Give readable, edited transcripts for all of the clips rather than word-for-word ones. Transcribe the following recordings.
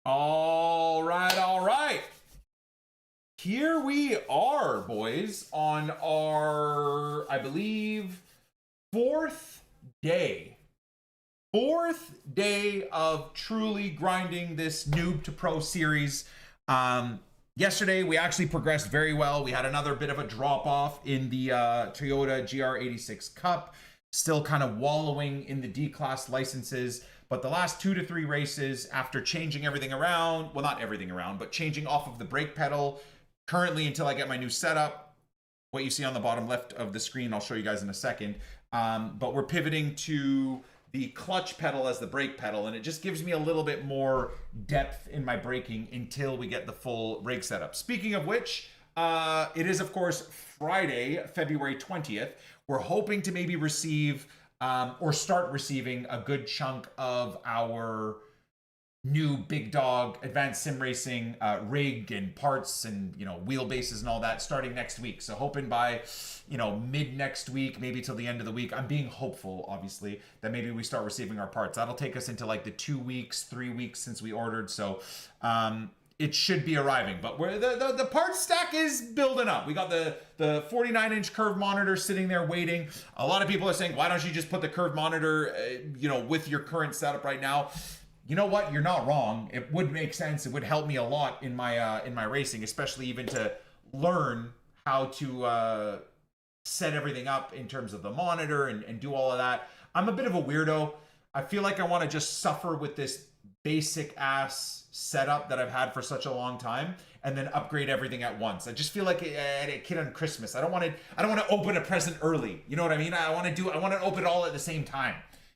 All right, all right. Here we are, boys, on our, I believe, fourth day. Fourth day of truly grinding this Noob to Pro series. Yesterday, we actually progressed very well. We had another bit of a drop off in the Toyota GR86 Cup, still kind of wallowing in the D-Class licenses. But the last 2 to 3 races, after changing everything around, well, not everything around, but changing off of the brake pedal, currently until I get my new setup, what you see on the bottom left of the screen, I'll show you guys in a second. But we're pivoting to the clutch pedal as the brake pedal, and it just gives me a little bit more depth in my braking until we get the full rig setup. Speaking of which, it is, of course, Friday, February 20th. We're hoping to maybe receive or start receiving a good chunk of our new big dog advanced sim racing rig and parts and wheelbases and all that starting next week. So hoping by mid next week, maybe till the end of the week. I'm being hopeful, obviously, that maybe we start receiving our parts. That'll take us into like the 2 weeks, 3 weeks since we ordered. So it should be arriving, but the parts stack is building up. We got the 49-inch curved monitor sitting there waiting. A lot of people are saying, why don't you just put the curved monitor with your current setup right now? You know what? You're not wrong. It would make sense. It would help me a lot in my racing, especially even to learn how to set everything up in terms of the monitor and do all of that. I'm a bit of a weirdo. I feel like I want to just suffer with this basic ass setup that I've had for such a long time and then upgrade everything at once. I just feel like a kid on Christmas. I don't want to open a present early. You know what I mean? I want to open it all at the same time.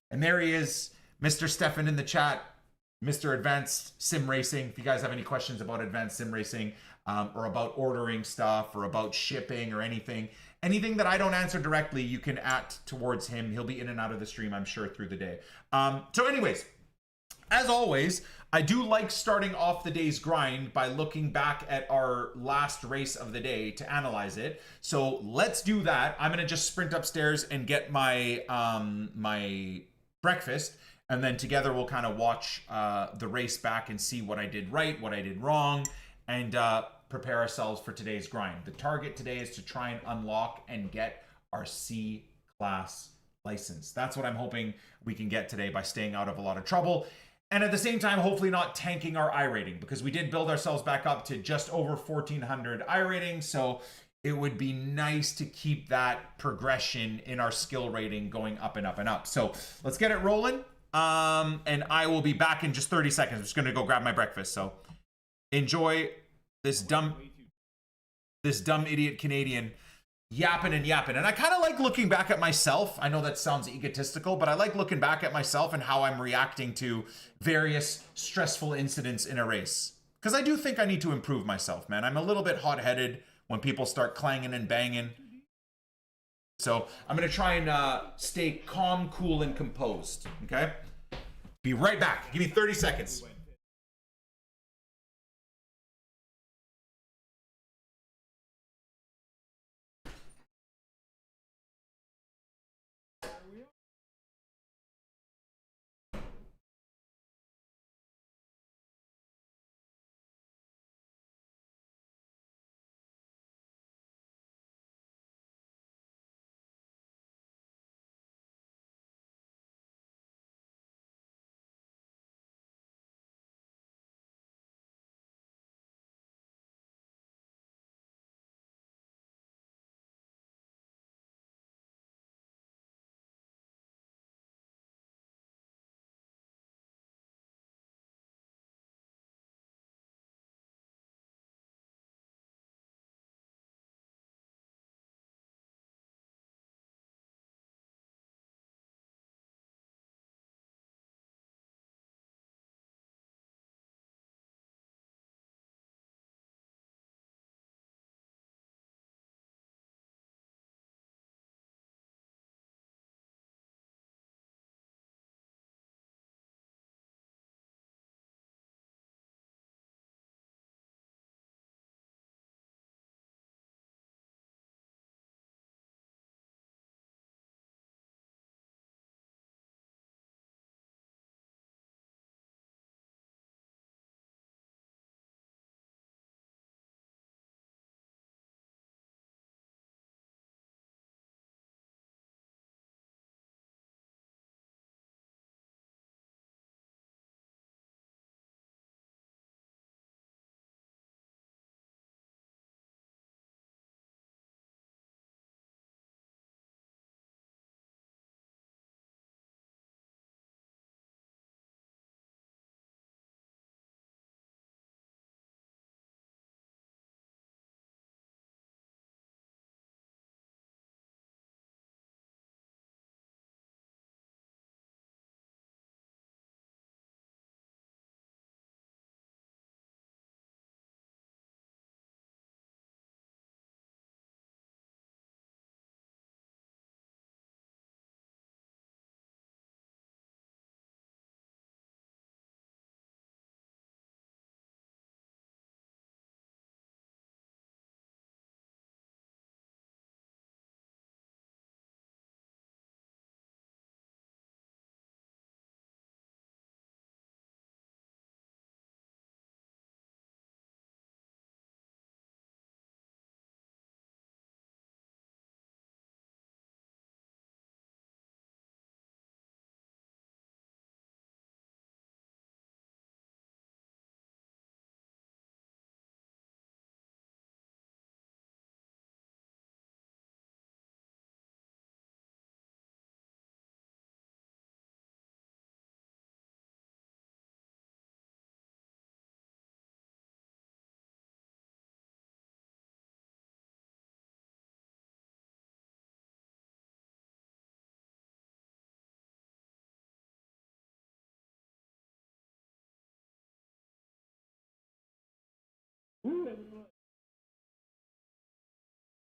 And there he is, Mr. Stefan in the chat. Mr. Advanced Sim Racing. If you guys have any questions about Advanced Sim Racing or about ordering stuff or about shipping or anything that I don't answer directly, you can towards him. He'll be in and out of the stream, I'm sure, through the day. So anyways, as always, I do like starting off the day's grind by looking back at our last race of the day to analyze it. So let's do that. I'm going to just sprint upstairs and get my my breakfast. And then together we'll kind of watch the race back and see what I did right, what I did wrong, and prepare ourselves for today's grind. The target today is to try and unlock and get our C-Class license. That's what I'm hoping we can get today by staying out of a lot of trouble. And at the same time, hopefully not tanking our I rating, because we did build ourselves back up to just over 1,400 I rating. So it would be nice to keep that progression in our skill rating going up and up and up. So let's get it rolling. And I will be back in just 30 seconds. I'm just going to go grab my breakfast. So enjoy this dumb idiot Canadian yapping and yapping. And I kind of like looking back at myself. I know that sounds egotistical, but I like looking back at myself and how I'm reacting to various stressful incidents in a race. Because I do think I need to improve myself, man. I'm a little bit hot-headed when people start clanging and banging. So I'm going to try and stay calm, cool, and composed. Okay? Be right back. Give me 30 seconds.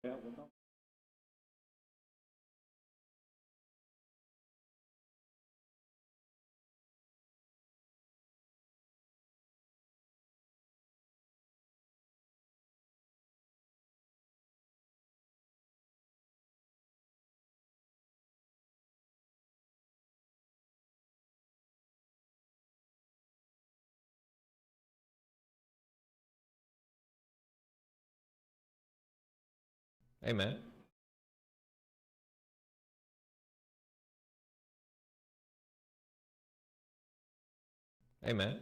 Hey, man. Hey, man.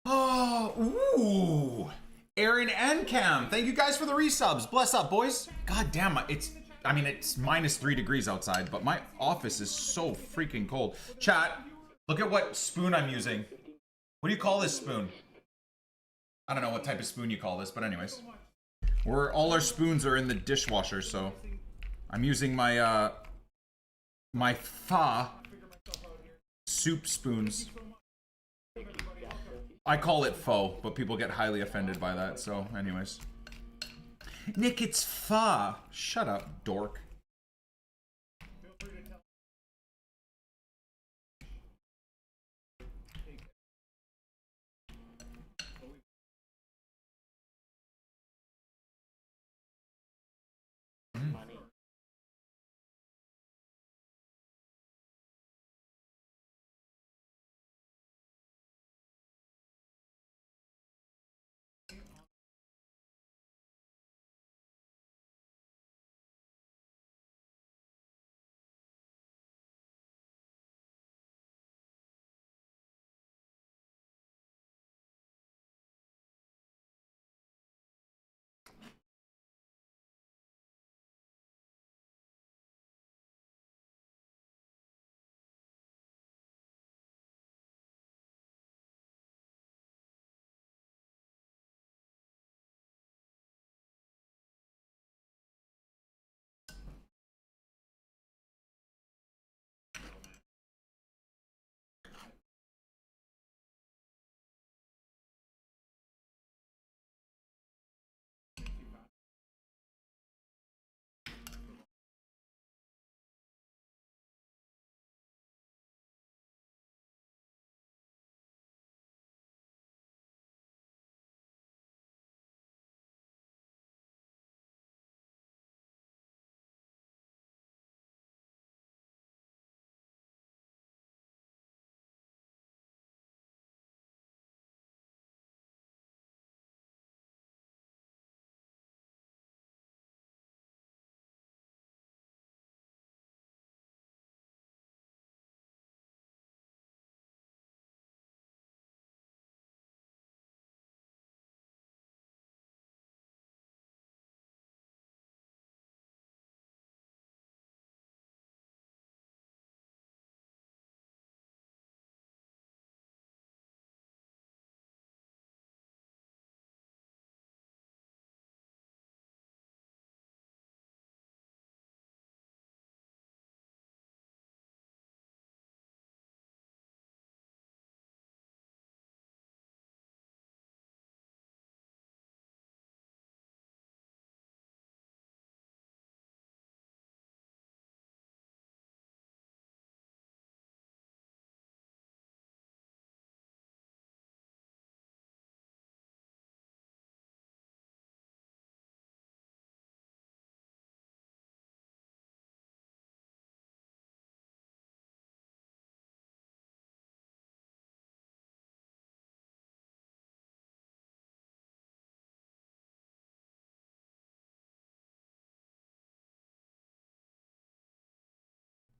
Oh, ooh. Aaron and Cam, thank you guys for the resubs. Bless up, boys. God damn, it's -3 degrees outside, but my office is so freaking cold. Chat, look at what spoon I'm using. What do you call this spoon? I don't know what type of spoon you call this, but anyways. All our spoons are in the dishwasher, so I'm using my my pho soup spoons. I call it pho, but people get highly offended by that, so anyways. Nick, it's pho. Shut up, dork.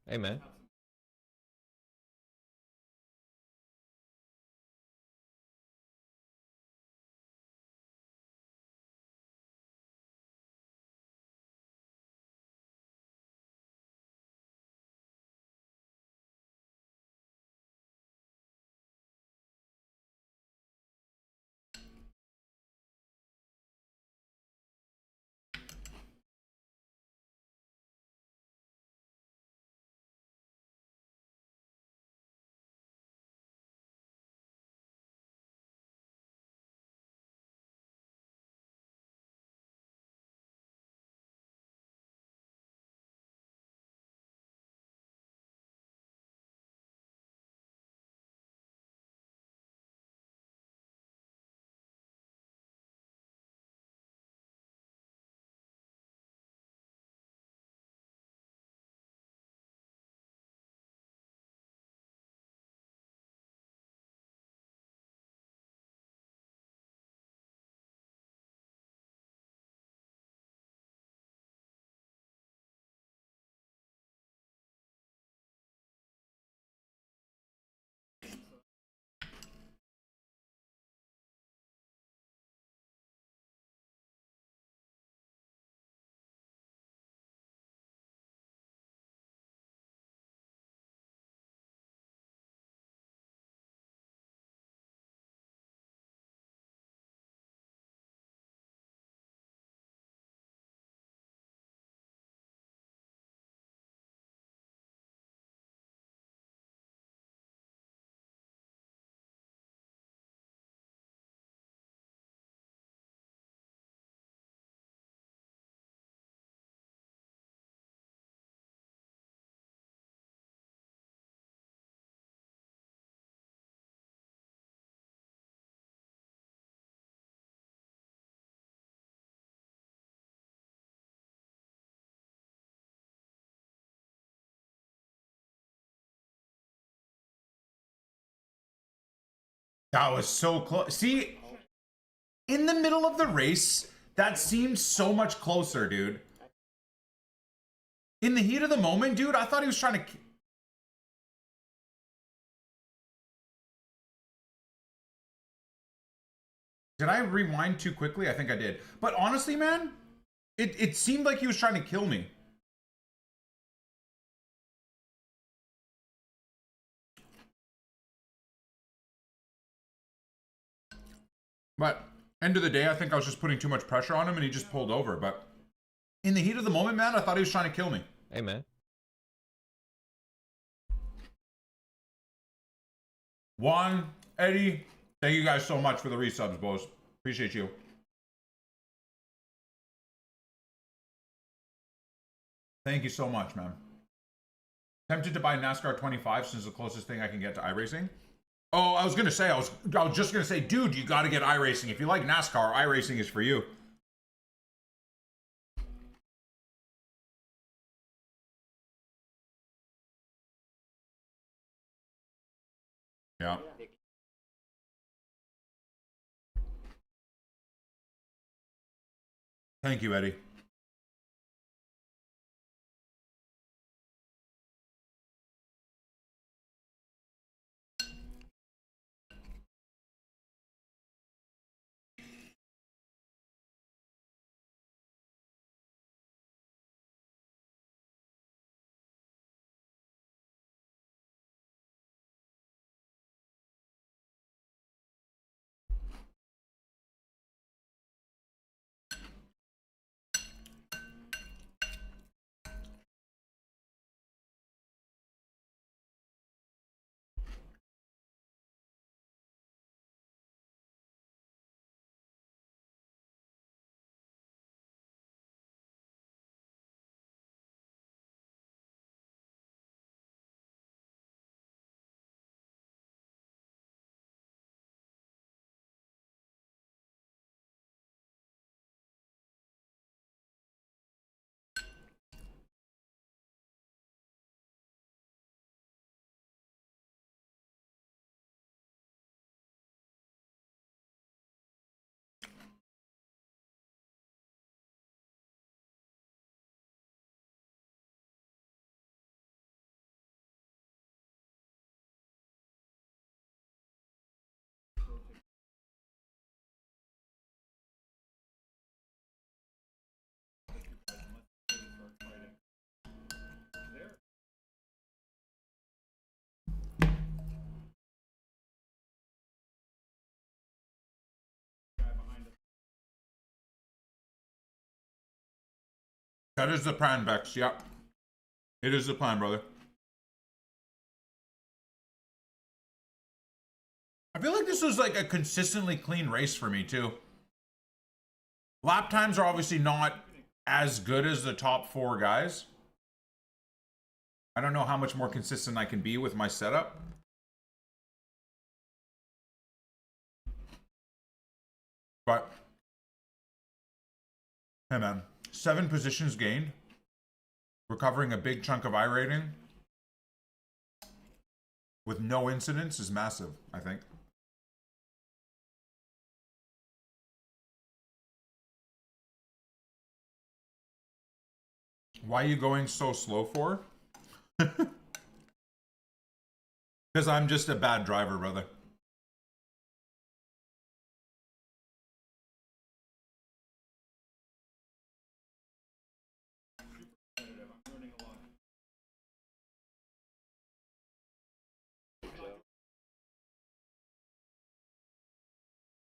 Amen. That was so close. See, in the middle of the race, that seemed so much closer, dude. In the heat of the moment, dude, I thought he was trying to... Did I rewind too quickly? I think I did. But honestly, man, it seemed like he was trying to kill me. But end of the day, I think I was just putting too much pressure on him and he just pulled over. But in the heat of the moment, man, I thought he was trying to kill me. Amen. Juan, Eddie, thank you guys so much for the resubs, boys. Appreciate you. Thank you so much, man. Tempted to buy NASCAR 25 since it's the closest thing I can get to iRacing. Oh, I was just gonna say, dude, you gotta get iRacing. If you like NASCAR, iRacing is for you. Yeah. Thank you, Eddie. That is the plan, Bex. Yeah. It is the plan, brother. I feel like this was like a consistently clean race for me, too. Lap times are obviously not as good as the top 4 guys. I don't know how much more consistent I can be with my setup. But, hey man, 7 positions gained. Recovering a big chunk of iRating with no incidents is massive, I think. Why are you going so slow for? Because I'm just a bad driver, brother.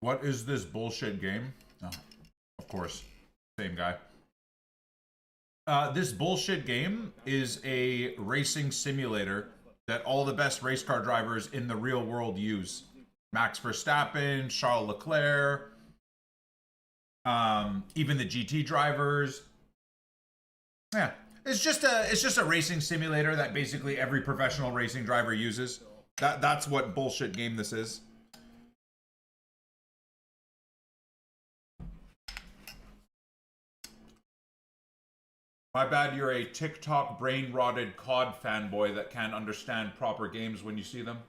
What is this bullshit game? Oh, of course. Same guy. This bullshit game is a racing simulator that all the best race car drivers in the real world use. Max Verstappen, Charles Leclerc, even the GT drivers. Yeah, it's just a racing simulator that basically every professional racing driver uses. That's what bullshit game this is. My bad, you're a TikTok brain-rotted COD fanboy that can't understand proper games when you see them.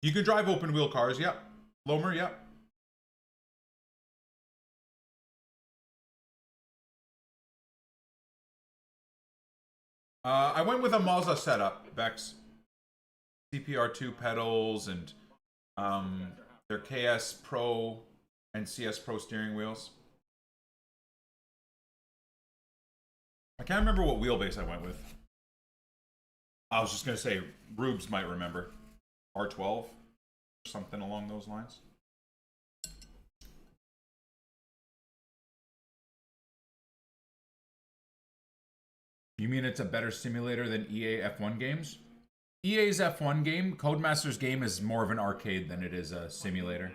You can drive open-wheel cars, yep. Lomer, yep. I went with a Mazda setup, Bex. CPR2 pedals and their KS Pro and CS Pro steering wheels. I can't remember what wheelbase I went with. I was just going to say, Rubes might remember. R12? Or something along those lines. You mean it's a better simulator than EA F1 games? EA's F1 game, Codemaster's game, is more of an arcade than it is a simulator.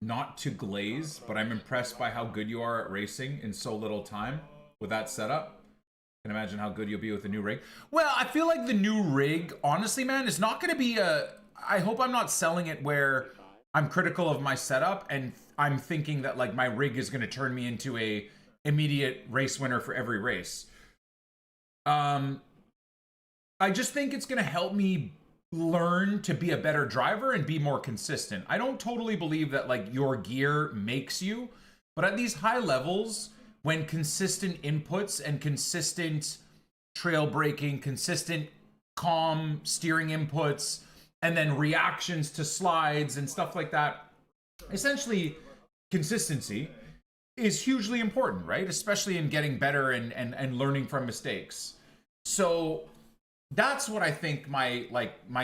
Not to glaze, but I'm impressed by how good you are at racing in so little time with that setup. I can imagine how good you'll be with the new rig. Well, I feel like the new rig, honestly, man, is not going to be a... I hope I'm not selling it where I'm critical of my setup and I'm thinking that like my rig is going to turn me into a immediate race winner for every race. I just think it's going to help me learn to be a better driver and be more consistent. I don't totally believe that like your gear makes you, but at these high levels, when consistent inputs and consistent trail braking, consistent calm steering inputs, and then reactions to slides and stuff like that, essentially consistency is hugely important, right? Especially in getting better and learning from mistakes. So that's what I think my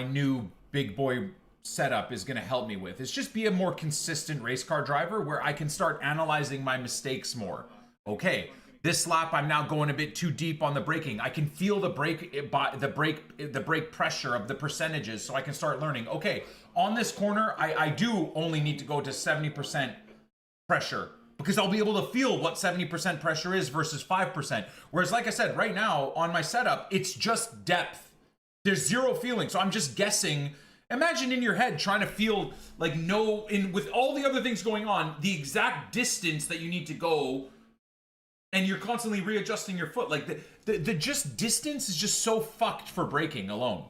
new big boy setup is going to help me with. Is just be a more consistent race car driver where I can start analyzing my mistakes more. Okay, this lap I'm now going a bit too deep on the braking. I can feel the brake pressure of the percentages, so I can start learning. Okay, on this corner I do only need to go to 70% pressure, because I'll be able to feel what 70% pressure is versus 5%. Whereas, like I said, right now on my setup, it's just depth. There's zero feeling. So I'm just guessing. Imagine in your head trying to feel like with all the other things going on, the exact distance that you need to go, and you're constantly readjusting your foot. Like the just distance is just so fucked for braking alone.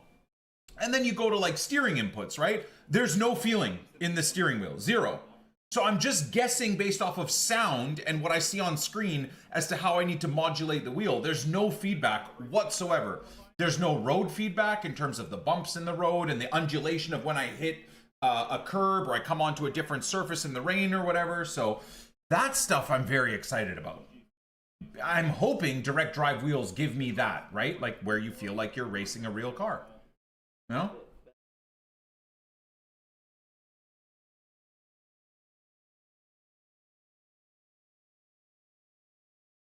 And then you go to like steering inputs, right? There's no feeling in the steering wheel, zero. So I'm just guessing based off of sound and what I see on screen as to how I need to modulate the wheel. There's no feedback whatsoever. There's no road feedback in terms of the bumps in the road and the undulation of when I hit a curb or I come onto a different surface in the rain or whatever. So that stuff I'm very excited about. I'm hoping direct drive wheels give me that, right? Like where you feel like you're racing a real car. No?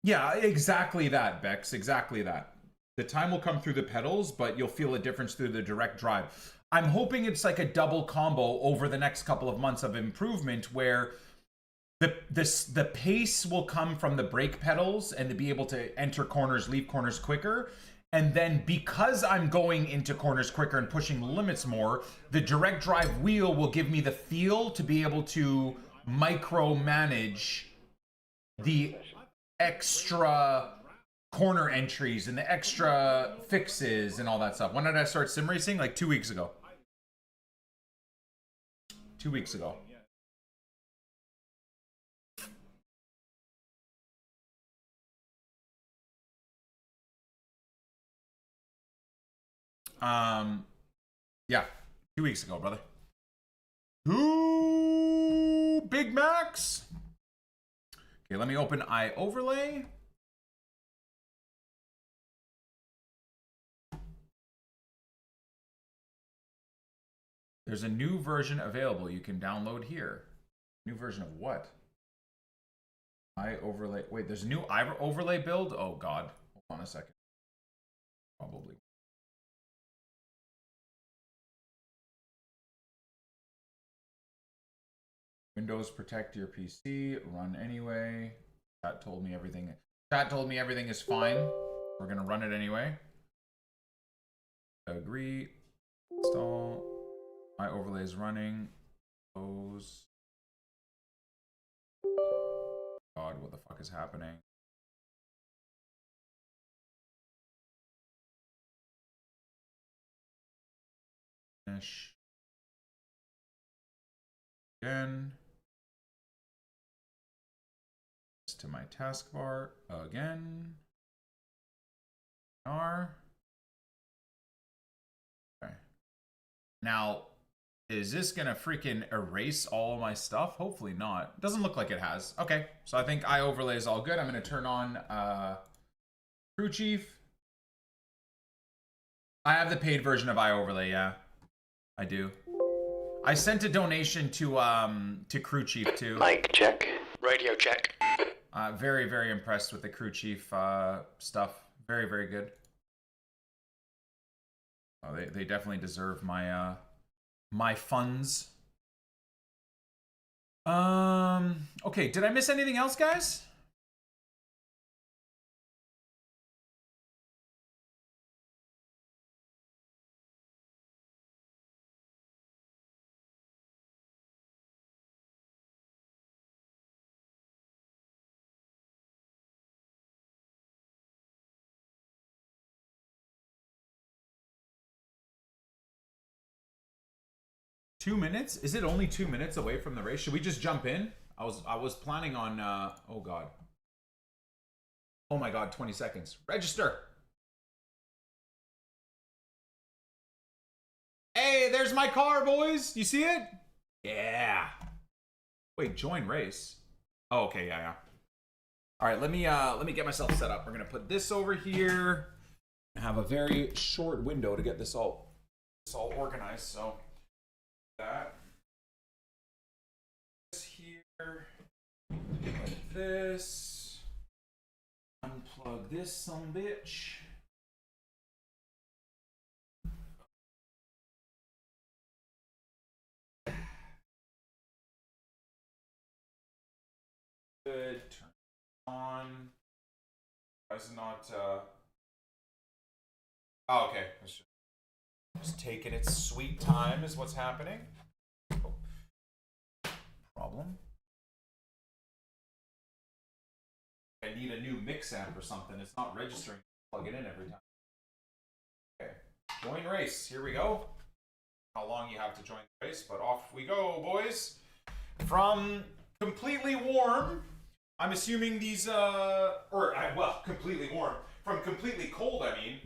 Yeah, exactly that, Bex. Exactly that. The time will come through the pedals, but you'll feel a difference through the direct drive. I'm hoping it's like a double combo over the next couple of months of improvement where the pace will come from the brake pedals and to be able to enter corners, leave corners quicker. And then because I'm going into corners quicker and pushing limits more, the direct drive wheel will give me the feel to be able to micromanage the extra corner entries and the extra fixes and all that stuff. When did I start sim racing? Like 2 weeks ago. 2 weeks ago. Yeah, 2 weeks ago, brother. 2 Big Macs. Okay, let me open iOverlay. There's a new version available you can download here. New version of what? iOverlay. Wait, there's a new iOverlay build? Oh, God. Hold on a second. Probably. Windows protect your PC. Run anyway. Chat told me everything. Chat told me everything is fine. We're going to run it anyway. Agree. Install. iOverlay is running. Close. God, what the fuck is happening? Finish. Again. To my taskbar again. R. Okay. Now, is this gonna freaking erase all my stuff? Hopefully not. Doesn't look like it has. Okay, so I think iOverlay is all good. I'm gonna turn on Crew Chief. I have the paid version of iOverlay, yeah. I do. I sent a donation to Crew Chief too. Mic check. Radio check. Very, very impressed with the Crew Chief stuff. Very, very good. Oh, they definitely deserve my my funds. Okay, did I miss anything else, guys? Two minutes? Is it only 2 minutes away from the race? Should we just jump in? I was planning on oh god. Oh my god, 20 seconds. Register. Hey, there's my car, boys. You see it? Yeah. Wait, join race. Oh, okay, yeah. All right, let me get myself set up. We're gonna put this over here. I have a very short window to get this all organized. So that this here, like this. Unplug this some bitch. Good. Turn on. Why is it not? Oh, okay. It's just taking its sweet time is what's happening. Oh. Problem. I need a new mix amp or something. It's not registering. Plug it in every time. Okay. Join race. Here we go. How long you have to join the race, but off we go, boys. From completely warm. I'm assuming these, well, completely warm. From completely cold, I mean.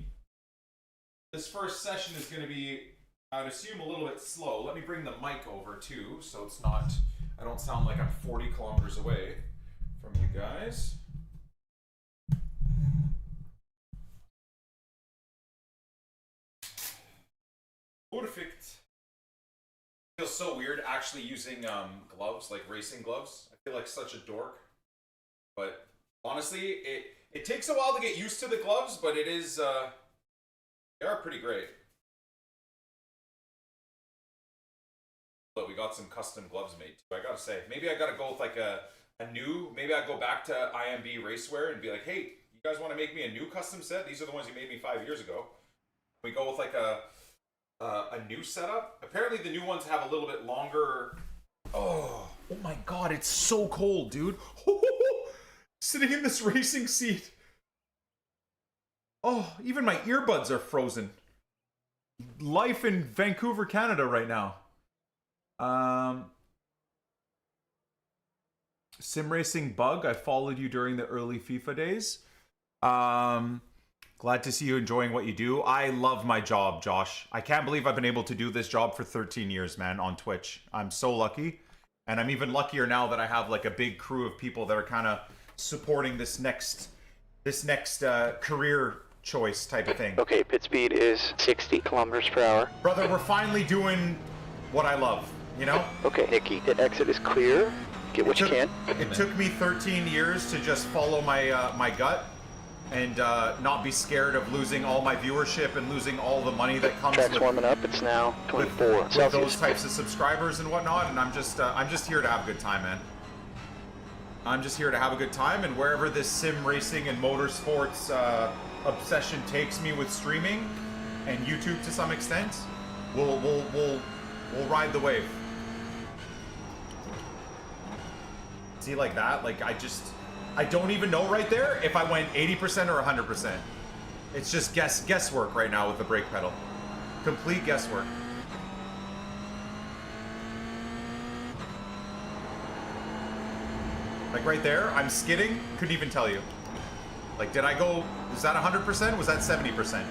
This first session is going to be, I'd assume, a little bit slow. Let me bring the mic over, too, so it's not, I don't sound like I'm 40 kilometers away from you guys. feels so weird actually using gloves, like racing gloves. I feel like such a dork. But honestly, it takes a while to get used to the gloves, but it is they are pretty great. But we got some custom gloves made too. I gotta say, maybe I gotta go with like a new. Maybe I go back to IMB Racewear and be like, hey, you guys want to make me a new custom set? These are the ones you made me 5 years ago. We go with like a new setup. Apparently, the new ones have a little bit longer. Oh my god, it's so cold, dude. Sitting in this racing seat. Oh, even my earbuds are frozen. Life in Vancouver, Canada right now. Sim Racing Bug, I followed you during the early FIFA days. Glad to see you enjoying what you do. I love my job, Josh. I can't believe I've been able to do this job for 13 years, man, on Twitch. I'm so lucky. And I'm even luckier now that I have like a big crew of people that are kind of supporting this next career choice type of thing. Okay, pit speed is 60 kilometers per hour. Brother, we're finally doing what I love, you know? Okay, Nicky, the exit is clear. Get what you can. It took me 13 years to just follow my my gut and not be scared of losing all my viewership and losing all the money that comes Track's warming up. It's now 24 with Celsius. those types of subscribers and whatnot. And I'm just here to have a good time, man. I'm just here to have a good time, and wherever this sim racing and motorsports obsession takes me with streaming and YouTube to some extent, we'll ride the wave. See, like that, like I don't even know right there if I went 80% or 100%. It's just guesswork right now with the brake pedal. Complete guesswork. Like right there, I'm skidding, couldn't even tell you. Like, did I go, was that 100%? Was that 70%?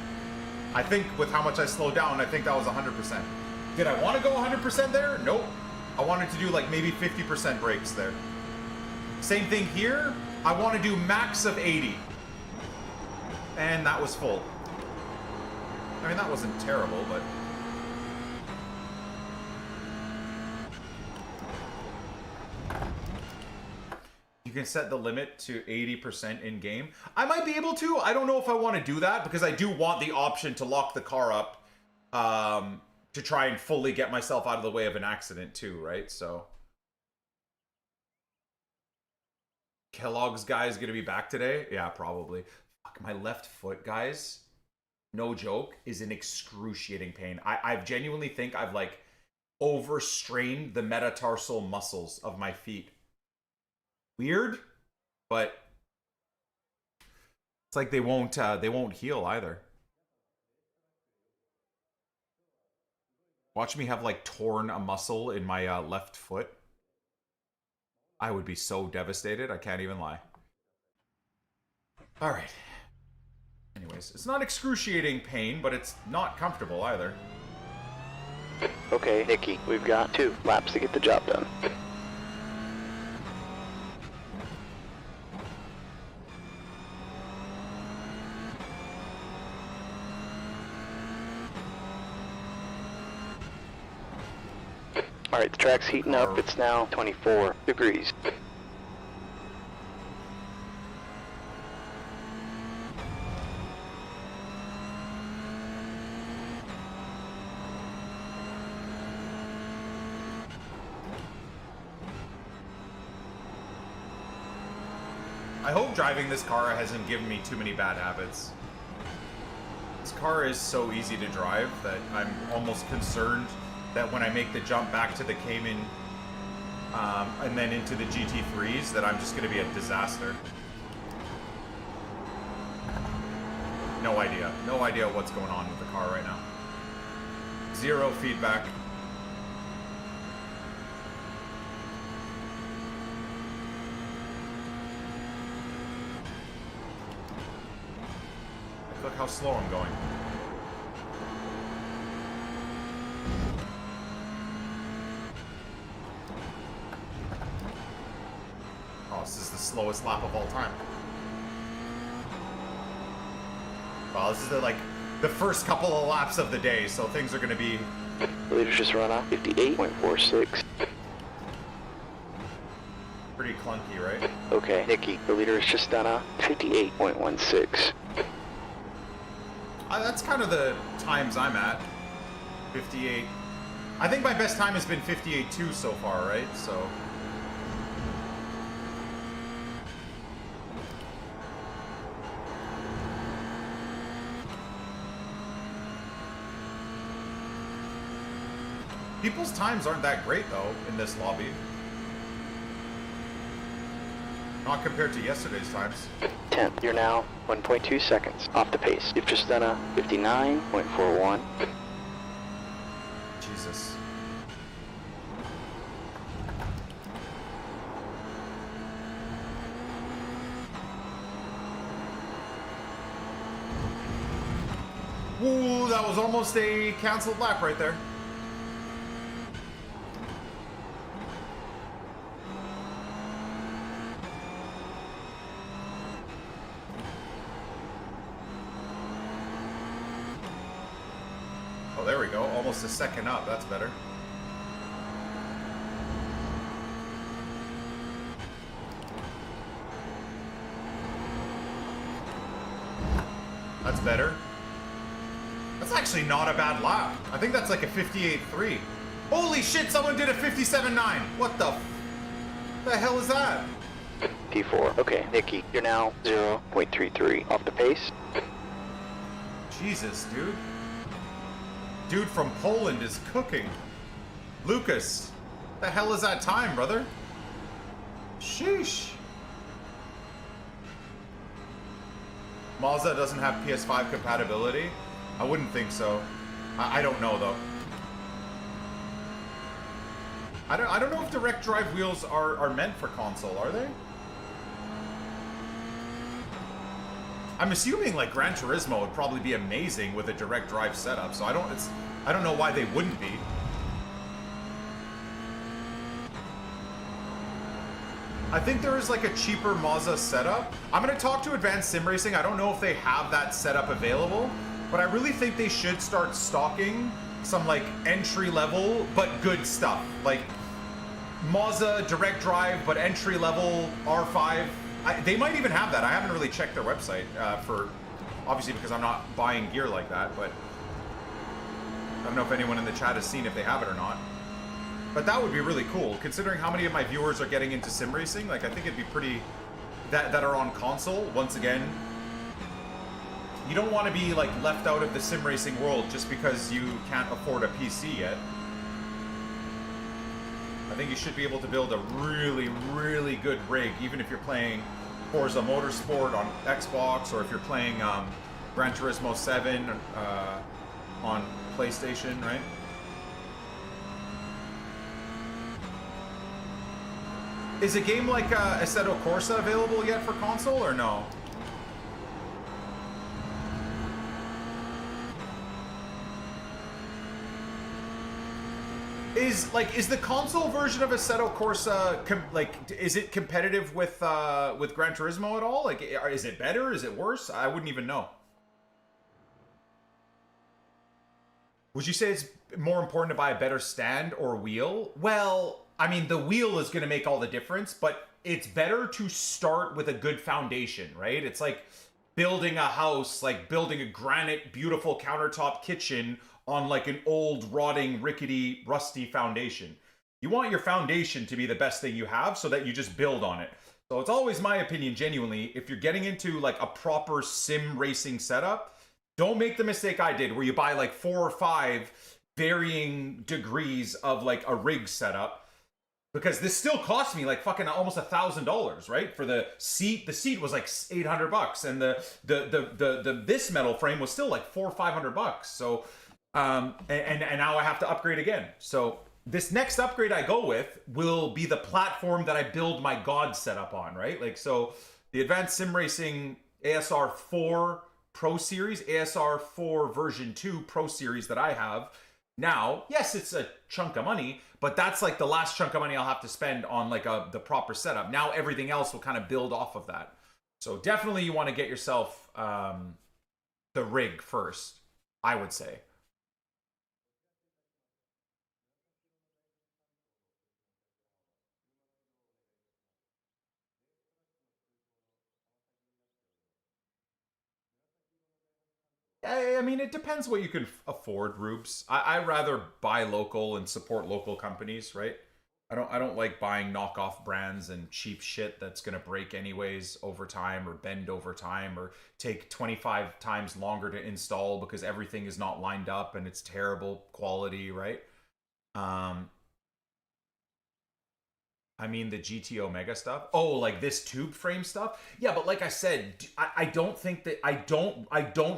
I think with how much I slowed down, I think that was 100%. Did I want to go 100% there? Nope. I wanted to do like maybe 50% brakes there. Same thing here. I want to do max of 80. And that was full. I mean, that wasn't terrible, but... You can set the limit to 80% in-game. I might be able to. I don't know if I want to do that, because I do want the option to lock the car up to try and fully get myself out of the way of an accident too, right? So... Kellogg's guy is going to be back today? Yeah, probably. Fuck, my left foot, guys, no joke, is in excruciating pain. I genuinely think I've, like, overstrained the metatarsal muscles of my feet. Weird, but it's like they won't heal either. Watch me have, like, torn a muscle in my left foot. I would be so devastated, I can't even lie. Alright. Anyways, it's not excruciating pain, but it's not comfortable either. Okay, Nicky, we've got 2 laps to get the job done. Alright, the track's heating up. It's now 24 degrees. I hope driving this car hasn't given me too many bad habits. This car is so easy to drive that I'm almost concerned that when I make the jump back to the Cayman and then into the GT3s, that I'm just going to be a disaster. No idea. No idea what's going on with the car right now. Zero feedback. Look how slow I'm going. This is the slowest lap of all time. Wow, this is the the first couple of laps of the day, so things are going to be... The leader's just run off 58.46. pretty clunky, right? Okay, Nikki, the leader is just done a 58.16. That's kind of the times I'm at. 58. I think my best time has been 58.2 so far, right? So... People's times aren't that great, though, in this lobby. Not compared to yesterday's times. 10th, you're now 1.2 seconds off the pace. You've just done a 59.41. Jesus. Ooh, that was almost a canceled lap right there. Oh, there we go. Almost a second up. That's better. That's better. That's actually not a bad lap. I think that's like a 58.3. Holy shit, someone did a 57.9. What the hell is that? P4. Okay, Nikki, you're now 0.33 off the pace. Jesus, dude. Dude from Poland is cooking. Lucas, the hell is that time, brother? Sheesh. Mazda doesn't have PS5 compatibility? I wouldn't think so. I don't know, though. I don't know if direct drive wheels are meant for console, are they? I'm assuming like Gran Turismo would probably be amazing with a direct drive setup, so I don't know why they wouldn't be. I think there is like a cheaper Mazda setup. I'm gonna talk to Advanced Sim Racing. I don't know if they have that setup available, but I really think they should start stocking some like entry level but good stuff. Like Mazda direct drive but entry level R5. They might even have that. I haven't really checked their website for, obviously because I'm not buying gear like that, but I don't know if anyone in the chat has seen if they have it or not. But that would be really cool, considering how many of my viewers are getting into sim racing. Like, I think it'd be pretty, that are on console. Once again, you don't want to be like left out of the sim racing world just because you can't afford a PC yet. I think you should be able to build a really, really good rig, even if you're playing Forza Motorsport on Xbox, or if you're playing Gran Turismo 7 on PlayStation, right? Is a game like Assetto Corsa available yet for console, or no? Is the console version of Assetto Corsa is it competitive with Gran Turismo at all? Like, is it better? Is it worse? I wouldn't even know. Would you say it's more important to buy a better stand or wheel? Well, I mean, the wheel is going to make all the difference, but it's better to start with a good foundation, right? It's like building a house, like building a granite, beautiful countertop kitchen on like an old, rotting, rickety, rusty foundation. You want your foundation to be the best thing you have so that you just build on it. So it's always my opinion, genuinely, if you're getting into like a proper sim racing setup, don't make the mistake I did where you buy like 4 or 5 varying degrees of like a rig setup. Because this still cost me like fucking almost $1,000, right? For the seat was like $800, and the this metal frame was still like $400 or $500. So, and now I have to upgrade again. So this next upgrade I go with will be the platform that I build my God setup on, right? Like, so the Advanced Sim Racing ASR 4 Pro Series, ASR 4 version 2 Pro Series that I have. Now, yes, it's a chunk of money, but that's like the last chunk of money I'll have to spend on like the proper setup. Now everything else will kind of build off of that. So definitely you want to get yourself the rig first. I would say. I mean, it depends what you can afford, Rubes. I rather buy local and support local companies, right? I don't like buying knockoff brands and cheap shit that's gonna break anyways over time or bend over time or take 25 times longer to install because everything is not lined up and it's terrible quality, right? I mean the GT Omega stuff. Oh, like this tube frame stuff. Yeah, but like I said, I don't think that I don't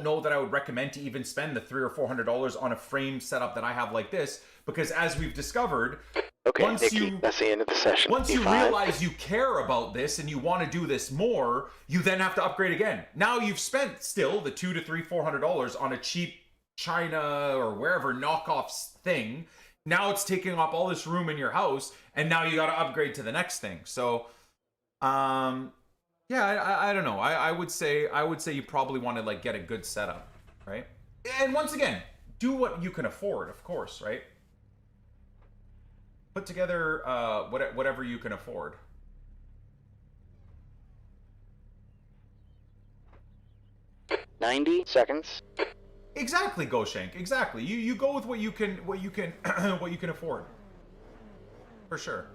know that I would recommend to even spend the $300 or $400 on a frame setup that I have like this because as we've discovered, Okay, Nikki, that's the end of the session. once you E5. realize you care about this and you want to do this more, you then have to upgrade again. Now you've spent still the $200 to $400 on a cheap China or wherever knockoff thing. Now it's taking up all this room in your house, and now you got to upgrade to the next thing. So, yeah, I don't know. I would say you probably want to like get a good setup, right? And once again, do what you can afford, of course, right? Put together whatever you can afford. $90 seconds. Exactly, Goshank. Exactly. You go with what you can what you can afford. For sure.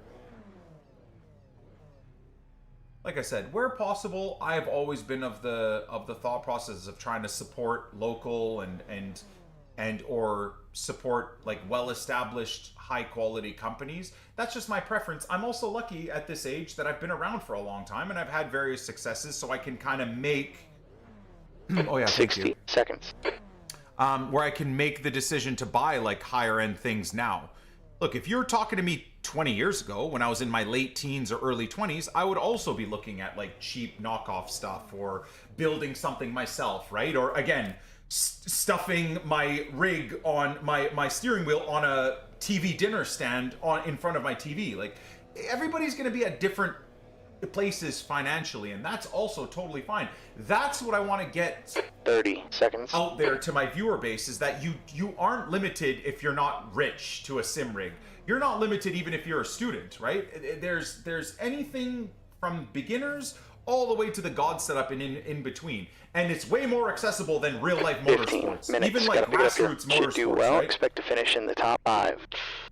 Like I said, where possible, I've always been of the thought process of trying to support local and or support like well-established high-quality companies. That's just my preference. I'm also lucky at this age that I've been around for a long time and I've had various successes, so I can kind of make oh yeah, thank you. 60 seconds. Where I can make the decision to buy like higher end things now. Look, if you're talking to me 20 years ago when I was in my late teens or early 20s, I would also be looking at like cheap knockoff stuff or building something myself, right? Or again, stuffing my rig on my steering wheel on a TV dinner stand in front of my TV. Like everybody's going to be at different places financially, and that's also totally fine. That's what I want to get 30 seconds out there to my viewer base, is that you aren't limited if you're not rich to a sim rig. You're not limited even if you're a student, right? There's anything from beginners all the way to the God setup and in between, and it's way more accessible than real life motorsports. Even like grassroots motorsports, do well, right? expect to finish in the top 5.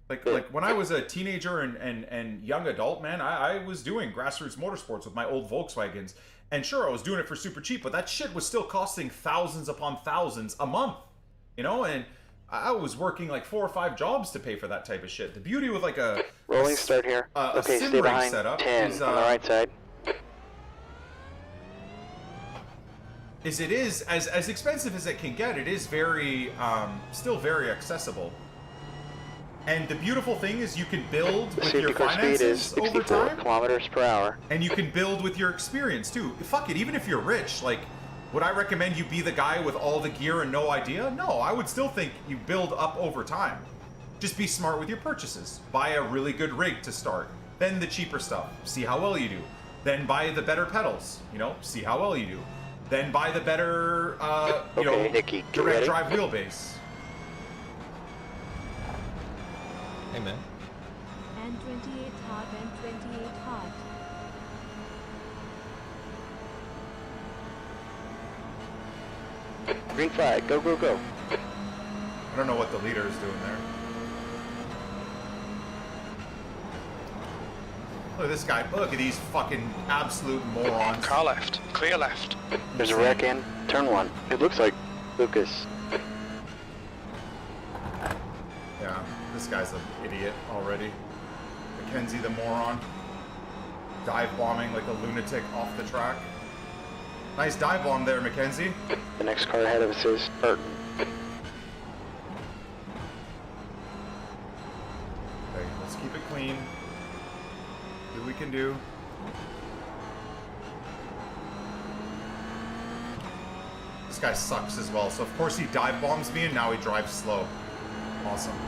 Like when I was a teenager and young adult, man, I was doing grassroots motorsports with my old Volkswagens. And sure, I was doing it for super cheap, but that shit was still costing thousands upon thousands a month, you know? And I was working like 4 or 5 jobs to pay for that type of shit. The beauty with like a rolling start here. Okay, sim stay rig behind. setup 10 is, on the right side. Is it is as expensive as it can get. It is very still very accessible. And the beautiful thing is you can build with your finances over time. Kilometers per hour. And you can build with your experience too. Fuck it, even if you're rich, like, would I recommend you be the guy with all the gear and no idea? No, I would still think you build up over time. Just be smart with your purchases. Buy a really good rig to start. Then the cheaper stuff. See how well you do. Then buy the better pedals. You know, see how well you do. Then buy the better, you know, Nikki, direct drive wheelbase. Hey, man. N28 hot, N28 hot. Green flag, go, go, go. I don't know what the leader is doing there. Look at this guy. Look at these fucking absolute morons. Car left. Clear left. There's a wreck in turn 1. It looks like Lucas. Yeah, this guy's an idiot already. Mackenzie the moron. Dive bombing like a lunatic off the track. Nice dive bomb there, Mackenzie. The next car ahead of us is Burton. Okay, let's keep it clean. Do what we can do. This guy sucks as well, so of course he dive bombs me and now he drives slow. Awesome.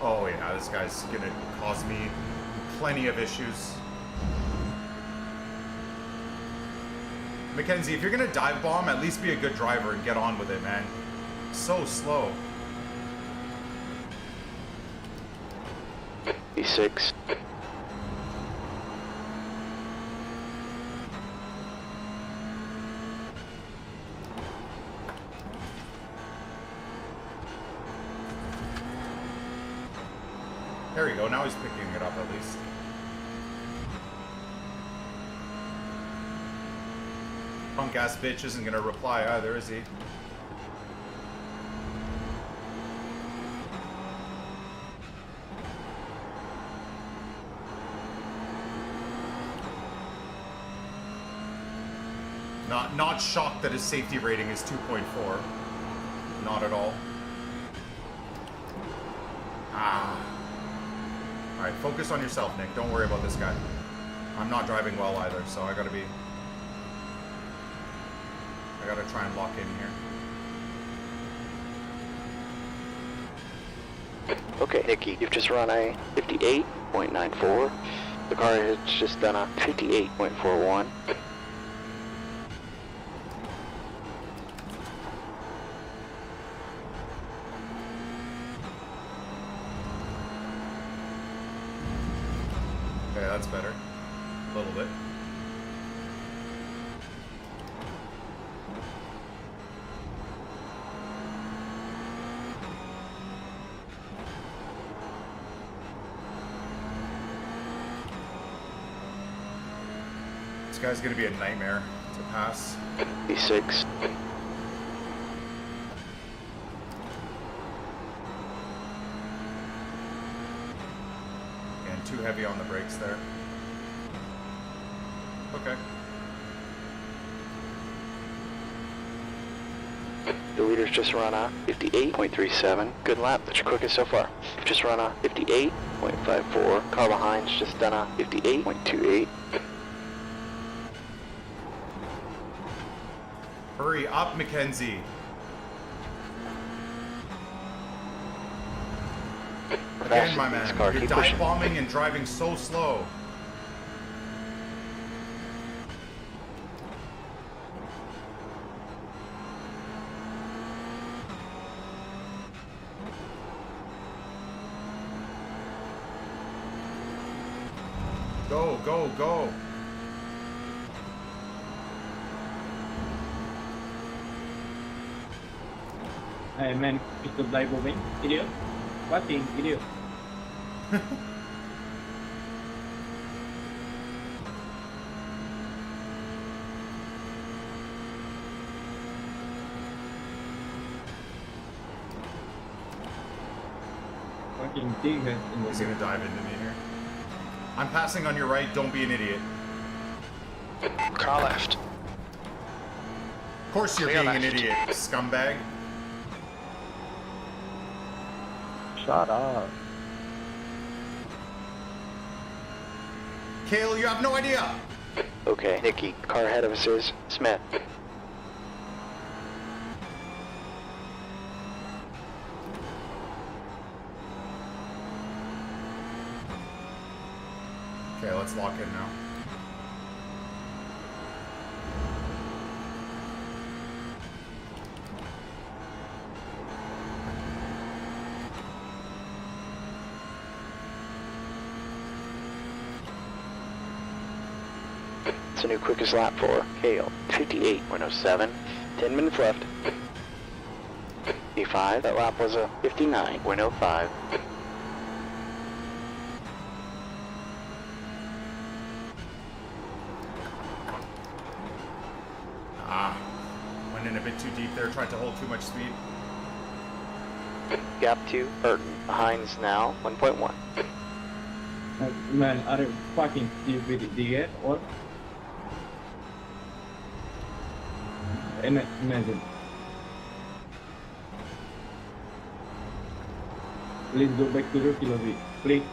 Oh yeah, this guy's gonna cause me plenty of issues. Mackenzie, if you're gonna dive bomb, at least be a good driver and get on with it, man. So slow. E6. There we go, now he's picking it up at least. Punk ass bitch isn't gonna reply either, is he? Not shocked that his safety rating is 2.4. Not at all. Alright, focus on yourself, Nick. Don't worry about this guy. I'm not driving well either, so I gotta try and lock in here. Okay, Nicky, you've just run a 58.94. The car has just done a 58.41. Okay, that's better. A little bit. This guy's gonna be a nightmare to pass. E6. And too heavy on the brakes there. Okay. The leader's just run a 58.37. Good lap. That's your quickest so far. You've just run a 58.54. Car behind's just done a 58.28. Hurry up, Mackenzie. Again, my man, you're dive bombing and driving so slow. Go, go, go. Hey man, it's live moving. Idiot. Watching, idiot. Fucking dig in He's the gonna dive into me here. I'm passing on your right, don't be an idiot. Car left. Of course you're Clear being an left. idiot, scumbag. Shut up. Kale, you have no idea. Okay, Nicky, car ahead of us is Smith. Okay, let's lock in now. It's a new quickest lap for Hale. 58.07. 10 minutes left. E5, that lap was a 59.05. Went in a bit too deep there, tried to hold too much speed. Gap 2, Burton. Behind's now 1.1. man, are you fucking stupid idiot or? Imagine. Please go back to rookie lobby, please.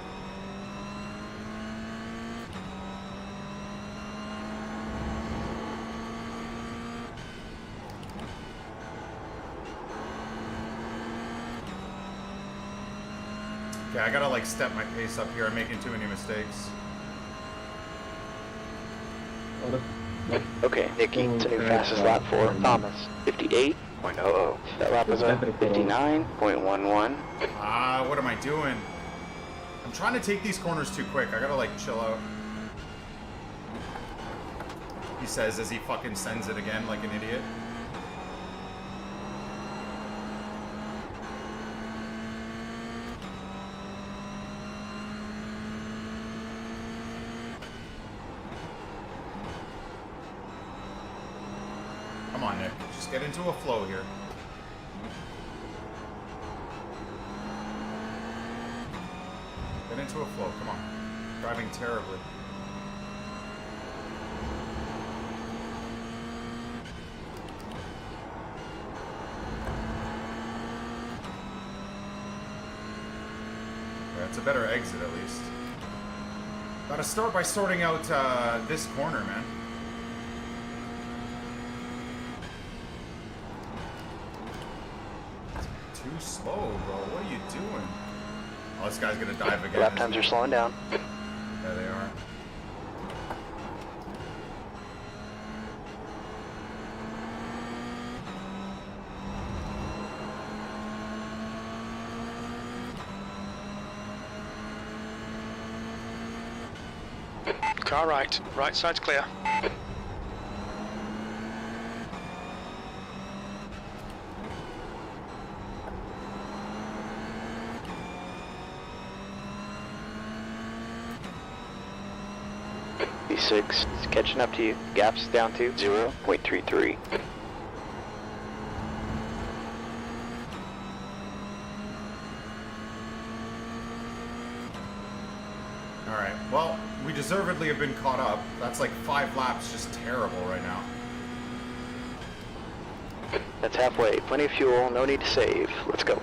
Okay, I gotta like step my pace up here. I'm making too many mistakes. Or Okay, Nikki, it's a new fastest lap for Thomas. 58.00. That lap was a 59.11. What am I doing? I'm trying to take these corners too quick. I gotta, like, chill out. He says as he fucking sends it again like an idiot. Come on, Nick. Just get into a flow here. Get into a flow. Come on. Driving terribly. It's a better exit, at least. Gotta start by sorting out this corner, man. Too slow, bro. What are you doing? Oh, this guy's gonna dive again. Lap times are slowing down. Yeah, they are. Car right. Right side's clear. V6 is catching up to you. Gap's down to 0.33. Alright, well, we deservedly have been caught up. That's like 5 laps, just terrible right now. That's halfway. Plenty of fuel, no need to save. Let's go.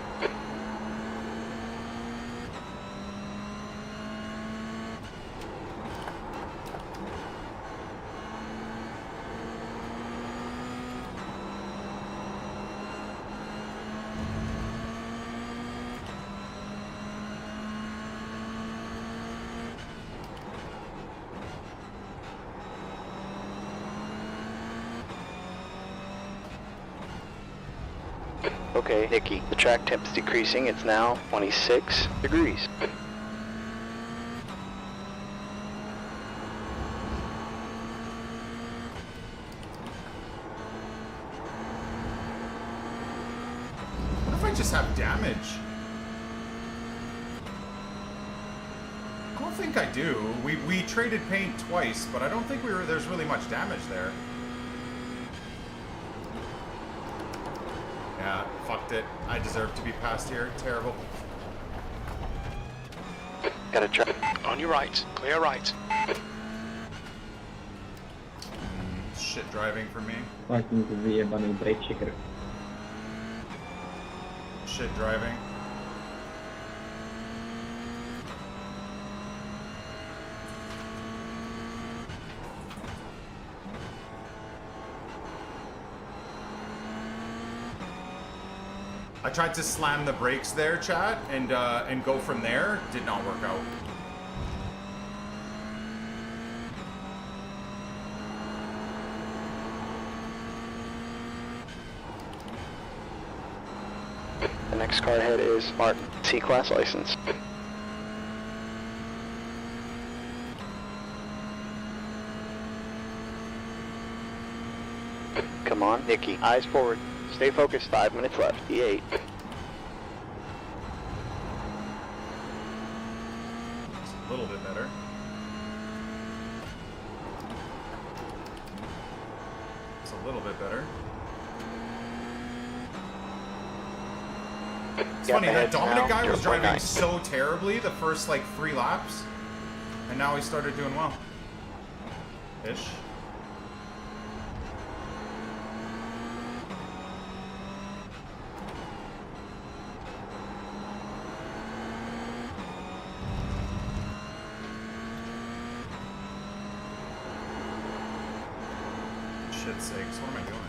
Okay, Nikki, the track temp's decreasing. It's now 26 degrees. What if I just have damage? I don't think I do. We traded paint twice, but I don't think there's really much damage there. Yeah, fucked it. I deserve to be passed here. Terrible. Gotta try. On your right. Clear right. Shit driving for me. Fucking wyjebany brake checker. Shit driving. I tried to slam the brakes there, chat, and go from there. Did not work out. The next car ahead is Martin, C-Class license. Come on, Nikki, eyes forward. Stay focused, 5 minutes left, E8. It's a little bit better. It's a little bit better. It's funny, that Dominic guy was driving so terribly the first, like, 3 laps, and now he started doing well. Ish. Shit's sakes, what am I doing?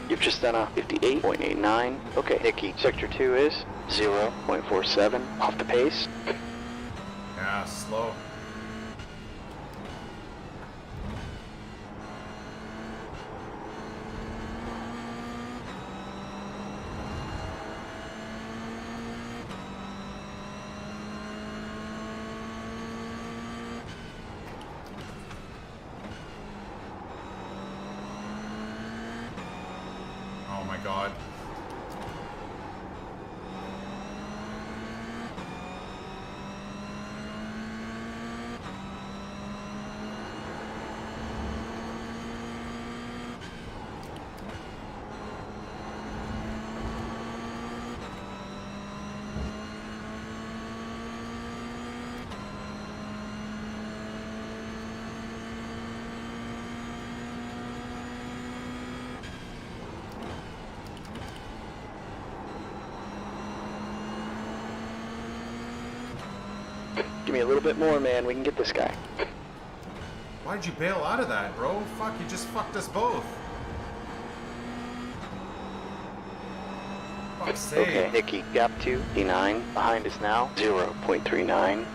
You've just done a 58.89. Okay, Nicky, sector 2 is 0.47 off the pace. Yeah, slow. Oh my God. Give me a little bit more, man. We can get this guy. Why'd you bail out of that, bro? Fuck, you just fucked us both. Fuck's sake. Okay, Nicky, gap 2, D9. Behind us now, 0.39.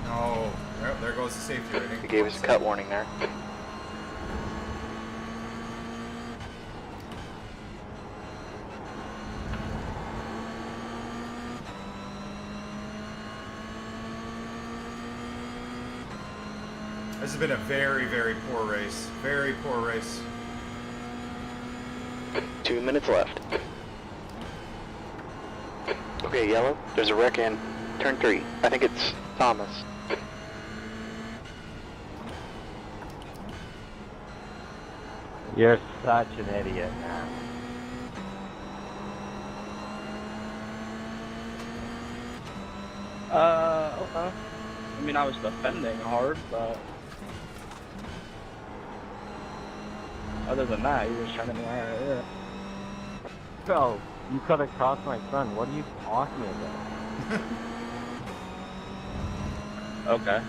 No. There goes the safety rating. He gave us a cut warning there. This has been a very, very poor race. Very poor race. 2 minutes left. Okay, yellow. There's a wreck in turn 3. I think it's Thomas. You're such an idiot, man. Okay. I mean, I was defending hard, but other than that, he was trying to be alright, yeah. Bro, you could have crossed my son. What are you talking about? Okay.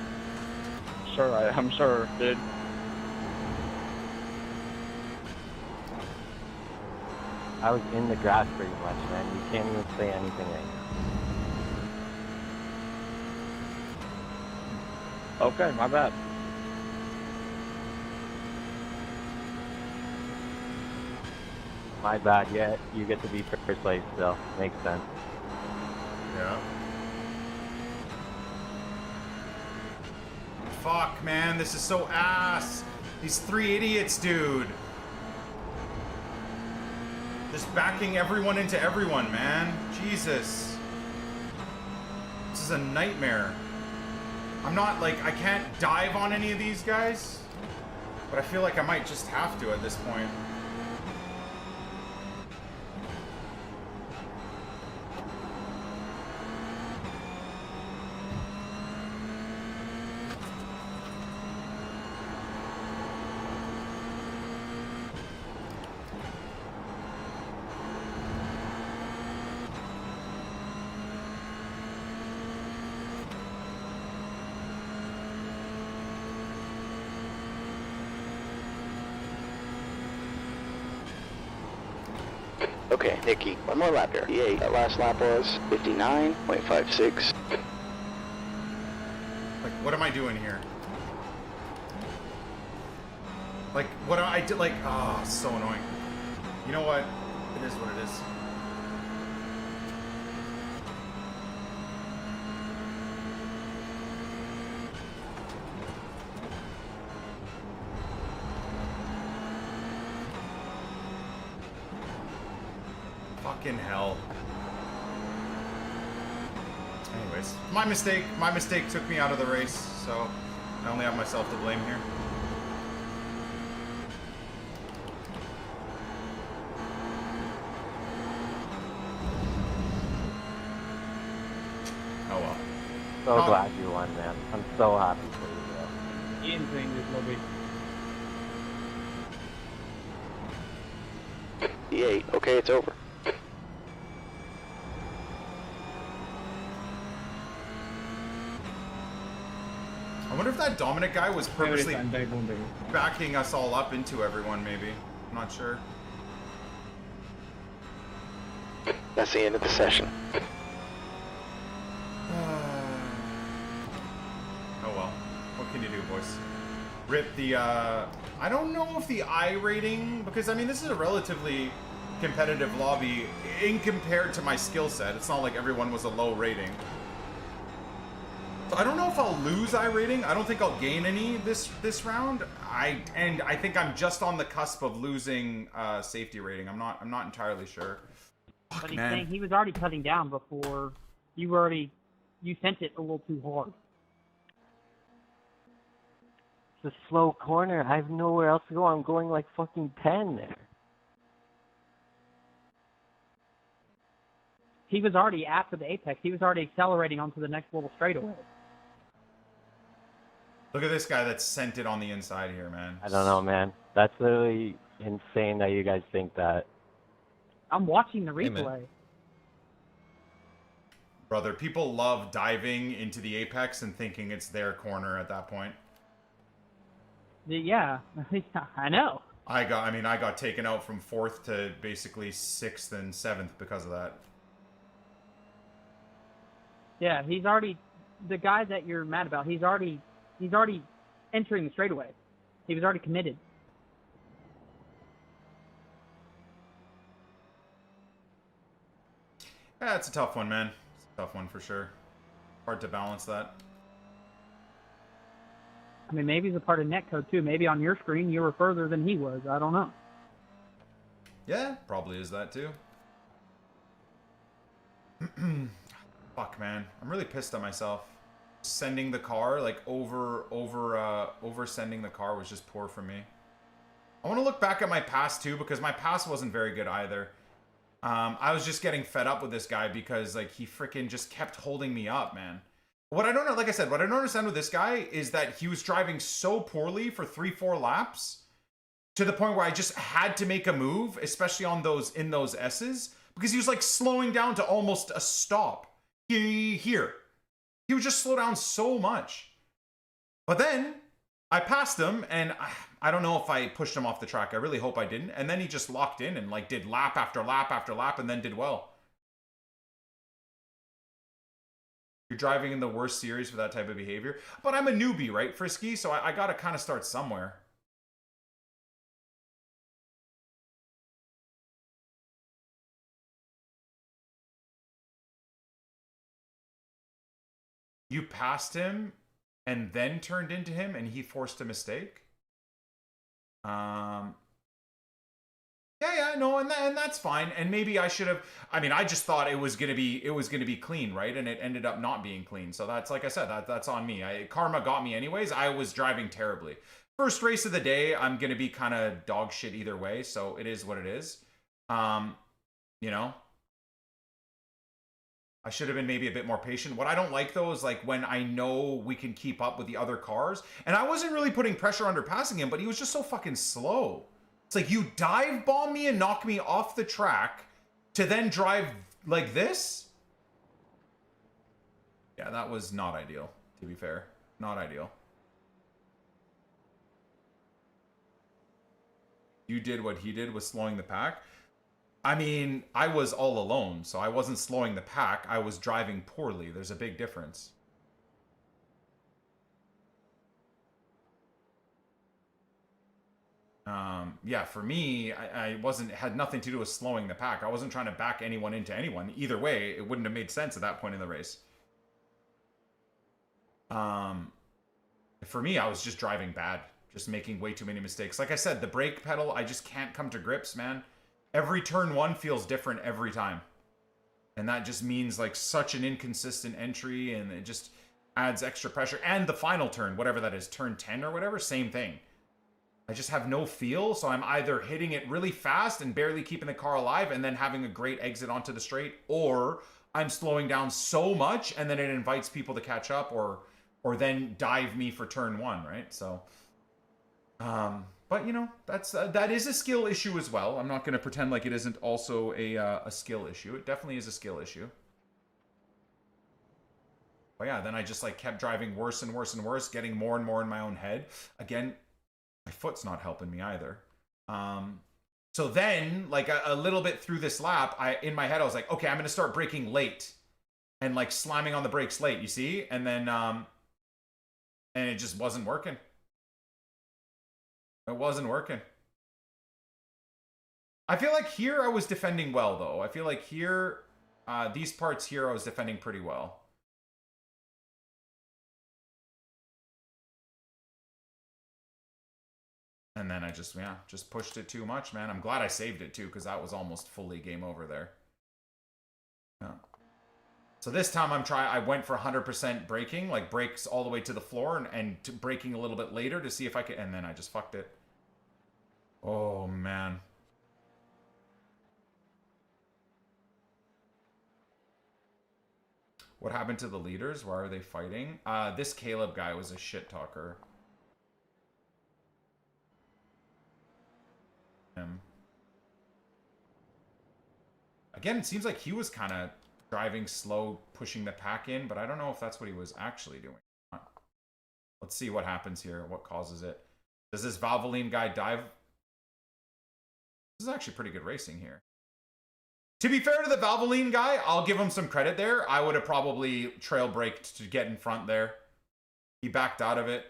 Sure, I'm sure, dude. I was in the grass pretty much, man. You can't even say anything right now. Okay, my bad. My bad, yeah. You get to be first place still. Makes sense. Yeah. Fuck, man. This is so ass. These 3 idiots, dude. Just backing everyone into everyone, man. Jesus. This is a nightmare. I'm not, like, I can't dive on any of these guys, but I feel like I might just have to at this point. Okay, Nicky, one more lap here. 58. That last lap was 59.56. Like, what am I doing here? Like, what I did, like, oh, so annoying. You know what? It is what it is. Fucking hell. Anyways, my mistake. My mistake took me out of the race, so I only have myself to blame here. Oh well. So No. glad you won, man. I'm so happy for you, bro. Ian thing is no big. 58. Okay, it's over. I wonder if that Dominic guy was purposely Sunday bombing. backing us all up into everyone, maybe. I'm not sure. That's the end of the session. Oh well. What can you do, boys? Rip the, I don't know if the I rating, because I mean, this is a relatively competitive lobby in compared to my skill set. It's not like everyone was a low rating. So I don't know if I'll lose I rating. I don't think I'll gain any this round. I think I'm just on the cusp of losing safety rating. I'm not entirely sure. But he's man. saying he was already cutting down before you sent it a little too hard. It's a slow corner. I have nowhere else to go. I'm going like fucking 10 there. He was already after the apex. He was already accelerating onto the next little straightaway. Look at this guy that sent it on the inside here, man. I don't know, man. That's literally insane that you guys think that. I'm watching the Hey, man. replay. Brother, people love diving into the apex and thinking it's their corner at that point. Yeah, I know. I got taken out from 4th to basically 6th and 7th because of that. Yeah, he's already the guy that you're mad about. He's already entering the straightaway. He was already committed. Yeah, it's a tough one, man. It's a tough one for sure. Hard to balance that. I mean, maybe he's a part of netcode too. Maybe on your screen you were further than he was. I don't know. Yeah, probably is that too. Fuck, man. I'm really pissed at myself. Sending the car, like, over sending the car was just poor for me. I want to look back at my pass too, because my pass wasn't very good either. I was just getting fed up with this guy because, like, he freaking just kept holding me up, man. What I don't know, like I said, what I don't understand with this guy is that he was driving so poorly for 3-4 laps to the point where I just had to make a move, especially on in those S's, because he was like slowing down to almost a stop. He would just slow down so much. But then I passed him, and I don't know if I pushed him off the track. I really hope I didn't. And then he just locked in and like did lap after lap after lap, and then did well. You're driving in the worst series for that type of behavior. But I'm a newbie, right, Frisky? So I got to kind of start somewhere. You passed him and then turned into him and he forced a mistake? Yeah, no, and that's fine. And maybe I should have, I mean, I just thought it was gonna be clean, right? And it ended up not being clean. So that's, like I said, that's on me. Karma got me anyways. I was driving terribly. First race of the day, I'm gonna be kind of dog shit either way, so it is what it is. You know, I should have been maybe a bit more patient. What I don't like though is like when I know we can keep up with the other cars, and I wasn't really putting pressure under passing him, but he was just so fucking slow. It's like, you dive bomb me and knock me off the track to then drive like this? Yeah, that was not ideal, to be fair. Not ideal. You did what he did with slowing the pack. I mean, I was all alone, so I wasn't slowing the pack. I was driving poorly. There's a big difference. Yeah, for me, I had nothing to do with slowing the pack. I wasn't trying to back anyone into anyone. Either way, it wouldn't have made sense at that point in the race. For me, I was just driving bad, just making way too many mistakes. Like I said, the brake pedal, I just can't come to grips, man. Every turn one feels different every time. And that just means like such an inconsistent entry, and it just adds extra pressure. And the final turn, whatever that is, turn 10 or whatever, same thing. I just have no feel, so I'm either hitting it really fast and barely keeping the car alive and then having a great exit onto the straight, or I'm slowing down so much and then it invites people to catch up or then dive me for turn one, right? So, But, you know, that is a skill issue as well. I'm not going to pretend like it isn't also a skill issue. It definitely is a skill issue. But yeah, then I just like kept driving worse and worse and worse, getting more and more in my own head. Again, my foot's not helping me either. So then, like a little bit through this lap, in my head I was like, okay, I'm going to start braking late. And like slamming on the brakes late, you see? And then, and it just wasn't working. It wasn't working. I feel like here I was defending well, though. I feel like here, these parts here I was defending pretty well. And then I just pushed it too much, man. I'm glad I saved it, too, because that was almost fully game over there. Yeah. So this time I went for 100% braking, like brakes all the way to the floor and braking a little bit later to see if I could, and then I just fucked it. Oh, man. What happened to the leaders? Why are they fighting? This Caleb guy was a shit talker. Again, it seems like he was kind of driving slow, pushing the pack in, but I don't know if that's what he was actually doing. Let's see what happens here. What causes it? Does this Valvoline guy dive? This is actually pretty good racing here. To be fair to the Valvoline guy, I'll give him some credit there. I would have probably trail braked to get in front there. He backed out of it.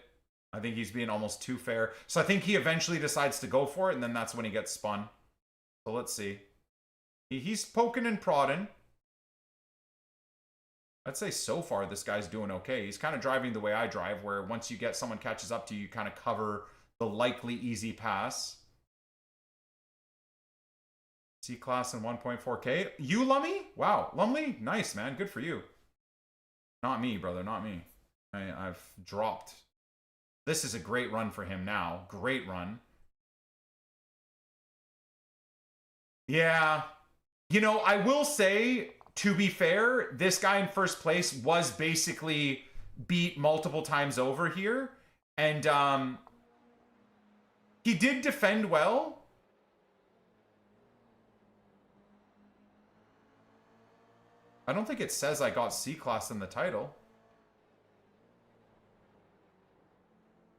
I think he's being almost too fair. So I think he eventually decides to go for it, and then that's when he gets spun. So let's see. He's poking and prodding. I'd say so far this guy's doing okay. He's kind of driving the way I drive, where once you get someone catches up to you, you kind of cover the likely easy pass. C-Class and 1.4K. You, Lummy? Wow. Lumley? Nice, man. Good for you. Not me, brother. Not me. I've dropped. This is a great run for him now. Great run. Yeah. You know, I will say, to be fair, this guy in first place was basically beat multiple times over here. And he did defend well. I don't think it says I got C-Class in the title.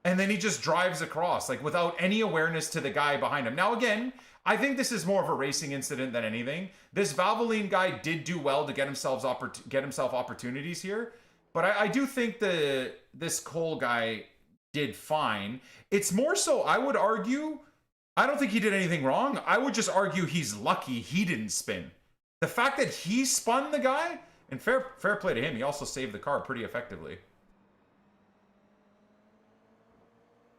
And then he just drives across, like, without any awareness to the guy behind him. Now, again, I think this is more of a racing incident than anything. This Valvoline guy did do well to get himself opportunities here. But I do think this Cole guy did fine. It's more so, I would argue, I don't think he did anything wrong. I would just argue he's lucky he didn't spin. The fact that he spun the guy, and fair play to him, he also saved the car pretty effectively.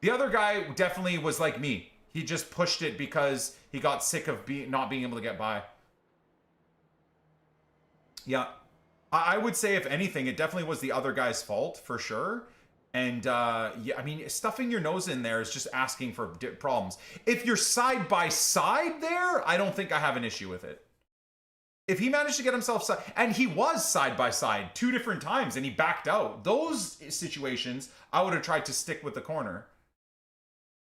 The other guy definitely was like me. He just pushed it because he got sick of not being able to get by. Yeah. I would say, if anything, it definitely was the other guy's fault, for sure. And, yeah, I mean, stuffing your nose in there is just asking for problems. If you're side by side there, I don't think I have an issue with it. If he managed to get himself and he was side by side 2 different times and he backed out, those situations, I would have tried to stick with the corner.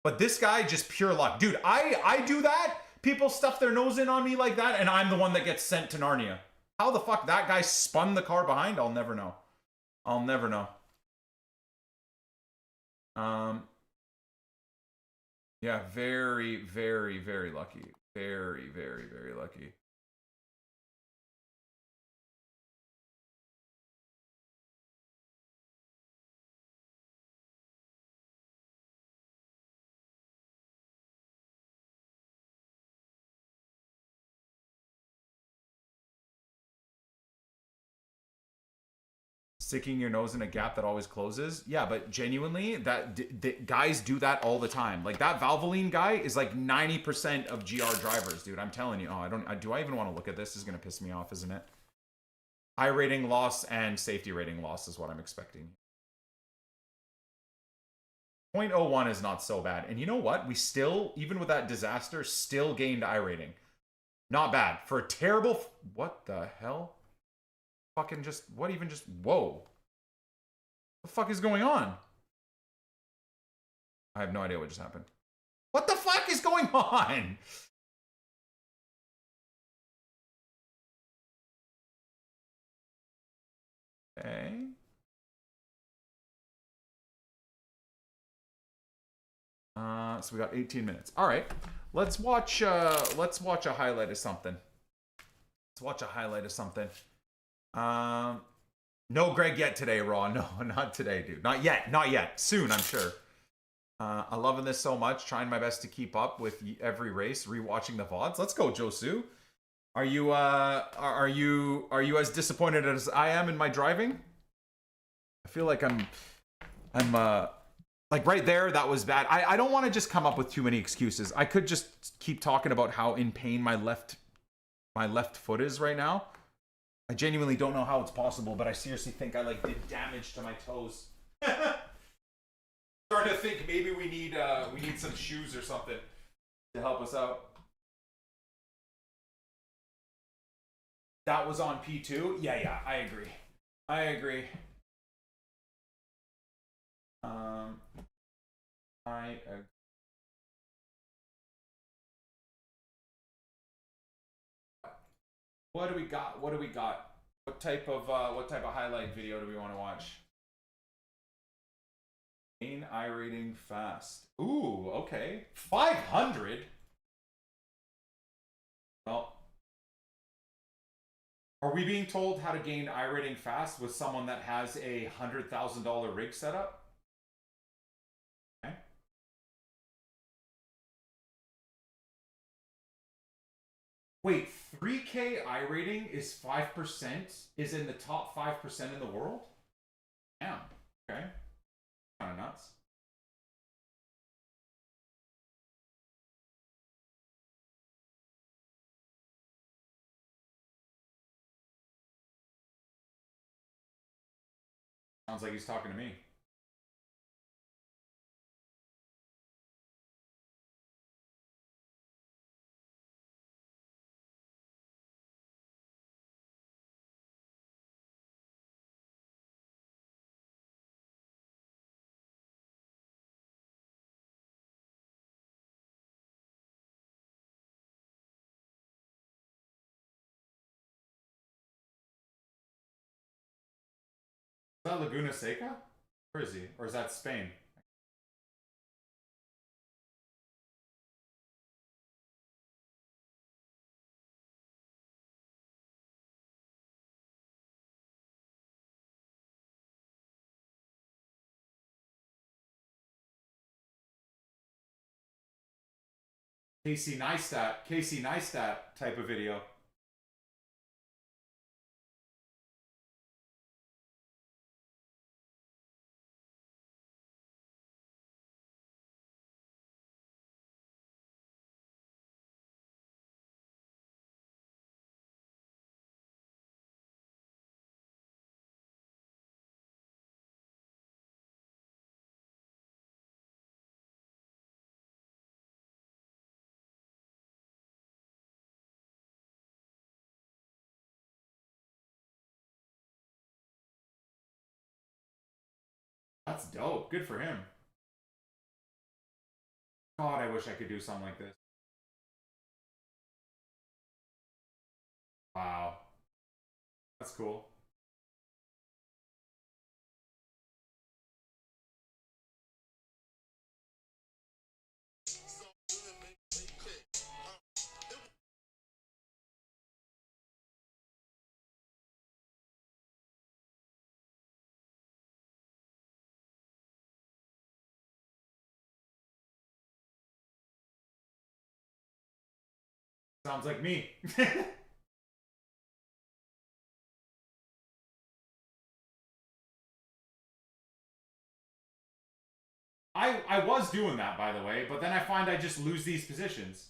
But this guy, just pure luck. Dude, I do that. People stuff their nose in on me like that, and I'm the one that gets sent to Narnia. How the fuck that guy spun the car behind? I'll never know. I'll never know. Yeah, very, very, very lucky. Very, very, very lucky. Sticking your nose in a gap that always closes. Yeah, but genuinely, guys do that all the time. Like, that Valvoline guy is like 90% of GR drivers, dude. I'm telling you. Oh, do I even want to look at this? This is going to piss me off, isn't it? I-rating loss and safety rating loss is what I'm expecting. 0.01 is not so bad. And you know what? We still, even with that disaster, still gained I-rating. Not bad. For a terrible... What the hell? Fucking just, what even just, whoa. What the fuck is going on? I have no idea what just happened. What the fuck is going on? Okay. So we got 18 minutes. All right. Let's watch a highlight of something. Let's watch a highlight of something. No Greg yet today, Raw. No, not today, dude. Not yet. Not yet. Soon, I'm sure. I'm loving this so much. Trying my best to keep up with every race. Rewatching the VODs. Let's go, Josu. Are you as disappointed as I am in my driving? I feel like I'm like right there, that was bad. I don't want to just come up with too many excuses. I could just keep talking about how in pain my left foot is right now. I genuinely don't know how it's possible, but I seriously think I like did damage to my toes. Starting to think maybe we need some shoes or something to help us out. That was on P2? Yeah, I agree. I agree. What do we got? What do we got? What type of highlight video do we want to watch? Gain iRating fast. Ooh, okay. 500. Well, are we being told how to gain iRating fast with someone that has a $100,000 rig setup? Okay. Wait, 3K iRating is 5%? Is in the top 5% in the world? Damn. Okay. Kind of nuts. Sounds like he's talking to me. Is that Laguna Seca? Where is he? Or is that Spain? Casey Neistat type of video. That's dope. Good for him. God, I wish I could do something like this. Wow. That's cool. Sounds like me. I was doing that, by the way, but then I find I just lose these positions.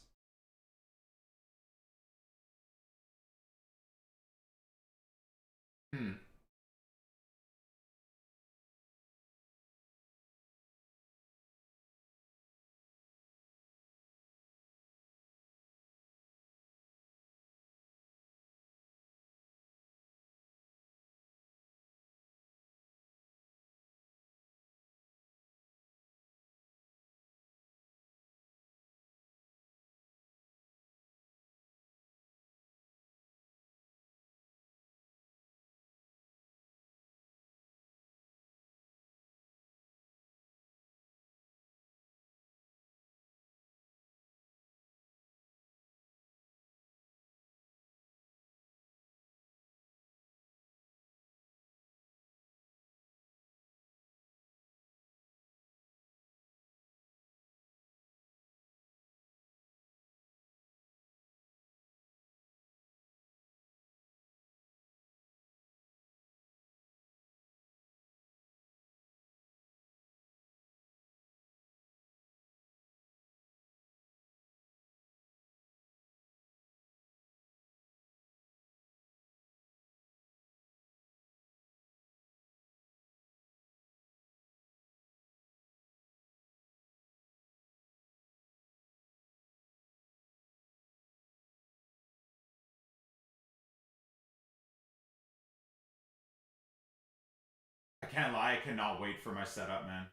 can't lie, I cannot wait for my setup, man.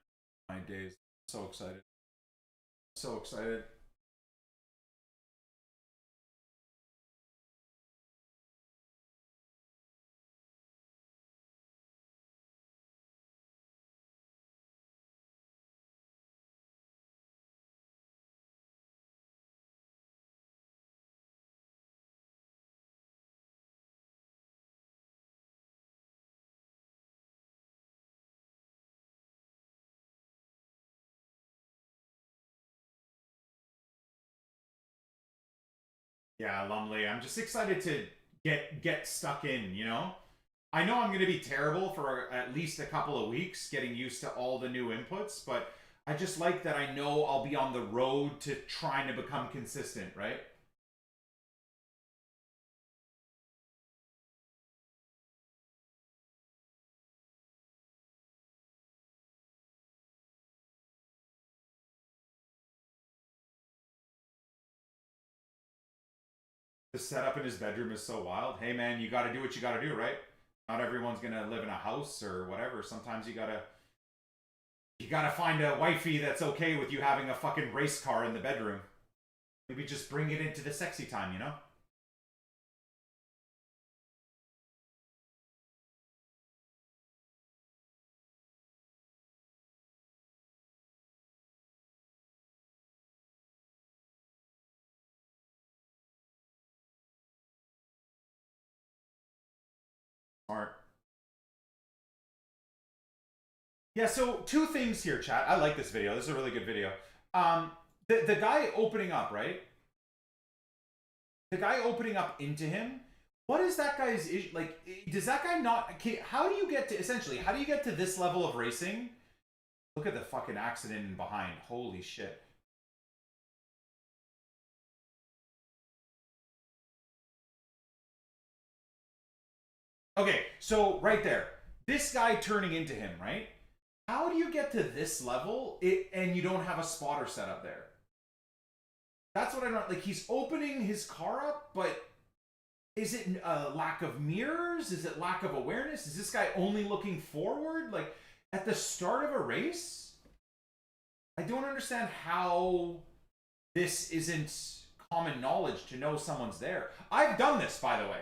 My days. So excited. So excited. Yeah, Lumley. I'm just excited to get stuck in, you know? I know I'm going to be terrible for at least a couple of weeks getting used to all the new inputs, but I just like that I know I'll be on the road to trying to become consistent, right? The setup in his bedroom is so wild. Hey man, you got to do what you got to do, right? Not everyone's going to live in a house or whatever. Sometimes you got to find a wifey that's okay with you having a fucking race car in the bedroom. Maybe just bring it into the sexy time, you know? Smart. Yeah, so two things here, chat. I like this video. This is a really good video. The guy opening up, right? The guy opening up into him. What is that guy's issue? Like, does that guy not? How do you get to essentially? How do you get to this level of racing? Look at the fucking accident in behind. Holy shit. Okay, so right there, this guy turning into him, right? How do you get to this level and you don't have a spotter set up there? That's what I don't like. He's opening his car up, but is it a lack of mirrors? Is it lack of awareness? Is this guy only looking forward? Like at the start of a race? I don't understand how this isn't common knowledge to know someone's there. I've done this, by the way.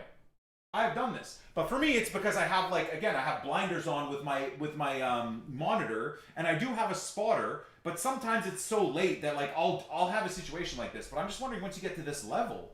I've done this, but for me, it's because I have I have blinders on with my monitor, and I do have a spotter. But sometimes it's so late that like I'll have a situation like this. But I'm just wondering once you get to this level.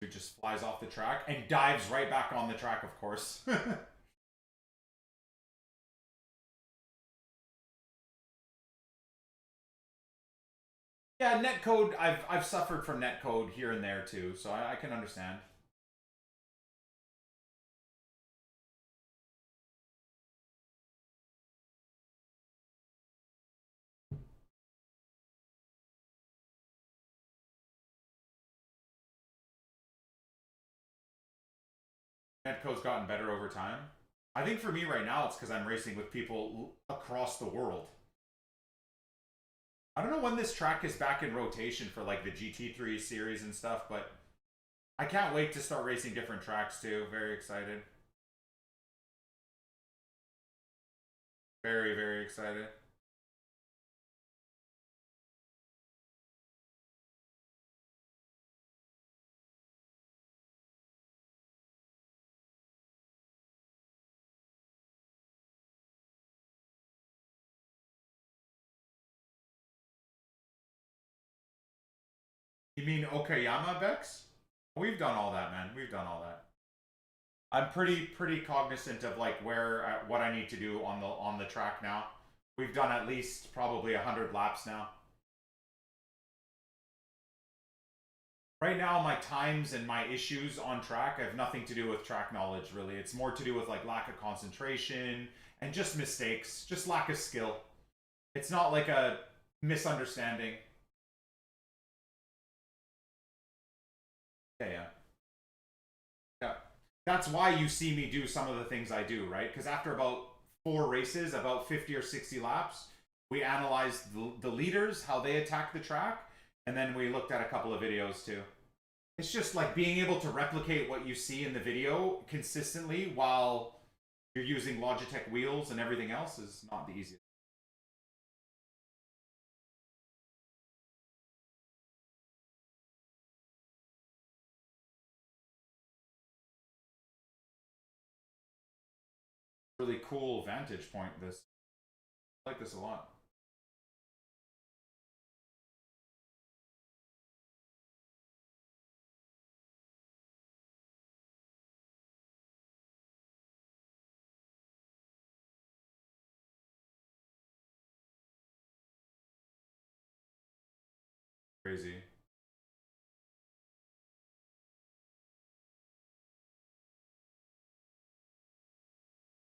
It just flies off the track and dives right back on the track, of course. Yeah, netcode. I've suffered from netcode here and there too, so I can understand. Netcode's gotten better over time. I think for me right now, it's because I'm racing with people across the world. I don't know when this track is back in rotation for like the GT3 series and stuff, but I can't wait to start racing different tracks too. Very excited. Very, very excited. You mean Okayama, Bex? We've done all that, man. We've done all that. I'm pretty cognizant of like where what I need to do on the track now. We've done at least probably 100 laps now. Right now, my times and my issues on track have nothing to do with track knowledge, really. It's more to do with like lack of concentration and just mistakes, just lack of skill. It's not like a misunderstanding. Yeah. that's why you see me do some of the things I do, right? Because after about 4 races, about 50 or 60 laps, we analyzed the leaders, how they attack the track, and then we looked at a couple of videos too. It's just like being able to replicate what you see in the video consistently while you're using Logitech wheels and everything else is not the easiest. Really cool vantage point, this. I like this a lot. Crazy.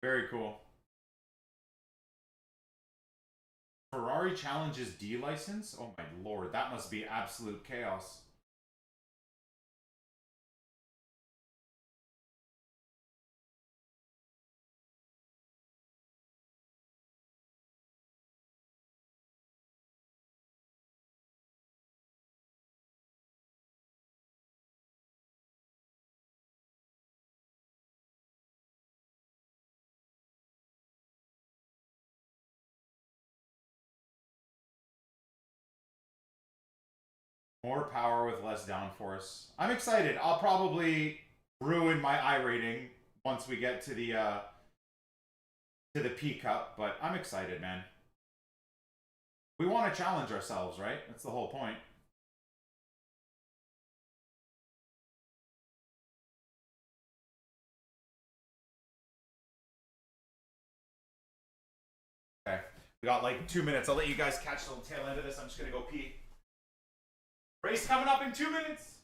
Very cool. Ferrari challenges D license? Oh my lord, that must be absolute chaos. More power with less downforce. I'm excited. I'll probably ruin my I rating once we get to the P Cup, but I'm excited, man. We want to challenge ourselves, right? That's the whole point. Okay. We got like 2 minutes. I'll let you guys catch the tail end of this. I'm just gonna go pee. Race coming up in 2 minutes.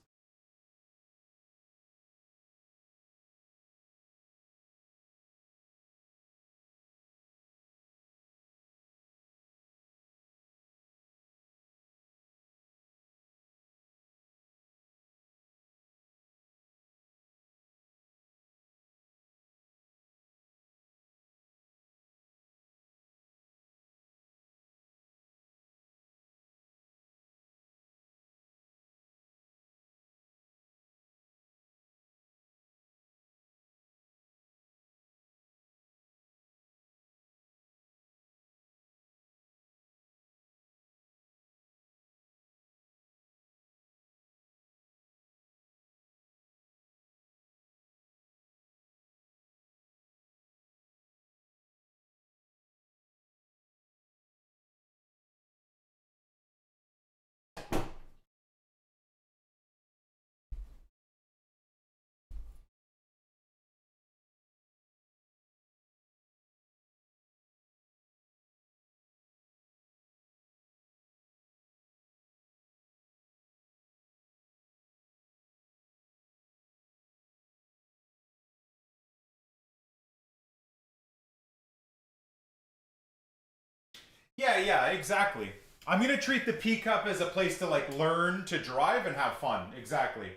Yeah, exactly. I'm gonna treat the P Cup as a place to like learn to drive and have fun. Exactly.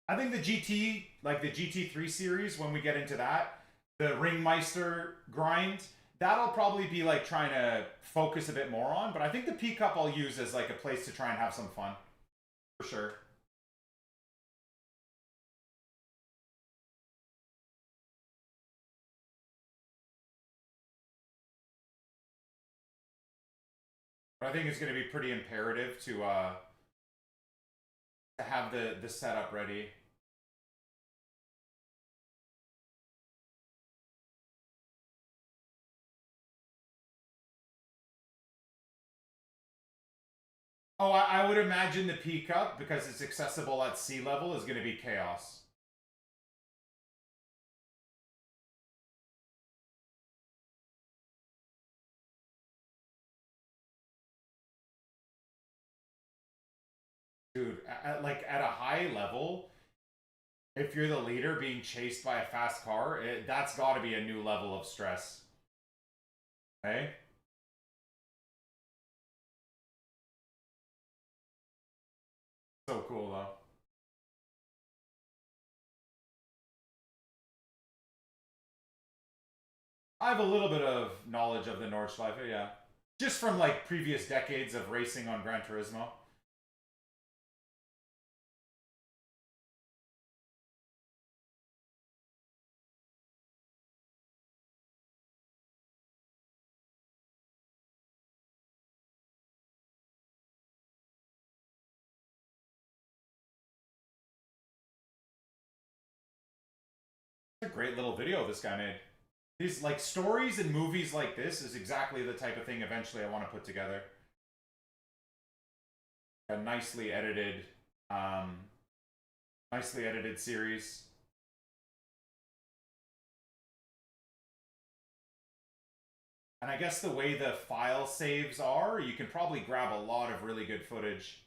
I think the GT, like the GT3 series, when we get into that, the Ringmeister grind, that'll probably be like trying to focus a bit more on. But I think the P Cup I'll use as like a place to try and have some fun. For sure. But I think it's going to be pretty imperative to have the setup ready. Oh, I would imagine the P Cup, because it's accessible at sea level, is going to be chaos. Dude, at a high level, if you're the leader being chased by a fast car, that's got to be a new level of stress. Okay? So cool, though. I have a little bit of knowledge of the Nordschleife, yeah. Just from like previous decades of racing on Gran Turismo. It's a great little video this guy made. These like stories and movies like this is exactly the type of thing eventually I want to put together. A nicely edited series. And I guess the way the file saves are, you can probably grab a lot of really good footage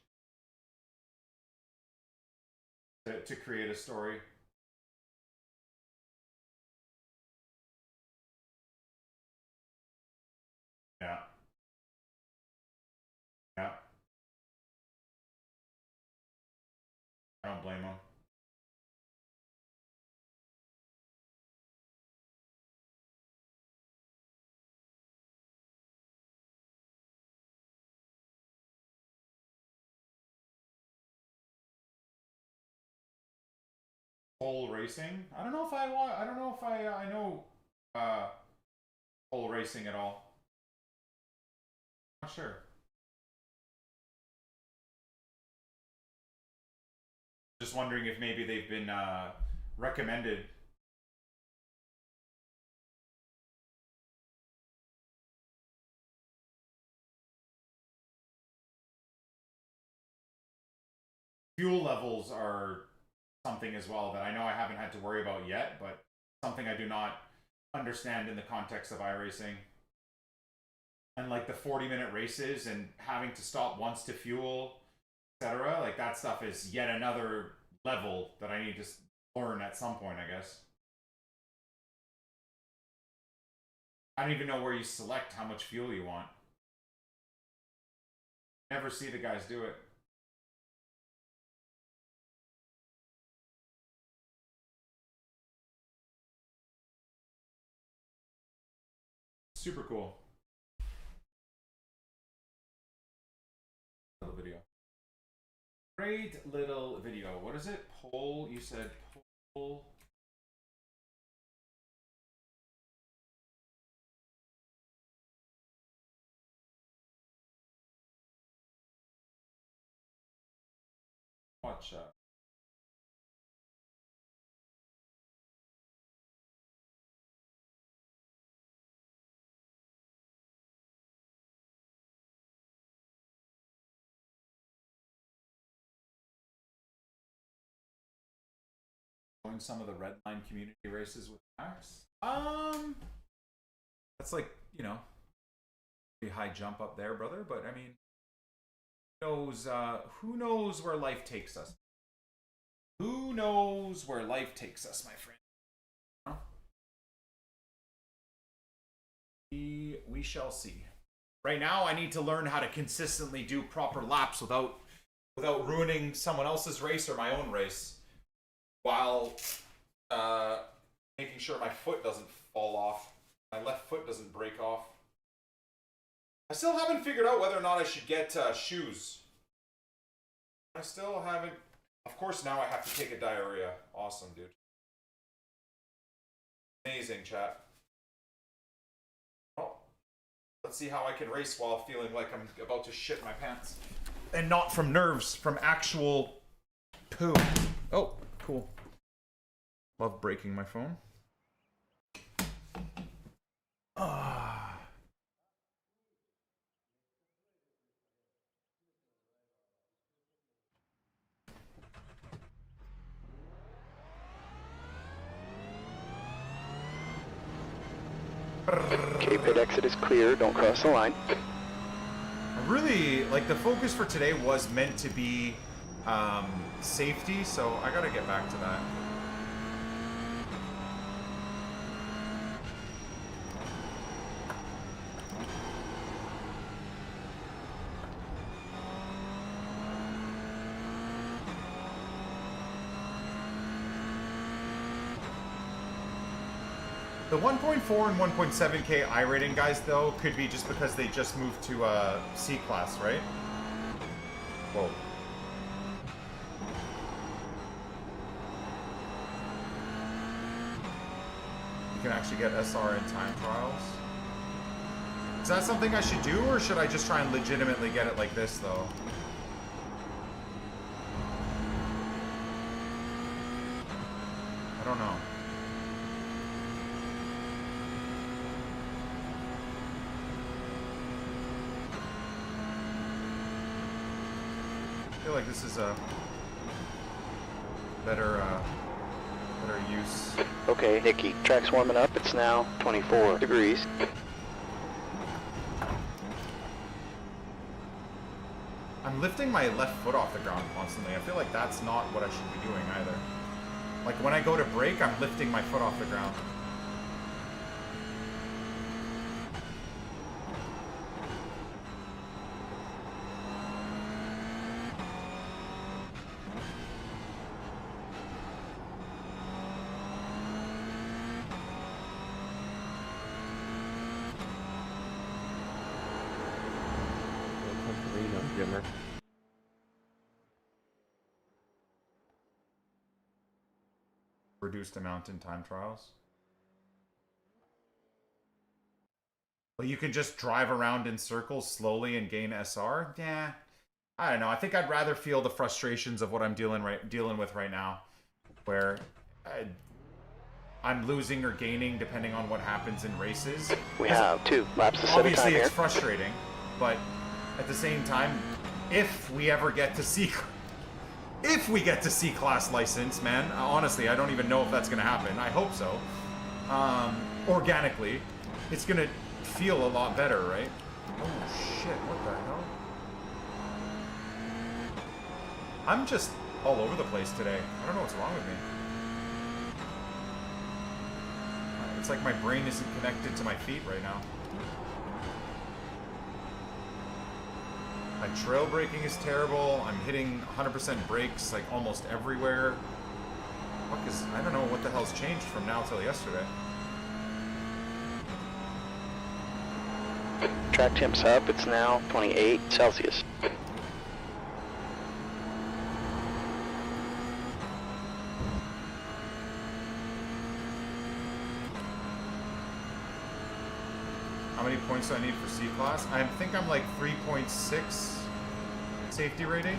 to create a story. Yeah. Yeah. I don't blame him. Pole racing? I don't know if I want. I don't know if I know pole racing at all. Not sure. Just wondering if maybe they've been recommended. Fuel levels are something as well that I know I haven't had to worry about yet, but something I do not understand in the context of iRacing. And like the 40-minute races and having to stop once to fuel, etc. Like that stuff is yet another level that I need to learn at some point, I guess. I don't even know where you select how much fuel you want. Never see the guys do it. Super cool. Little video. Great little video. What is it? Poll? You said poll. Watch join some of the Redline community races with Max. That's like, you know, pretty high jump up there, brother. But I mean, who knows where life takes us? Who knows where life takes us, my friend? We shall see. Right now, I need to learn how to consistently do proper laps without ruining someone else's race or my own race, while making sure my foot doesn't fall off, my left foot doesn't break off. I still haven't figured out whether or not I should get shoes. I still haven't. Of course, now I have to take a diarrhea. Awesome, dude. Amazing, chat. Oh, let's see how I can race while feeling like I'm about to shit my pants. And not from nerves, from actual poo. Oh, cool. Love breaking my phone. Okay, pit exit is clear. Don't cross the line. Really, like the focus for today was meant to be safety, so I gotta get back to that. The 1.4 and 1.7K iRating guys, though, could be just because they just moved to C class, right? Whoa. You can actually get SR in time trials. Is that something I should do, or should I just try and legitimately get it like this, though? I don't know. I feel like this is a better use. Okay, Nikki, track's warming up. It's now 24 degrees. I'm lifting my left foot off the ground constantly. I feel like that's not what I should be doing either. Like when I go to brake, I'm lifting my foot off the ground. Jimmer. Reduced amount in time trials. Well, you can just drive around in circles slowly and gain SR? Yeah. I don't know. I think I'd rather feel the frustrations of what I'm dealing with right now. Where I'm losing or gaining depending on what happens in races. We have 2 laps to set a time Obviously, here. it's frustrating, but at the same time, if we ever get to see... If we get to C-Class license, man, honestly, I don't even know if that's going to happen. I hope so. Organically, it's going to feel a lot better, right? Oh, shit, what the hell? I'm just all over the place today. I don't know what's wrong with me. It's like my brain isn't connected to my feet right now. My trail braking is terrible. I'm hitting 100% brakes like almost everywhere. I don't know what the hell's changed from now till yesterday. Track temps up. It's now 28 Celsius. How many points do I need for C-Class? I think I'm like 3.6 safety rating.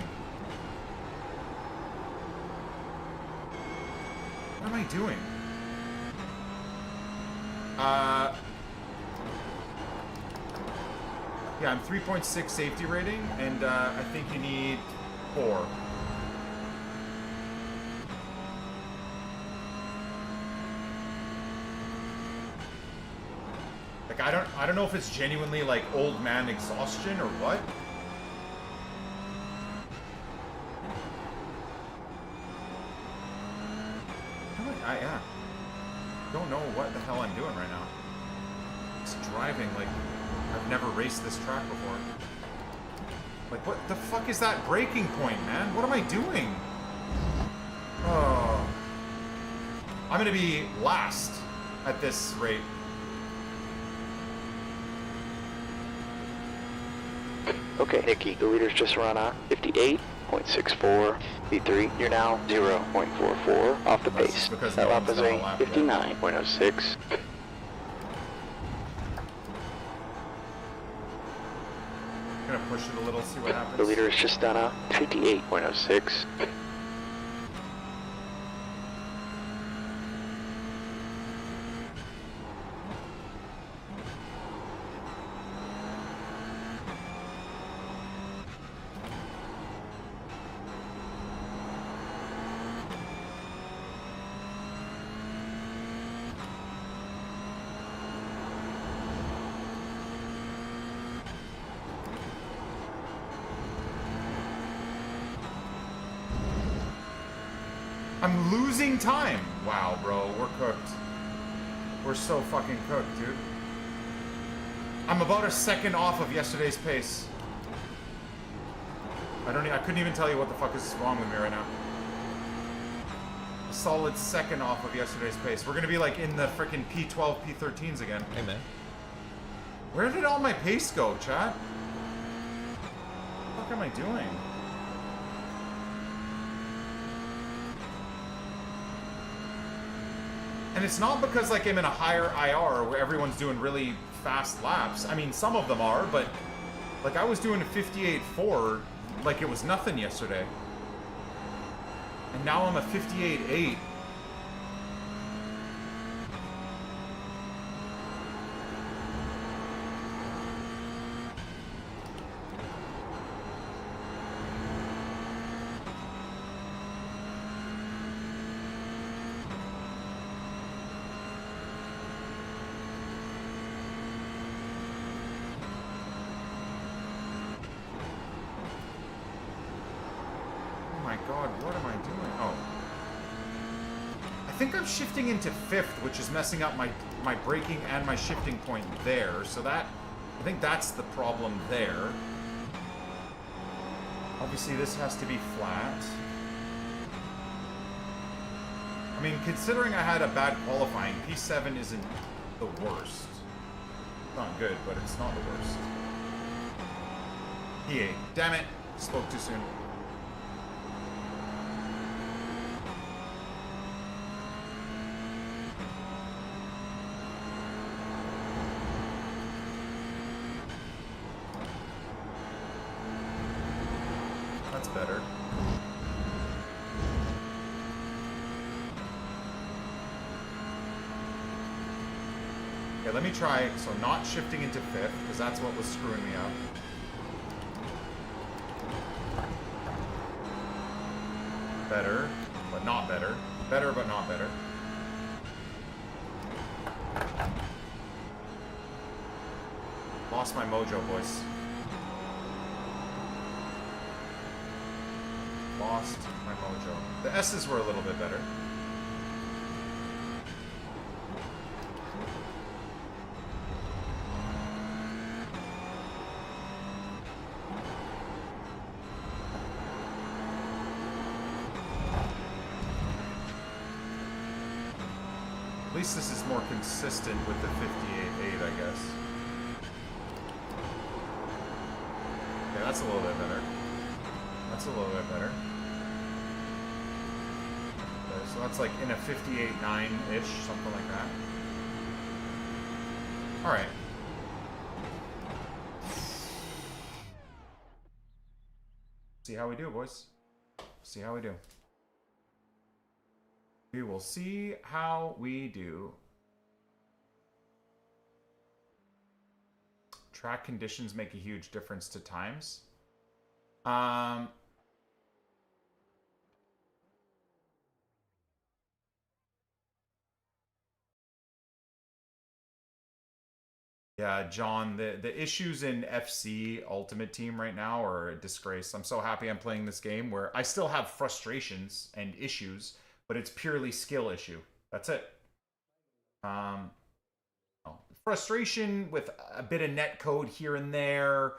What am I doing? Yeah, I'm 3.6 safety rating, and I think you need 4. Like, I don't know if it's genuinely like old man exhaustion or what. Yeah. Don't know what the hell I'm doing right now. Just driving like I've never raced this track before. Like, what the fuck is that braking point, man? What am I doing? Oh. I'm gonna be last at this rate. Okay, Nikki, the leader's just run a 58.64 V3. You're now 0.44 off the pace. That lap was a 59.06. I'm gonna push it a little, see what happens. The leader has just done a 58.06. I'm losing time. Wow, bro, we're cooked. We're so fucking cooked, dude. I'm about a second off of yesterday's pace. I couldn't even tell you what the fuck is wrong with me right now. A solid second off of yesterday's pace. We're gonna be like in the freaking P12, P13s again. Hey, man. Where did all my pace go, chat? What am I doing? And it's not because like I'm in a higher IR where everyone's doing really fast laps. I mean, some of them are, but like I was doing a 58.4 like it was nothing yesterday. And now I'm a 58.8. Shifting into 5th, which is messing up my braking and my shifting point there. So that, I think that's the problem there. Obviously this has to be flat. I mean, considering I had a bad qualifying, P7 isn't the worst. It's not good, but it's not the worst. P8. Damn it. Spoke too soon. Better. Okay, let me try, so not shifting into 5th, because that's what was screwing me up. Better, but not better. Better, but not better. Lost my mojo, boys. Lost my mojo. The S's were a little bit better. At least this is more consistent with the 58.8, I guess. Yeah, that's a little bit better. That's a little bit better. Okay, so that's like in a 58.9-ish, something like that. Alright. See how we do, boys. See how we do. We will see how we do. Track conditions make a huge difference to times. Yeah, John, the issues in FC Ultimate Team right now are a disgrace. I'm so happy I'm playing this game where I still have frustrations and issues, but it's purely skill issue. That's it. Frustration with a bit of netcode here and there.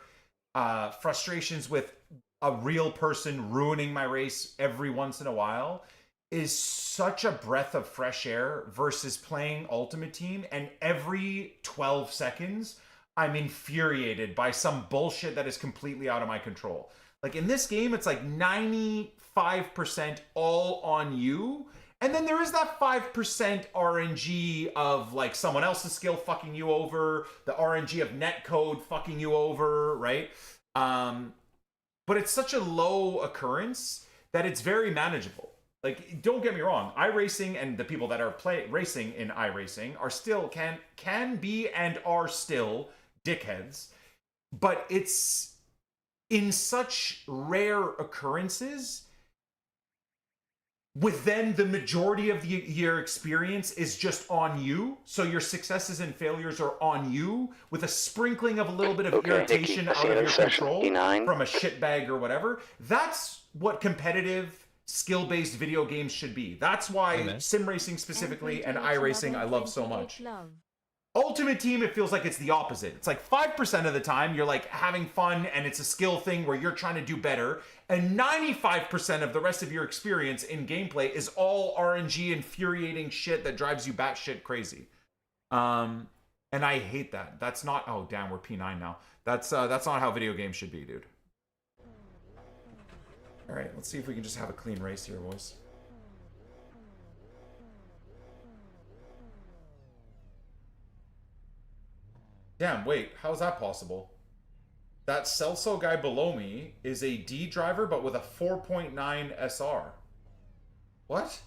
Frustrations with a real person ruining my race every once in a while is such a breath of fresh air versus playing Ultimate Team, and every 12 seconds I'm infuriated by some bullshit that is completely out of my control. Like in this game, it's like 95% all on you, and then there is that 5% RNG of like someone else's skill fucking you over, the RNG of netcode fucking you over, right? But it's such a low occurrence that it's very manageable. Like, don't get me wrong, iRacing and the people that are racing in iRacing are still, can be and are still dickheads, but it's in such rare occurrences, with then the majority of your experience is just on you, so your successes and failures are on you, with a sprinkling of a little bit of irritation out of your control from a shitbag or whatever. That's what competitive skill-based video games should be. That's why sim racing specifically and iRacing I love so much. Ultimate Team, it feels like it's the opposite. It's like 5% of the time you're like having fun and it's a skill thing where you're trying to do better. And 95% of the rest of your experience in gameplay is all RNG infuriating shit that drives you batshit crazy. And I hate that. That's not, oh damn, we're P9 now. That's not how video games should be, dude. All right, let's see if we can just have a clean race here, boys. Damn, wait, how is that possible? That Celso guy below me is a D driver, but with a 4.9 SR. What?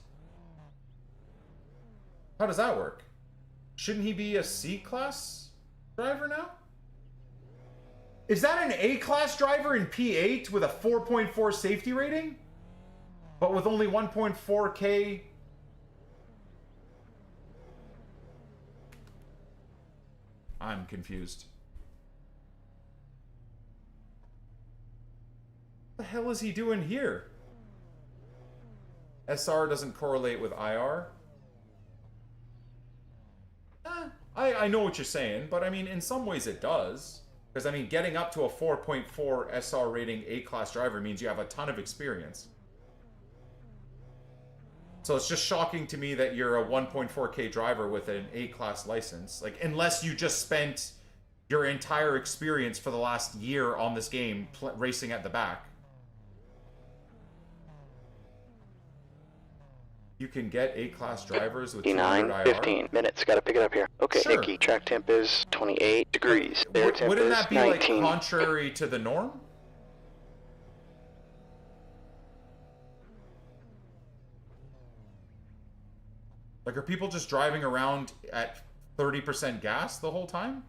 How does that work? Shouldn't he be a C-class driver now? Is that an A-class driver in P8 with a 4.4 safety rating? But with only 1.4K... I'm confused. What the hell is he doing here? SR doesn't correlate with IR? I know what you're saying, but I mean, in some ways it does. Because, I mean, getting up to a 4.4 SR rating A-class driver means you have a ton of experience. So it's just shocking to me that you're a 1.4K driver with an A-class license. Like, unless you just spent your entire experience for the last year on this game racing at the back. You can get A-class drivers with 200 IR. 15 minutes. Got to pick it up here. Okay, Sure. Nikki, track temp is 28 degrees. Air temp Wouldn't is that be 19. like contrary to the norm? Like, are people just driving around at 30% gas the whole time?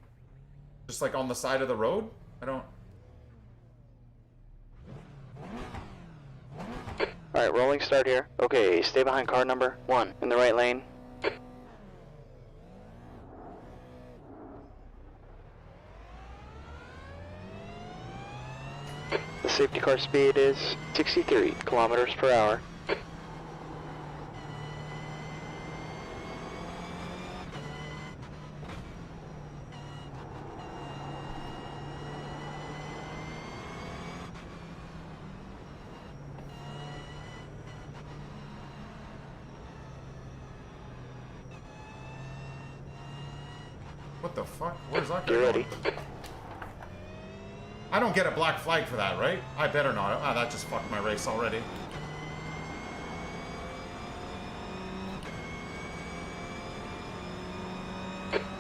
Just like on the side of the road? I don't... Alright, rolling start here. Okay, stay behind car number 1 in the right lane. The safety car speed is 63 kilometers per hour. What the fuck? Where's that guy Get ready. going? I don't get a black flag for that, right? I better not. Ah, that just fucked my race already.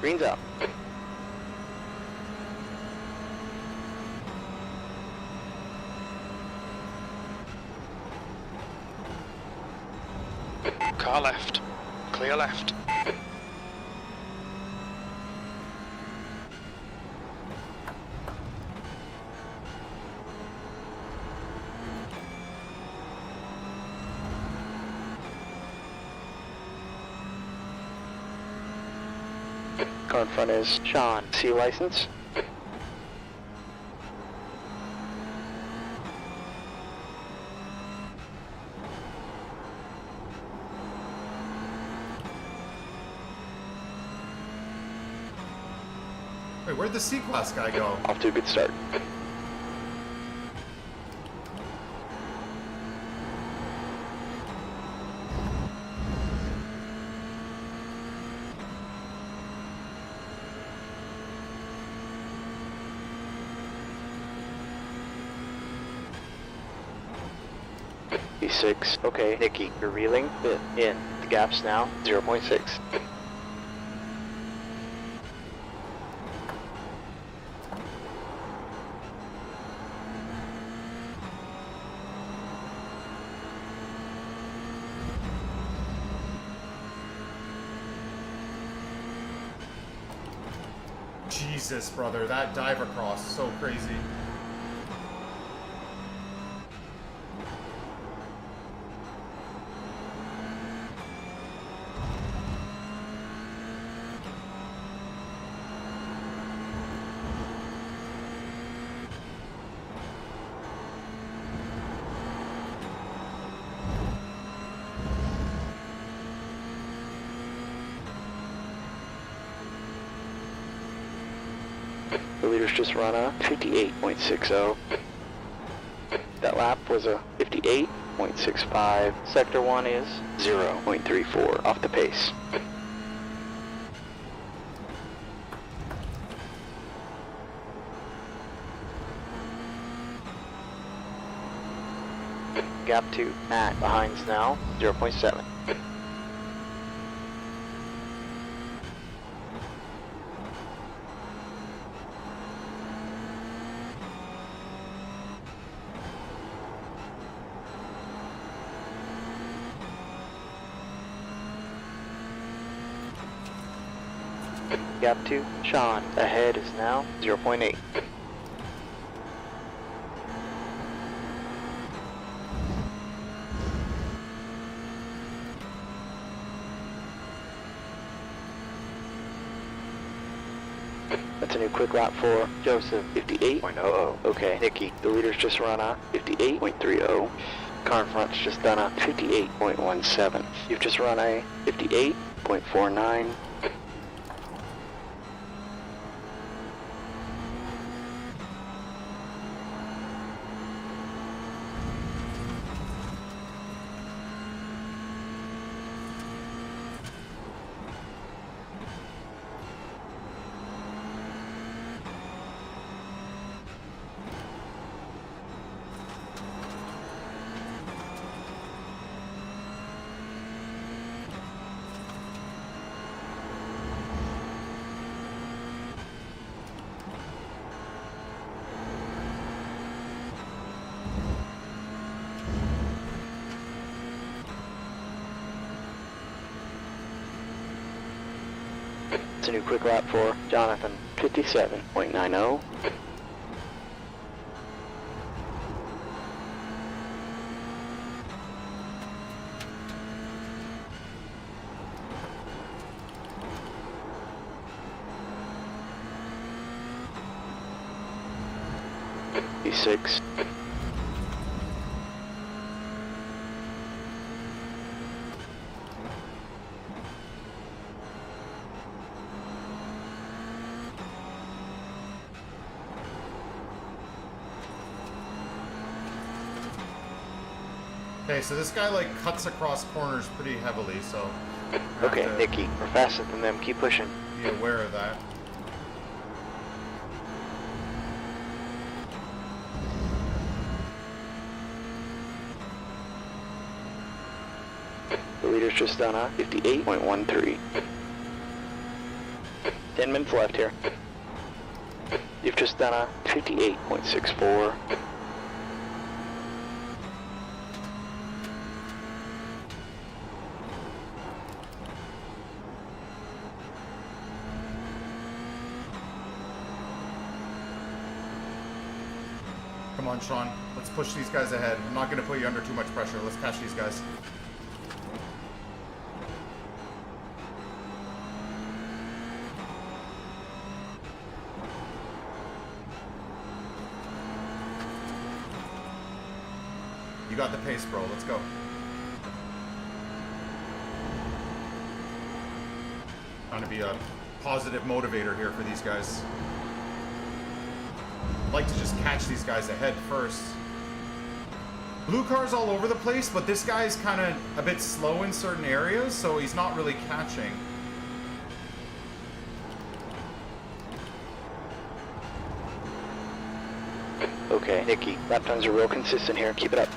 Green's out. Car left. Clear left. Car in front is Sean. C license. Wait, where'd the C-Class guy go? Off to a good start. E6. Okay, Nikki, you're reeling in. The gap's now 0.6. Jesus, brother, that dive across is so crazy. The leader's just run a 58.60. That lap was a 58.65. Sector 1 is 0.34 off the pace. Gap 2 at behinds now, 0.7. Gap 2, Sean, ahead is now 0.8. That's a new quick lap for Joseph, 58.00. Okay, Nikki, the leader's just run a 58.30. Car in front's just done a 58.17. You've just run a 58.49. It's a new quick lap for Jonathan, 57.90. E6. Okay, so this guy like cuts across corners pretty heavily, so... Okay, Nikki, we're faster than them. Keep pushing. Be aware of that. The leader's just done a 58.13. 10 minutes left here. You've just done a 58.64. Come on, Sean. Let's push these guys ahead. I'm not going to put you under too much pressure. Let's catch these guys. You got the pace, bro. Let's go. Trying to be a positive motivator here for these guys. I'd like to just catch these guys ahead first. Blue car's all over the place, but this guy's kind of a bit slow in certain areas, so he's not really catching. Okay, Nikki, lap times are real consistent here. Keep it up.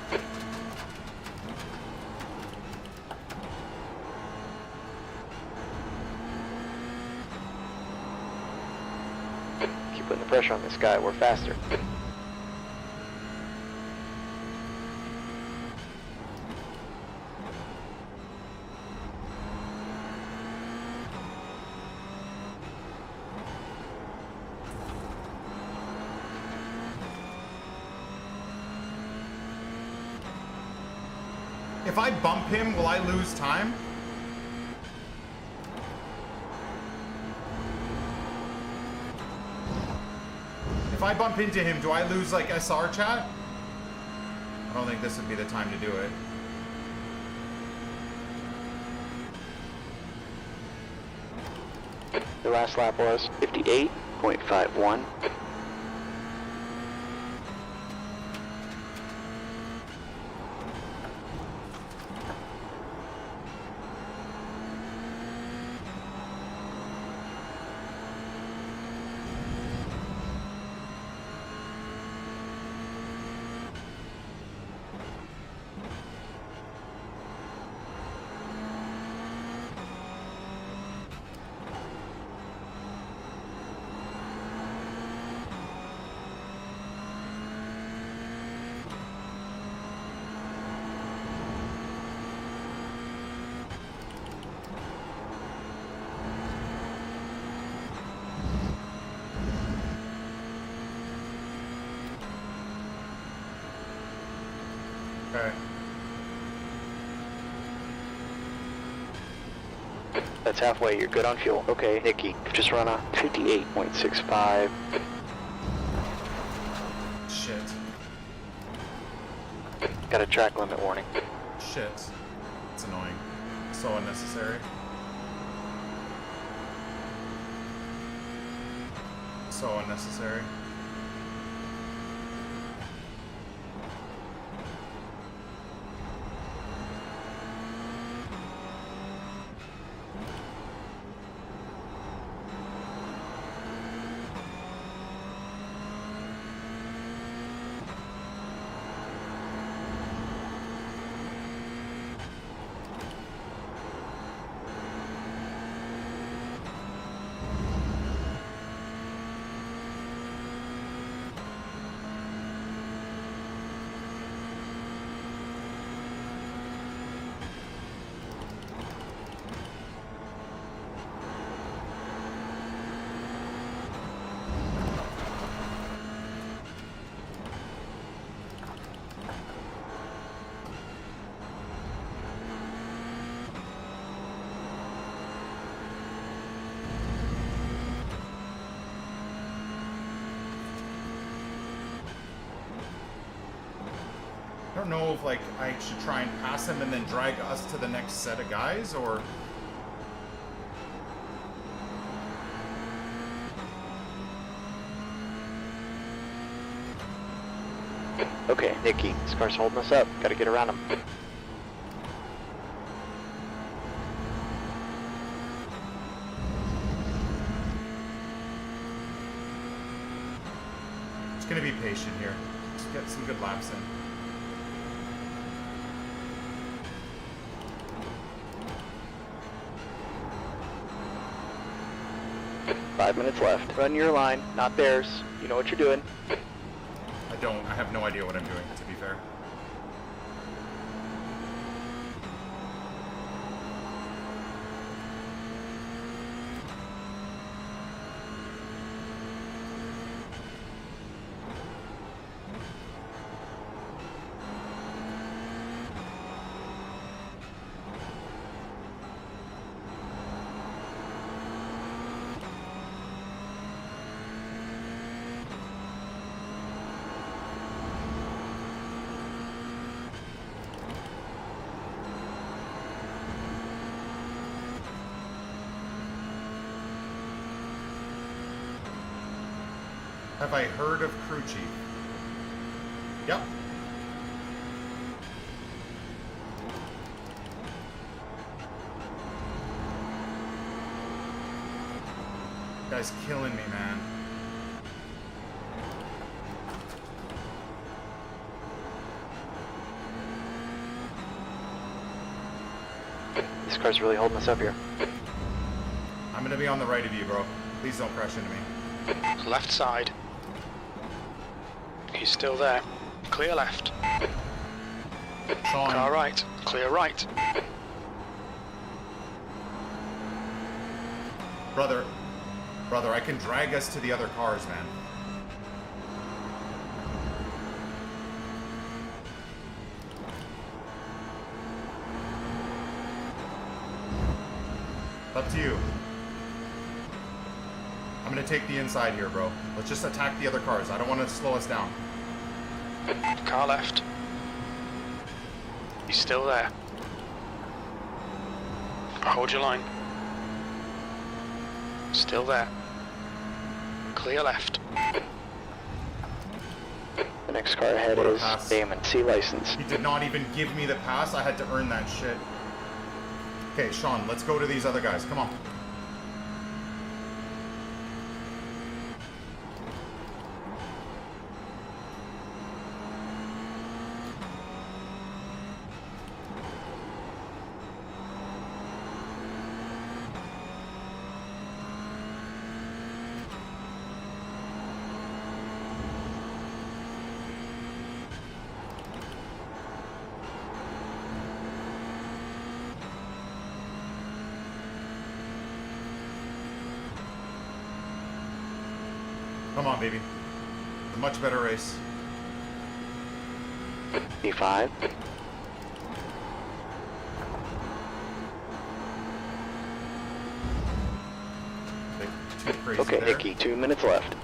Keep putting the pressure on this guy. We're faster. If I bump him, will I lose time? If I bump into him, do I lose, like, SR chat? I don't think this would be the time to do it. The last lap was 58.69. 58.51. Okay. That's halfway, you're good on fuel. Okay, Nikki, just run a 58.65. Shit. Got a track limit warning. Shit. It's annoying. So unnecessary. So unnecessary. I don't know if like I should try and pass him and then drag us to the next set of guys, or Okay, Nikki, this car's holding us up. Gotta get around him. just gonna be patient here. Just get some good laps in. Five minutes left. Run your line, not theirs. You know what you're doing. I don't. I have no idea what I'm doing, to be fair. Have I heard of crew chief? Yep. Guy's killing me, man. This car's really holding us up here. I'm gonna be on the right of you, bro. Please don't crash into me. Left side. He's still there. Clear left. Sean. Car right. Clear right. Brother, I can drag us to the other cars, man. Up to you. I'm gonna take the inside here, bro. Let's just attack the other cars. I don't want to slow us down. Car left. He's still there. Hold your line. Still there. Clear left. The next car ahead What a is pass. Damon, C license. He did not even give me the pass. I had to earn that shit. Okay, Sean, let's go to these other guys. Come on. Come on, baby. It's a much better race. D5. Too crazy Okay, there. Nicky, 2 minutes left.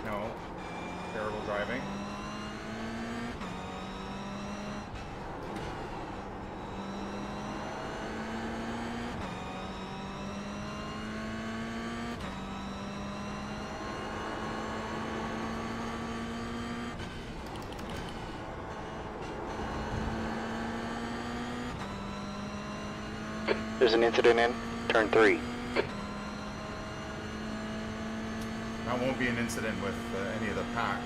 No. Terrible driving. There's an incident in turn 3. That won't be an incident with any of the pack.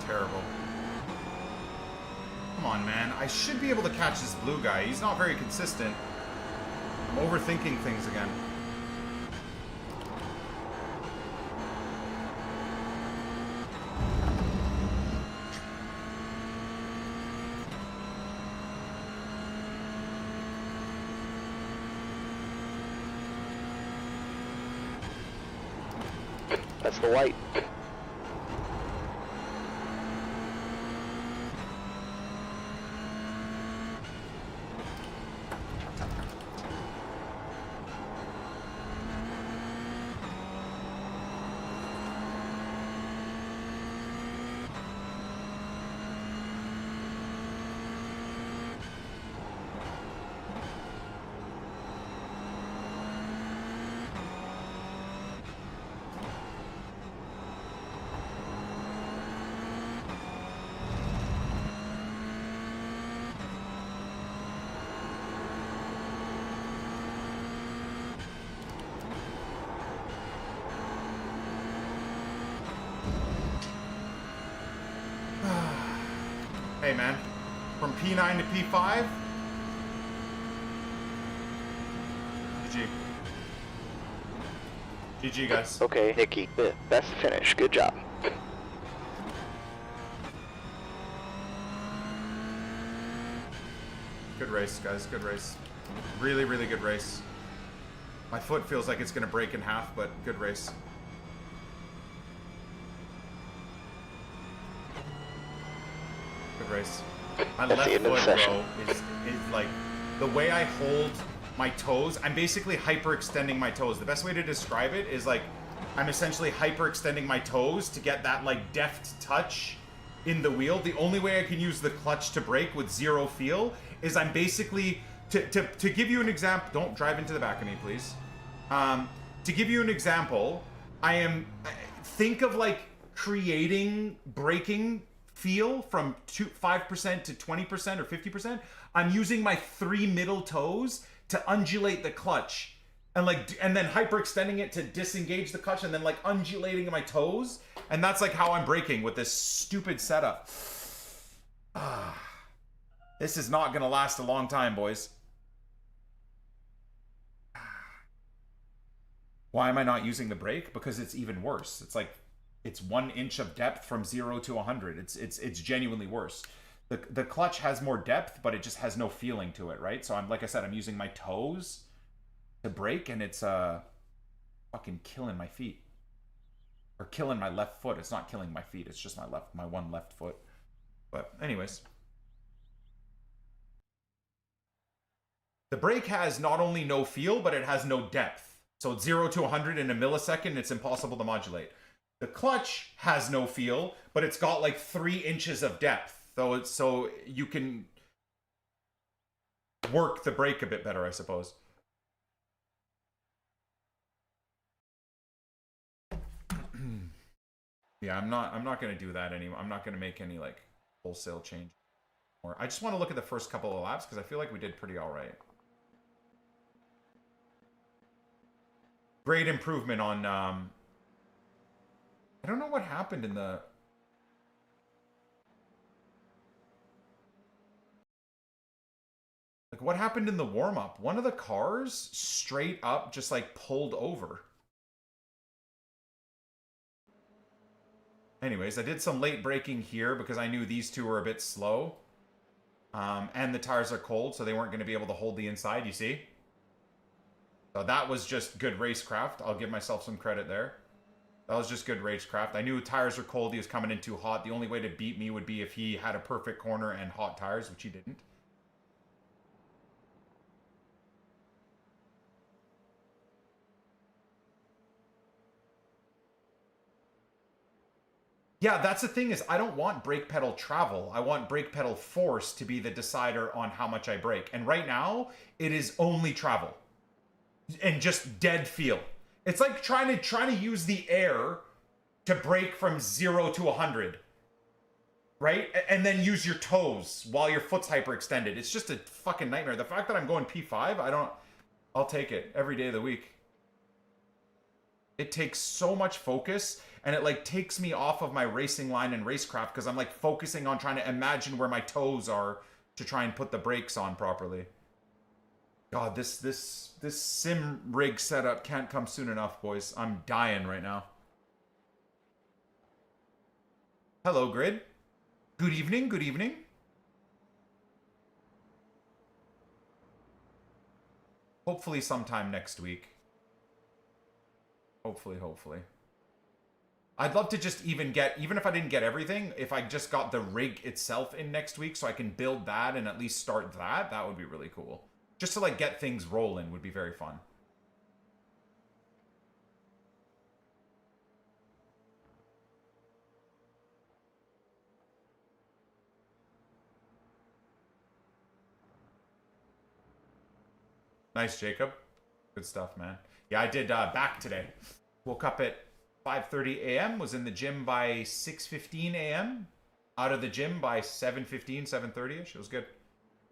Terrible. Come on, man. I should be able to catch this blue guy. He's not very consistent. I'm overthinking things again. That's the white. Hey, man. From P9 to P5? GG. GG, guys. Okay, Nicky, best finish. Good job. Good race, guys. Good race. Really, really good race. My foot feels like it's going to break in half, but good race. Good race. My That's left the end of the foot, session. bro, is like the way I hold my toes. I'm basically hyperextending my toes. The best way to describe it is like I'm essentially hyperextending my toes to get that like deft touch in the wheel. The only way I can use the clutch to brake with zero feel is I'm basically to give you an example. Don't drive into the back of me, please. To give you an example, think of like creating braking feel from 5% to 20% or 50%. I'm using my 3 middle toes to undulate the clutch and then hyperextending it to disengage the clutch and then like undulating my toes. And that's like how I'm braking with this stupid setup. This is not gonna last a long time, boys. Why am I not using the brake? Because it's even worse. It's like, it's 1 inch of depth from 0 to 100. It's genuinely worse. The clutch has more depth, but it just has no feeling to it, right? So I'm, like I said, I'm using my toes to brake, and it's fucking killing my feet. Or killing my left foot. It's not killing my feet. It's just my one left foot. But anyways. The brake has not only no feel, but it has no depth. So it's 0 to 100 in a millisecond. It's impossible to modulate. The clutch has no feel, but it's got like 3 inches of depth. So you can work the brake a bit better, I suppose. Yeah, I'm not gonna do that anymore. I'm not gonna make any like wholesale change more. I just want to look at the first couple of laps because I feel like we did pretty all right. Great improvement on. I don't know what happened in the. Like, what happened in the warm-up? One of the cars straight up just like pulled over. Anyways, I did some late braking here because I knew these two were a bit slow. And the tires are cold, so they weren't going to be able to hold the inside, you see? So that was just good racecraft. I'll give myself some credit there. That was just good racecraft. I knew tires are cold, he was coming in too hot. The only way to beat me would be if he had a perfect corner and hot tires, which he didn't. Yeah, that's the thing is I don't want brake pedal travel. I want brake pedal force to be the decider on how much I brake. And right now, it is only travel. And just dead feel. It's like trying to use the air to brake from 0 to 100. Right? And then use your toes while your foot's hyperextended. It's just a fucking nightmare. The fact that I'm going P5, I'll take it every day of the week. It takes so much focus, and it like takes me off of my racing line and racecraft because I'm like focusing on trying to imagine where my toes are to try and put the brakes on properly. God, this sim rig setup can't come soon enough, boys. I'm dying right now. Hello, Grid. Good evening, good evening. Hopefully sometime next week. Hopefully. I'd love to just even if I didn't get everything, if I just got the rig itself in next week so I can build that and at least start that would be really cool. Just to like get things rolling would be very fun. Nice, Jacob. Good stuff, man. Yeah, I did back today. Woke up at 5:30 a.m. Was in the gym by 6:15 a.m. Out of the gym by 7:15, 7:30ish. It was good.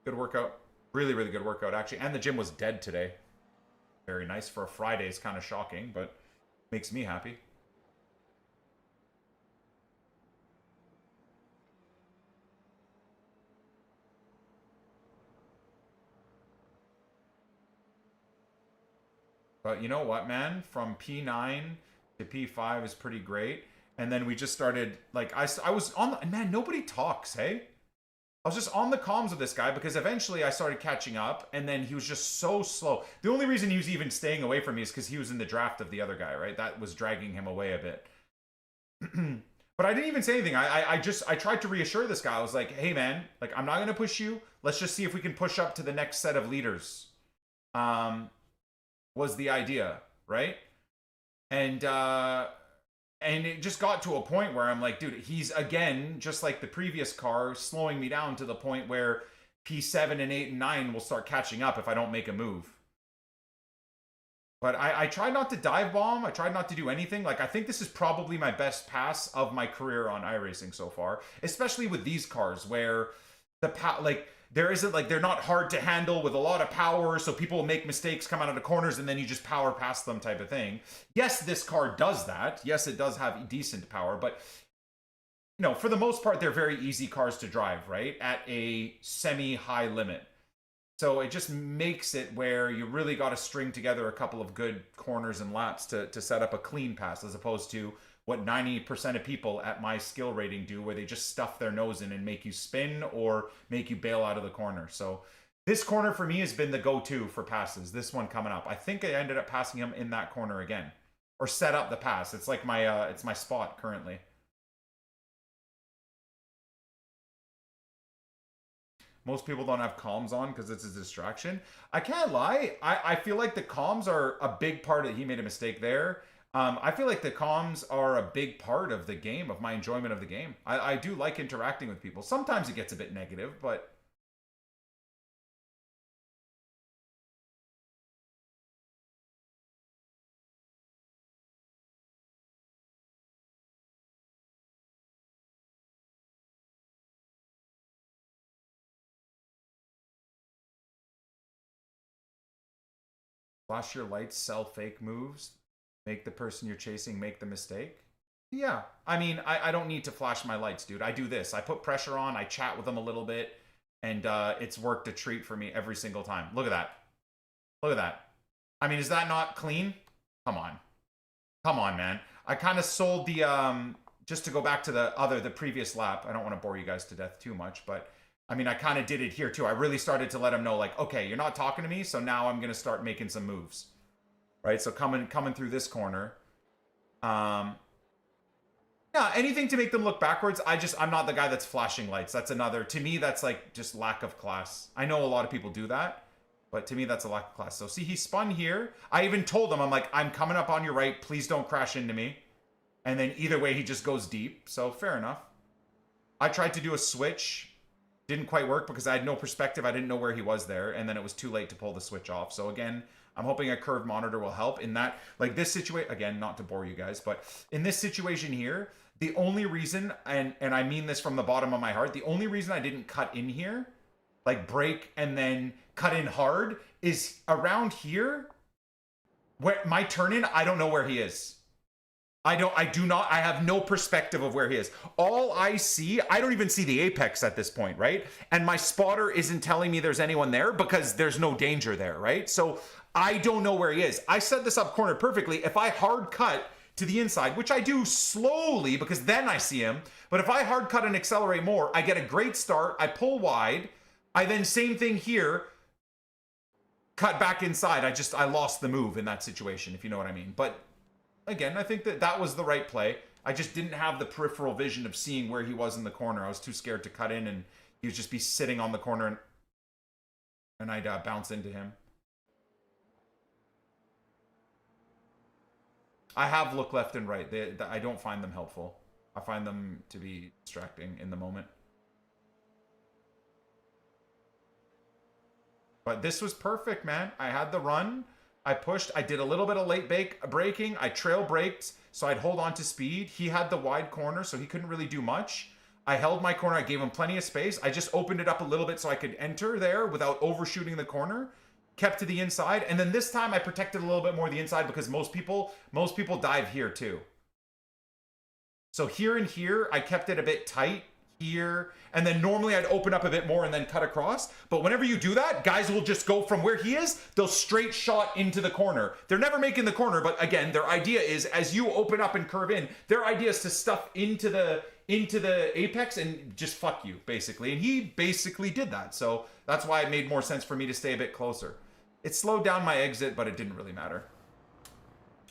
Good workout. Really, really good workout, actually. And the gym was dead today. Very nice for a Friday. It's kind of shocking, but makes me happy. But you know what, man? From P9 to P5 is pretty great. And then we just started, like, I was on the, man, nobody talks, hey? I was just on the comms with this guy because eventually I started catching up, and then he was just so slow. The only reason he was even staying away from me is because he was in the draft of the other guy, right? That was dragging him away a bit. But I didn't even say anything. I tried to reassure this guy. I was like, hey, man, like, I'm not going to push you. Let's just see if we can push up to the next set of leaders. Was the idea, right? And it just got to a point where I'm like, dude, he's again, just like the previous car, slowing me down to the point where P7 and 8 and 9 will start catching up if I don't make a move. But I tried not to dive bomb. I tried not to do anything. Like, I think this is probably my best pass of my career on iRacing so far, especially with these cars where there isn't, like, they're not hard to handle with a lot of power, so people will make mistakes, come out of the corners, and then you just power past them type of thing. Yes, this car does that. Yes, it does have decent power, but, you know, for the most part, they're very easy cars to drive, right? At a semi-high limit. So it just makes it where you really got to string together a couple of good corners and laps to set up a clean pass, as opposed to what 90% of people at my skill rating do, where they just stuff their nose in and make you spin or make you bail out of the corner. So this corner for me has been the go-to for passes. This one coming up, I think I ended up passing him in that corner again, or set up the pass. It's like my it's my spot currently. Most people don't have comms on because it's a distraction. I can't lie. I feel like the comms are a big part of it. He made a mistake there. I feel like the comms are a big part of the game, of my enjoyment of the game. I do like interacting with people. Sometimes it gets a bit negative, but... Flash your lights, sell fake moves, make the person you're chasing make the mistake. Yeah, I mean, I don't need to flash my lights, dude. I do this. I put pressure on, I chat with them a little bit, and it's worked a treat for me every single time. Look at that. Look at that. I mean, is that not clean? Come on. Come on, man. I kind of sold the, just to go back to the previous lap. I don't want to bore you guys to death too much, but I mean, I kind of did it here too. I really started to let him know, like, okay, you're not talking to me, so now I'm going to start making some moves. Right? So coming through this corner. Yeah, anything to make them look backwards. I'm not the guy that's flashing lights. That's another, to me, that's like just lack of class. I know a lot of people do that, but to me, that's a lack of class. So see, he spun here. I even told him, I'm like, I'm coming up on your right. Please don't crash into me. And then either way, he just goes deep. So fair enough. I tried to do a switch. Didn't quite work because I had no perspective. I didn't know where he was there. And then it was too late to pull the switch off. So again, I'm hoping a curved monitor will help in that. Like this situation, again, not to bore you guys, but in this situation here, the only reason, and I mean this from the bottom of my heart, the only reason I didn't cut in here, like brake and then cut in hard, is around here, where my turn in, I don't know where he is. I have no perspective of where he is. All I see, I don't even see the apex at this point, right? And my spotter isn't telling me there's anyone there because there's no danger there, right? So I don't know where he is. I set this up cornered perfectly. If I hard cut to the inside, which I do slowly because then I see him, but if I hard cut and accelerate more, I get a great start. I pull wide. I then same thing here, cut back inside. I lost the move in that situation, if you know what I mean. But again, I think that was the right play. I just didn't have the peripheral vision of seeing where he was in the corner. I was too scared to cut in, and he would just be sitting on the corner, and I'd bounce into him. I have looked left and right. I don't find them helpful. I find them to be distracting in the moment. But this was perfect, man. I had the run. I pushed. I did a little bit of late braking. I trail braked, so I'd hold on to speed. He had the wide corner, so he couldn't really do much. I held my corner. I gave him plenty of space. I just opened it up a little bit so I could enter there without overshooting the corner. Kept to the inside, and then this time I protected a little bit more the inside because most people dive here too. So here and here, I kept it a bit tight here, and then normally I'd open up a bit more and then cut across. But whenever you do that, guys will just go from where he is, they'll straight shot into the corner. They're never making the corner, but again, their idea is as you open up and curve in, their idea is to stuff into the apex and just fuck you, basically. And he basically did that. So that's why it made more sense for me to stay a bit closer. It slowed down my exit, but it didn't really matter.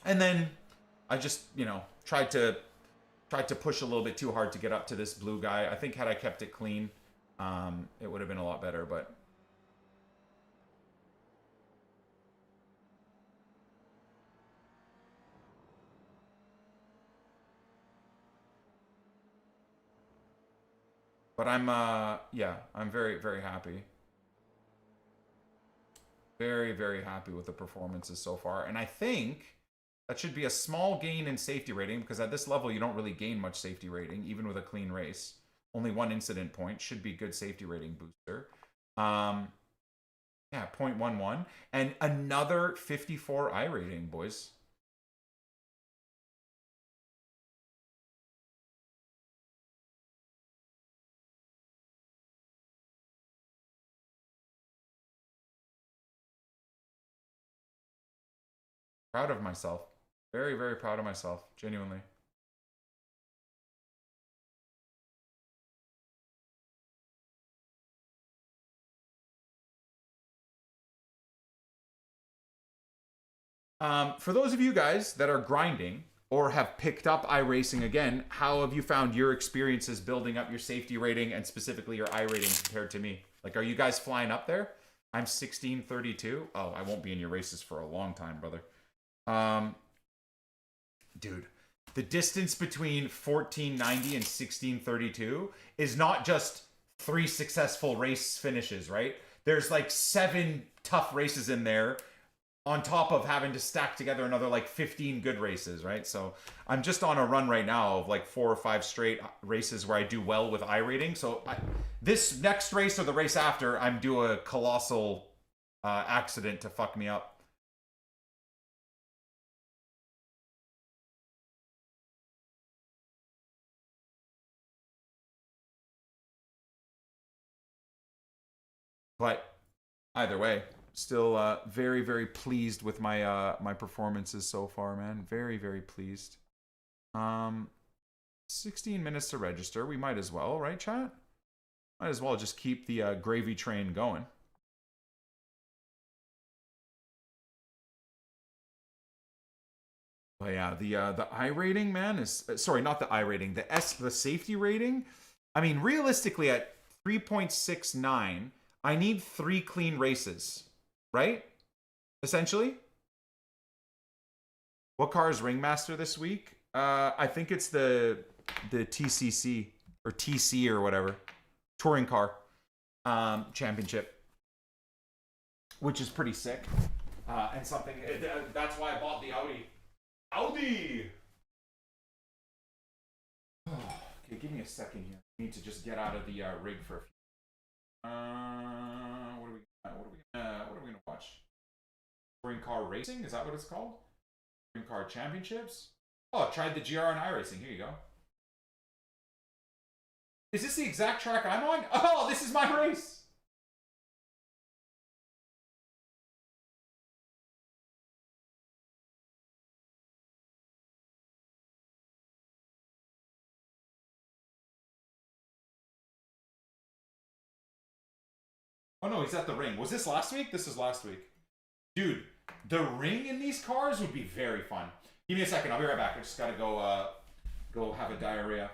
And then I just, tried to push a little bit too hard to get up to this blue guy. I think had I kept it clean, it would have been a lot better, but... But I'm very, very happy. Very, very happy with the performances so far. And I think that should be a small gain in safety rating because at this level, you don't really gain much safety rating, even with a clean race. Only one incident point should be good safety rating booster. Yeah, 0.11. And another 54 iRating, boys. Proud of myself. Very, very proud of myself. Genuinely. For those of you guys that are grinding or have picked up iRacing again, how have you found your experiences building up your safety rating and specifically your iRating compared to me? Like, are you guys flying up there? I'm 1632. Oh, I won't be in your races for a long time, brother. Dude, the distance between 1490 and 1632 is not just 3 successful race finishes, right? There's like 7 tough races in there on top of having to stack together another like 15 good races, right? So I'm just on a run right now of like 4 or 5 straight races where I do well with iRating. So this next race or the race after, I'm due a colossal accident to fuck me up. But either way, still very, very pleased with my my performances so far, man. Very, very pleased. 16 minutes to register. We might as well, right, chat? Might as well just keep the gravy train going. But yeah, the iRating, man, is sorry, not the iRating, the safety rating. I mean, realistically, at 3.69, I need 3 clean races, right? Essentially. What car is Ringmaster this week? I think it's the TCC or TC or whatever, touring car championship, which is pretty sick. And something that's why I bought the Audi. Audi. Okay, give me a second here. I need to just get out of the rig for a few. What are we gonna watch? Touring car racing? Is that what it's called? Touring car championships? Oh, I tried the GR and iRacing. Here you go. Is this the exact track I'm on? Oh, this is my race. Oh no, he's at the ring. Was this last week? This is last week. Dude, the ring in these cars would be very fun. Give me a second. I'll be right back. I just gotta go have a diarrhea.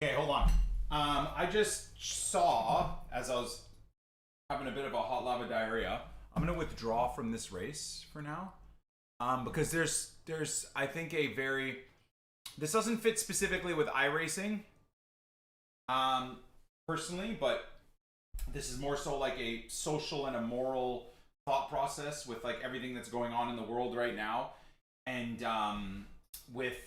Okay, hold on. I just saw, as I was having a bit of a hot lava diarrhea, I'm going to withdraw from this race for now. Because there's I think a very, this doesn't fit specifically with iRacing, personally, but this is more so like a social and a moral thought process with like everything that's going on in the world right now, and with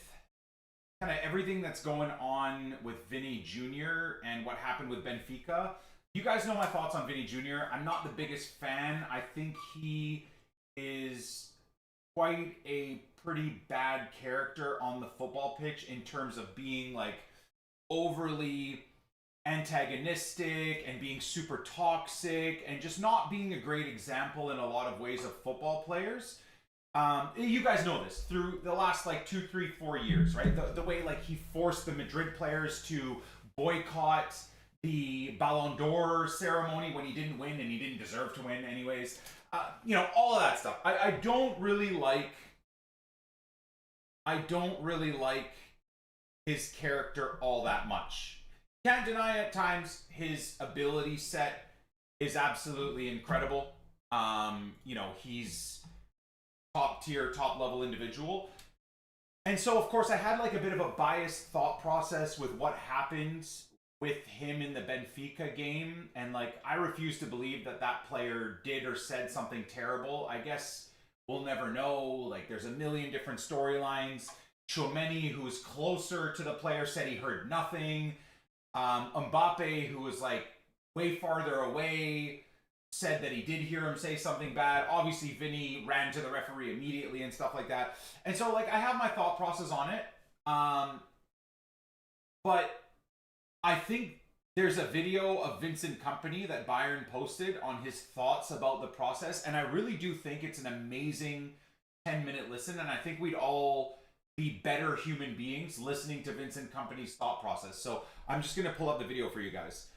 kind of everything that's going on with Vinny Jr. and what happened with Benfica. You guys know my thoughts on Vinny Jr. I'm not the biggest fan. I think he is quite a pretty bad character on the football pitch in terms of being like overly antagonistic and being super toxic and just not being a great example in a lot of ways of football players. You guys know this through the last like 2, 3, 4 years, right? The way like he forced the Madrid players to boycott the Ballon d'Or ceremony when he didn't win and he didn't deserve to win anyways. You know, all of that stuff. I don't really like his character all that much. Can't deny at times his ability set is absolutely incredible. You know, he's top tier, top level individual. And so, of course, I had like a bit of a biased thought process with what happened with him in the Benfica game. And like, I refuse to believe that that player did or said something terrible. I guess we'll never know. Like, there's a million different storylines. Tchouameni, who was closer to the player, said he heard nothing. Mbappe, who was like way farther away, said that he did hear him say something bad. Obviously, Vinny ran to the referee immediately and stuff like that. And so, like, I have my thought process on it. But I think there's a video of Vincent Kompany that Byron posted on his thoughts about the process. And I really do think it's an amazing 10-minute listen. And I think we'd all be better human beings listening to Vincent Kompany's thought process. So I'm just going to pull up the video for you guys.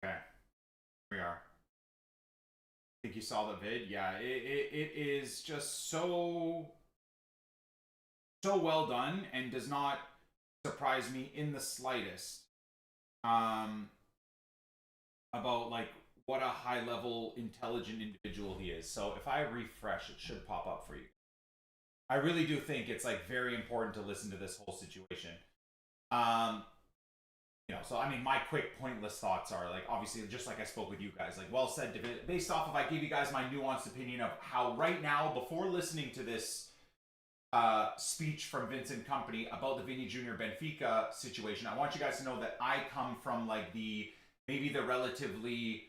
Okay, here we are. I think you saw the vid. Yeah, it is just so well done and does not surprise me in the slightest about like what a high level intelligent individual he is. So if I refresh, it should pop up for you. I really do think it's like very important to listen to this whole situation. You know, so I mean, my quick pointless thoughts are like, obviously, just like I spoke with you guys, like well said, based off of I gave you guys my nuanced opinion of how right now, before listening to this speech from Vincent Kompany about the Vinny Jr. Benfica situation, I want you guys to know that I come from like maybe the relatively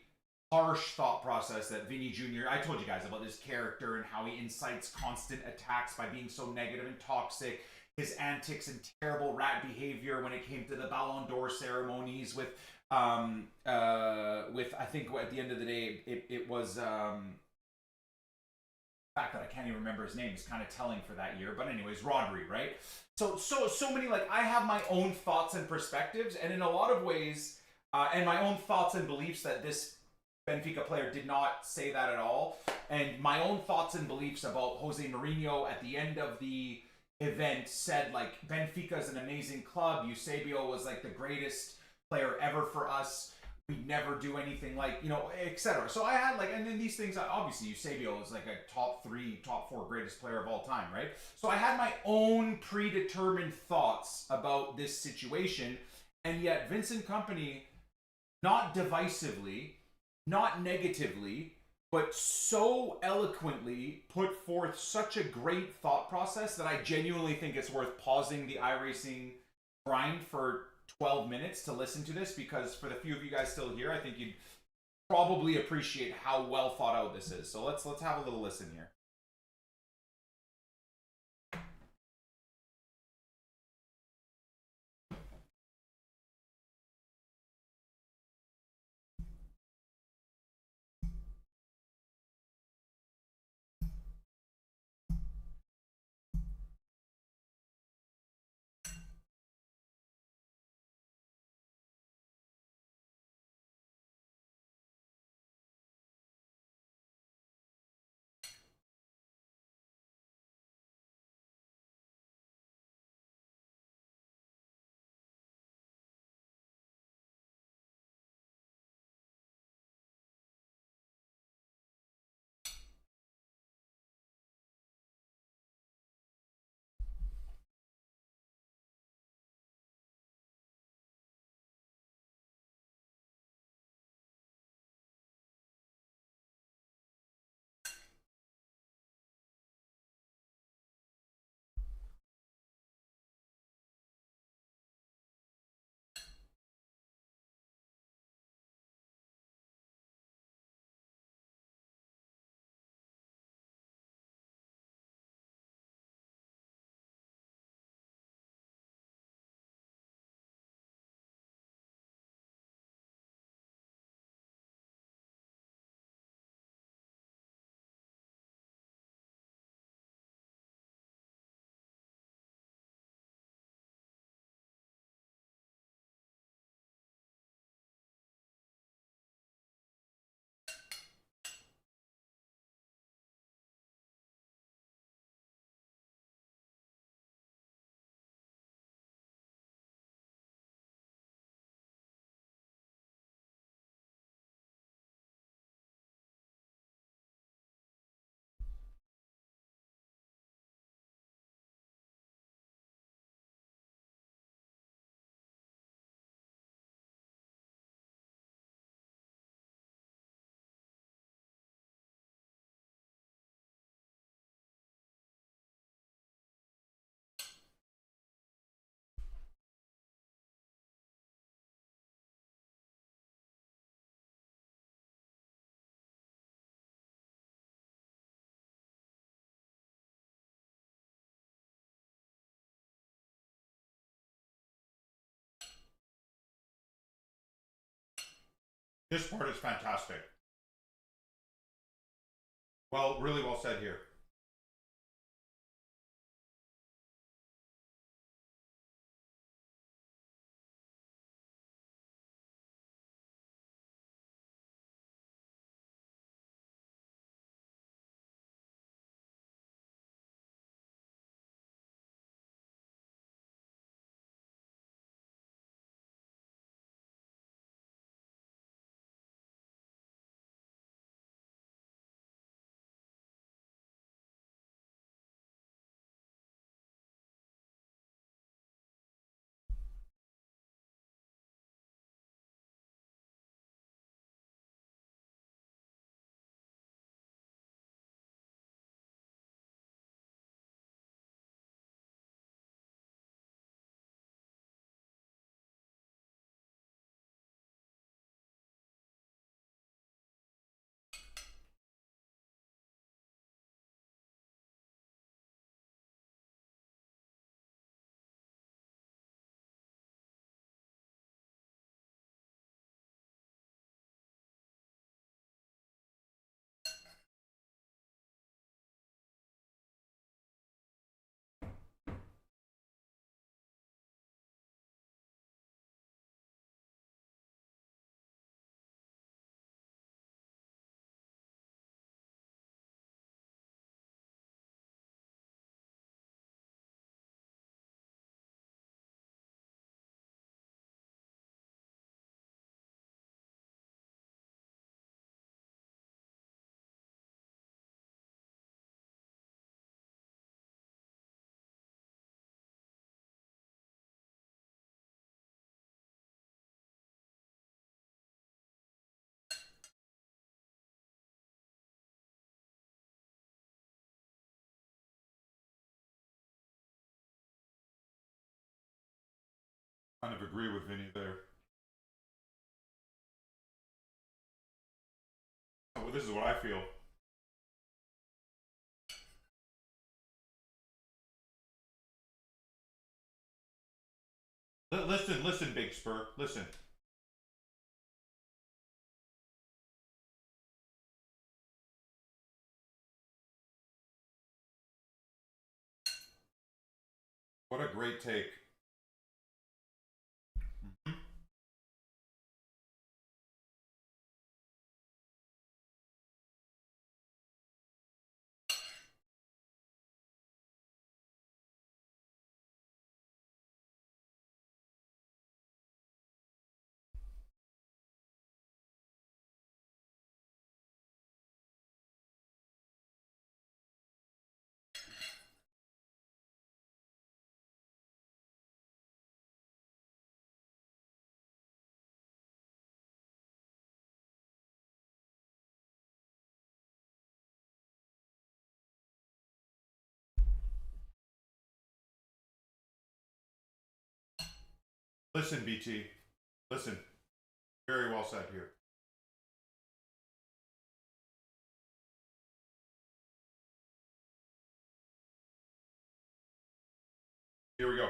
harsh thought process that Vinny Jr. I told you guys about his character and how he incites constant attacks by being so negative and toxic. His antics and terrible rat behavior when it came to the Ballon d'Or ceremonies with I think at the end of the day it was fact that I can't even remember his name is kind of telling for that year. But anyways, Rodri, right? So many, like, I have my own thoughts and perspectives, and in a lot of ways, and my own thoughts and beliefs that this Benfica player did not say that at all, and my own thoughts and beliefs about Jose Mourinho at the end of the event said, like, Benfica is an amazing club. Eusebio was like the greatest player ever for us. We never do anything like, you know, etc. So I had like, and then these things, obviously Eusebio is like a top 3, top 4 greatest player of all time, right? So I had my own predetermined thoughts about this situation, and yet Vincent Kompany, not divisively, not negatively, but so eloquently put forth such a great thought process that I genuinely think it's worth pausing the iRacing grind for 12 minutes to listen to this, because for the few of you guys still here, I think you'd probably appreciate how well thought out this is. So let's have a little listen here. This part is fantastic. Well, really well said here. Kind of agree with Vinny there. Oh, well, this is what I feel. Listen, Big Spur. Listen. What a great take. Mm-hmm. Listen, BT. Listen. Very well said here. Here we go.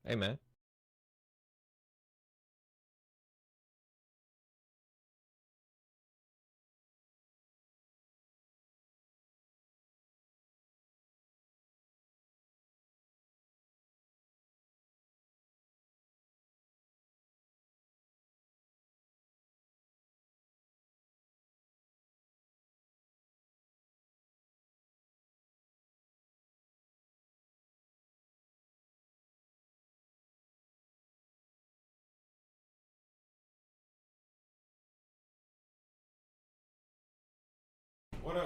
Hey, man.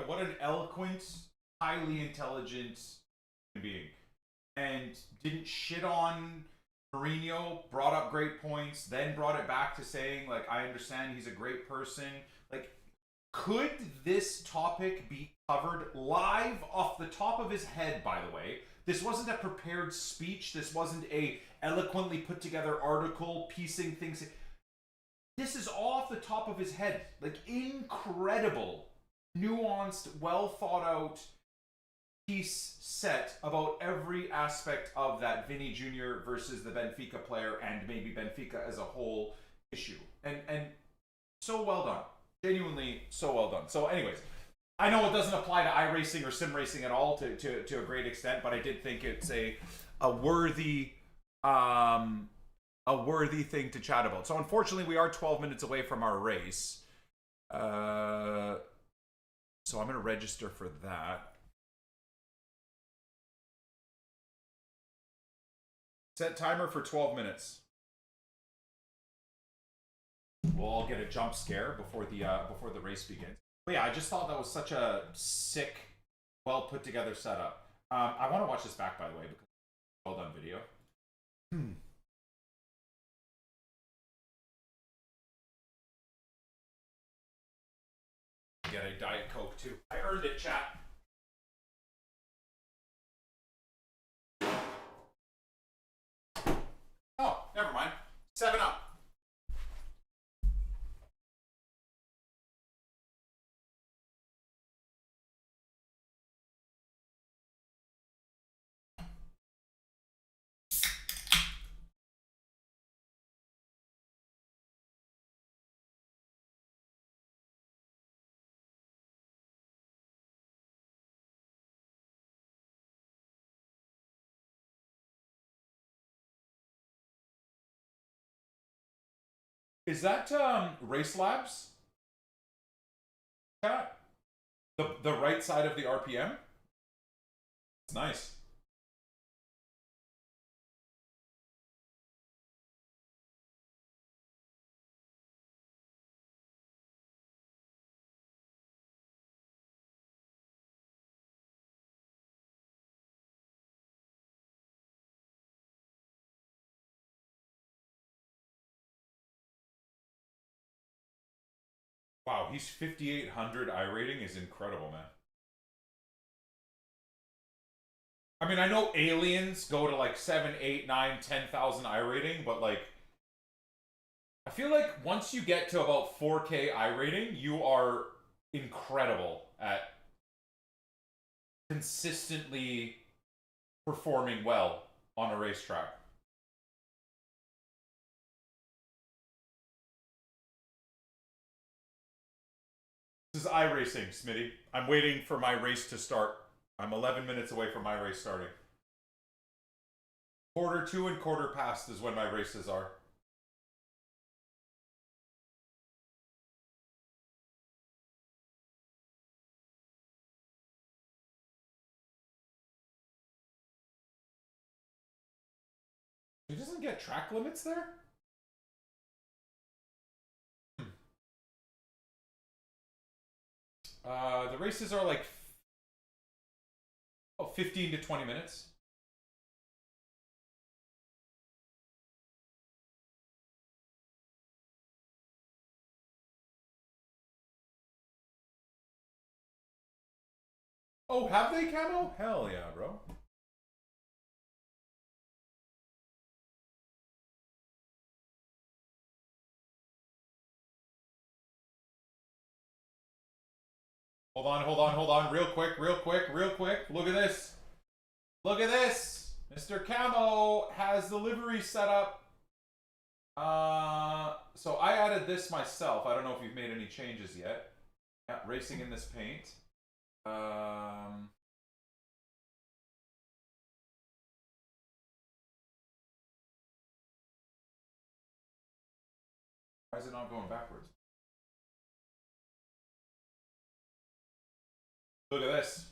What an eloquent, highly intelligent being. And didn't shit on Mourinho, brought up great points, then brought it back to saying, like, I understand he's a great person. Like, could this topic be covered live off the top of his head, by the way? This wasn't a prepared speech. This wasn't a eloquently put together article piecing things. This is all off the top of his head. Like, incredible, nuanced, well thought out piece set about every aspect of that Vinny Jr. versus the Benfica player and maybe Benfica as a whole issue. And so well done. Genuinely so well done. So anyways, I know it doesn't apply to iRacing or sim racing at all to a great extent, but I did think it's a worthy thing to chat about. So unfortunately we are 12 minutes away from our race. So I'm going to register for that. Set timer for 12 minutes. We'll all get a jump scare before the race begins. But yeah, I just thought that was such a sick, well put together setup. I want to watch this back, by the way, because it's a well done video. Get a Diet Coke too. I earned it, chat. Oh, never mind. 7 Up. Is that Race Labs? Chat? The right side of the RPM? It's nice. Wow, he's 5,800 iRating is incredible, man. I mean, I know aliens go to like 7, 8, 9, 10,000 iRating, but like, I feel like once you get to about 4K iRating, you are incredible at consistently performing well on a racetrack. This is iRacing, Smitty. I'm waiting for my race to start. I'm 11 minutes away from my race starting. Quarter to and quarter past is when my races are. He doesn't get track limits there? The races are like 15 to 20 minutes. Oh, have they, Camo? Hell yeah, bro. Hold on. Real quick. Look at this. Look at this. Mr. Camo has the livery set up. So I added this myself. I don't know if you've made any changes yet. Yeah, racing in this paint. Why is it not going backwards? Look at this.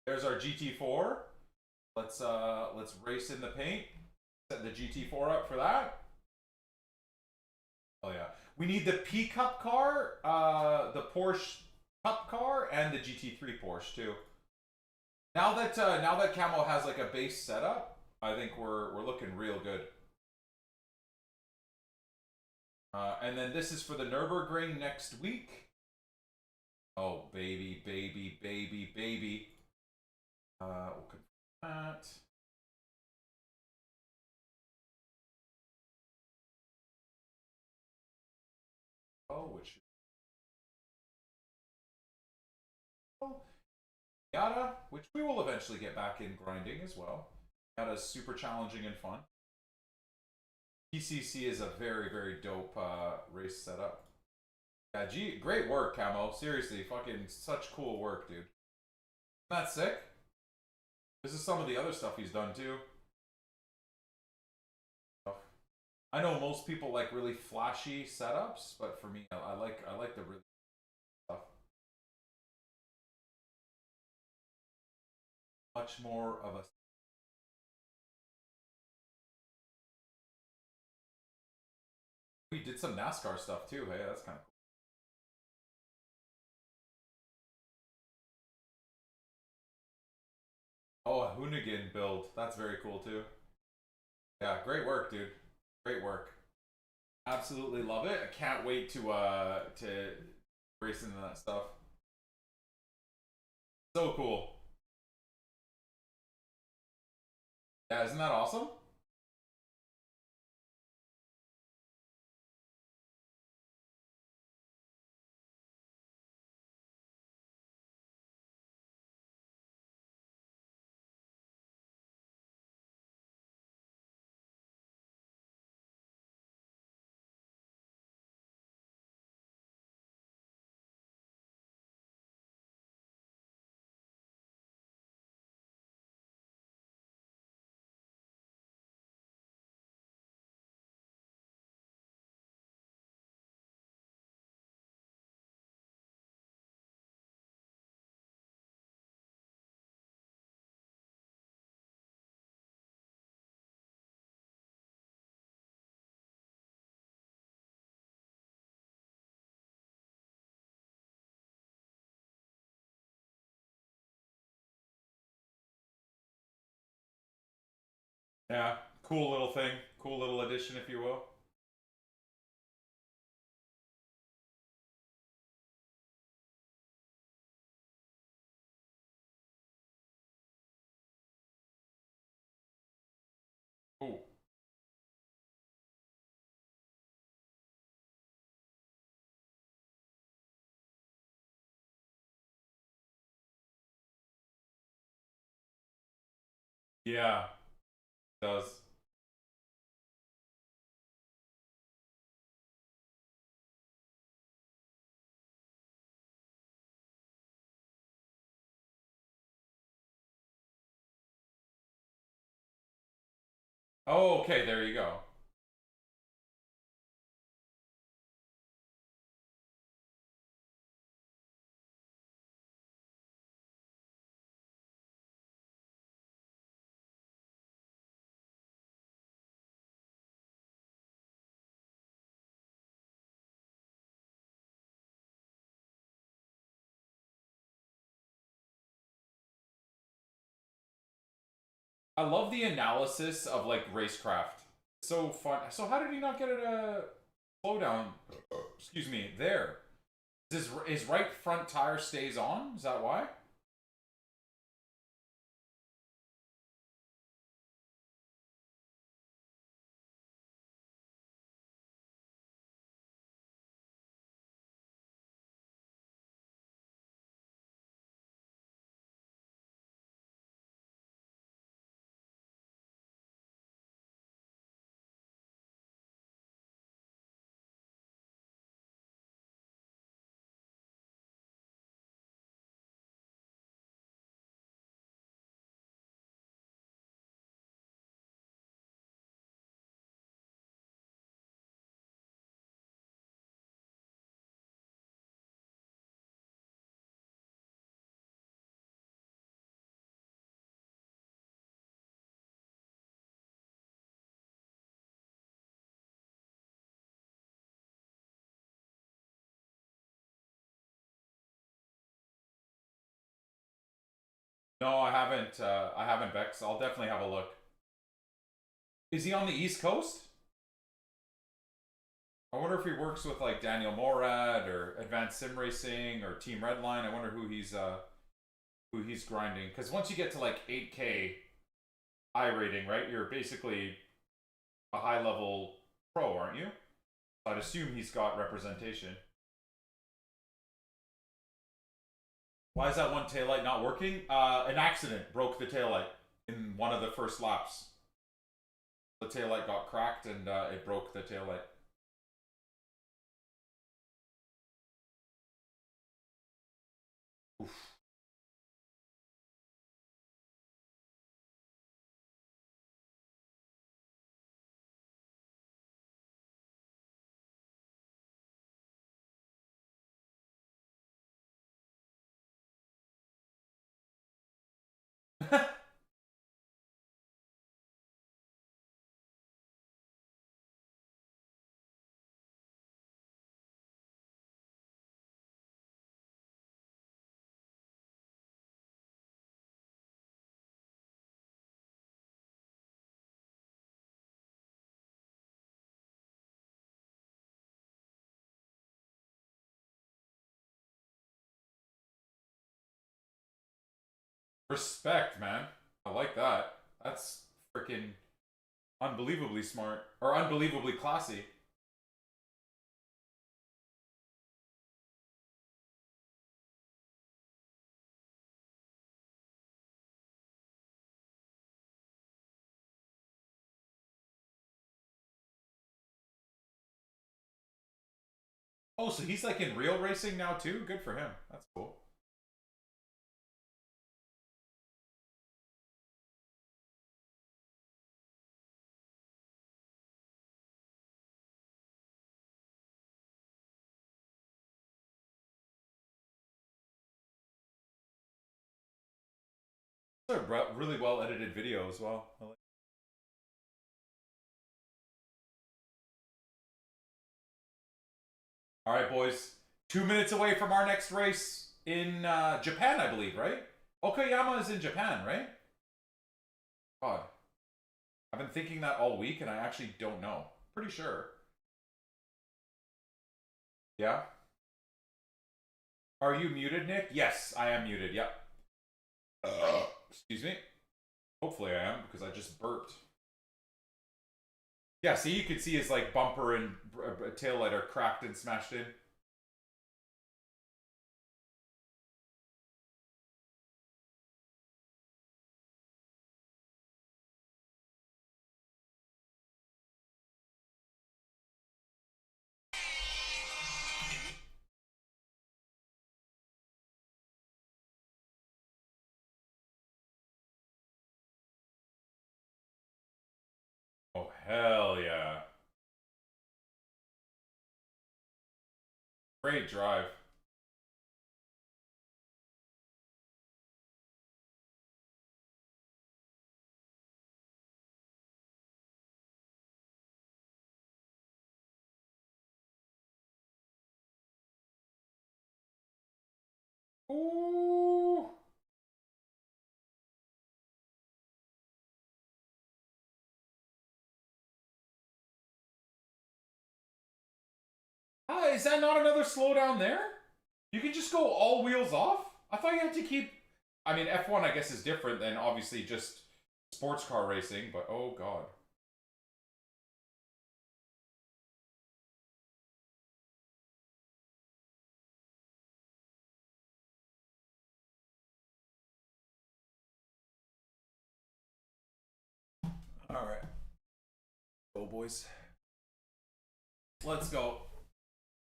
There's our GT4. Let's race in the paint. Set the GT4 up for that. Oh yeah. We need the P Cup car, the Porsche Cup car, and the GT3 Porsche too. Now that Camo has like a base setup, I think we're looking real good. And then this is for the Nürburgring next week. Oh baby, baby, baby, baby. We'll confirm that. Oh, which Yada, which we will eventually get back in grinding as well. Yada is super challenging and fun. PCC is a very, very dope race setup. Yeah, great work, Camo. Seriously, fucking such cool work, dude. Isn't that sick? This is some of the other stuff he's done too. I know most people like really flashy setups, but for me, I like the really stuff. Much more of a. We did some NASCAR stuff too. Hey, that's kind of cool. Oh, a Hoonigan build. That's very cool too. Yeah, great work, dude. Great work. Absolutely love it. I can't wait to race into that stuff. So cool. Yeah, isn't that awesome? Yeah, cool little thing. Cool little addition, if you will. Ooh. Yeah, it does. Oh, okay, there you go. I love the analysis of like racecraft. So fun. So how did he not get it a slowdown? Excuse me. There. His right front tire stays on. Is that why? No, I haven't. I haven't, Bex. I'll definitely have a look. Is he on the East Coast? I wonder if he works with like Daniel Morad or Advanced Sim Racing or Team Redline. I wonder who he's grinding. Because once you get to like 8K iRating, right, you're basically a high level pro, aren't you? I'd assume he's got representation. Why is that one taillight not working? An accident broke the taillight in one of the first laps. The taillight got cracked and it broke the taillight. Oof. Respect, man. I like that. That's freaking unbelievably smart. Or unbelievably classy. Oh, so he's like in real racing now too? Good for him. That's cool. It's a really well edited video as well. I like. All right, boys. 2 minutes away from our next race in Japan, I believe, right? Okayama is in Japan, right? God. I've been thinking that all week, and I actually don't know. Pretty sure. Yeah? Are you muted, Nick? Yes, I am muted. Yep. Excuse me. Hopefully I am, because I just burped. Yeah, see, you can see his like bumper and taillight are cracked and smashed in. Oh, hell yeah. Great drive. Ooh. Is that not another slowdown there? You can just go all wheels off? I thought you had to keep... I mean, F1, I guess, is different than, obviously, just sports car racing, but oh god. Alright. Go, boys. Let's go.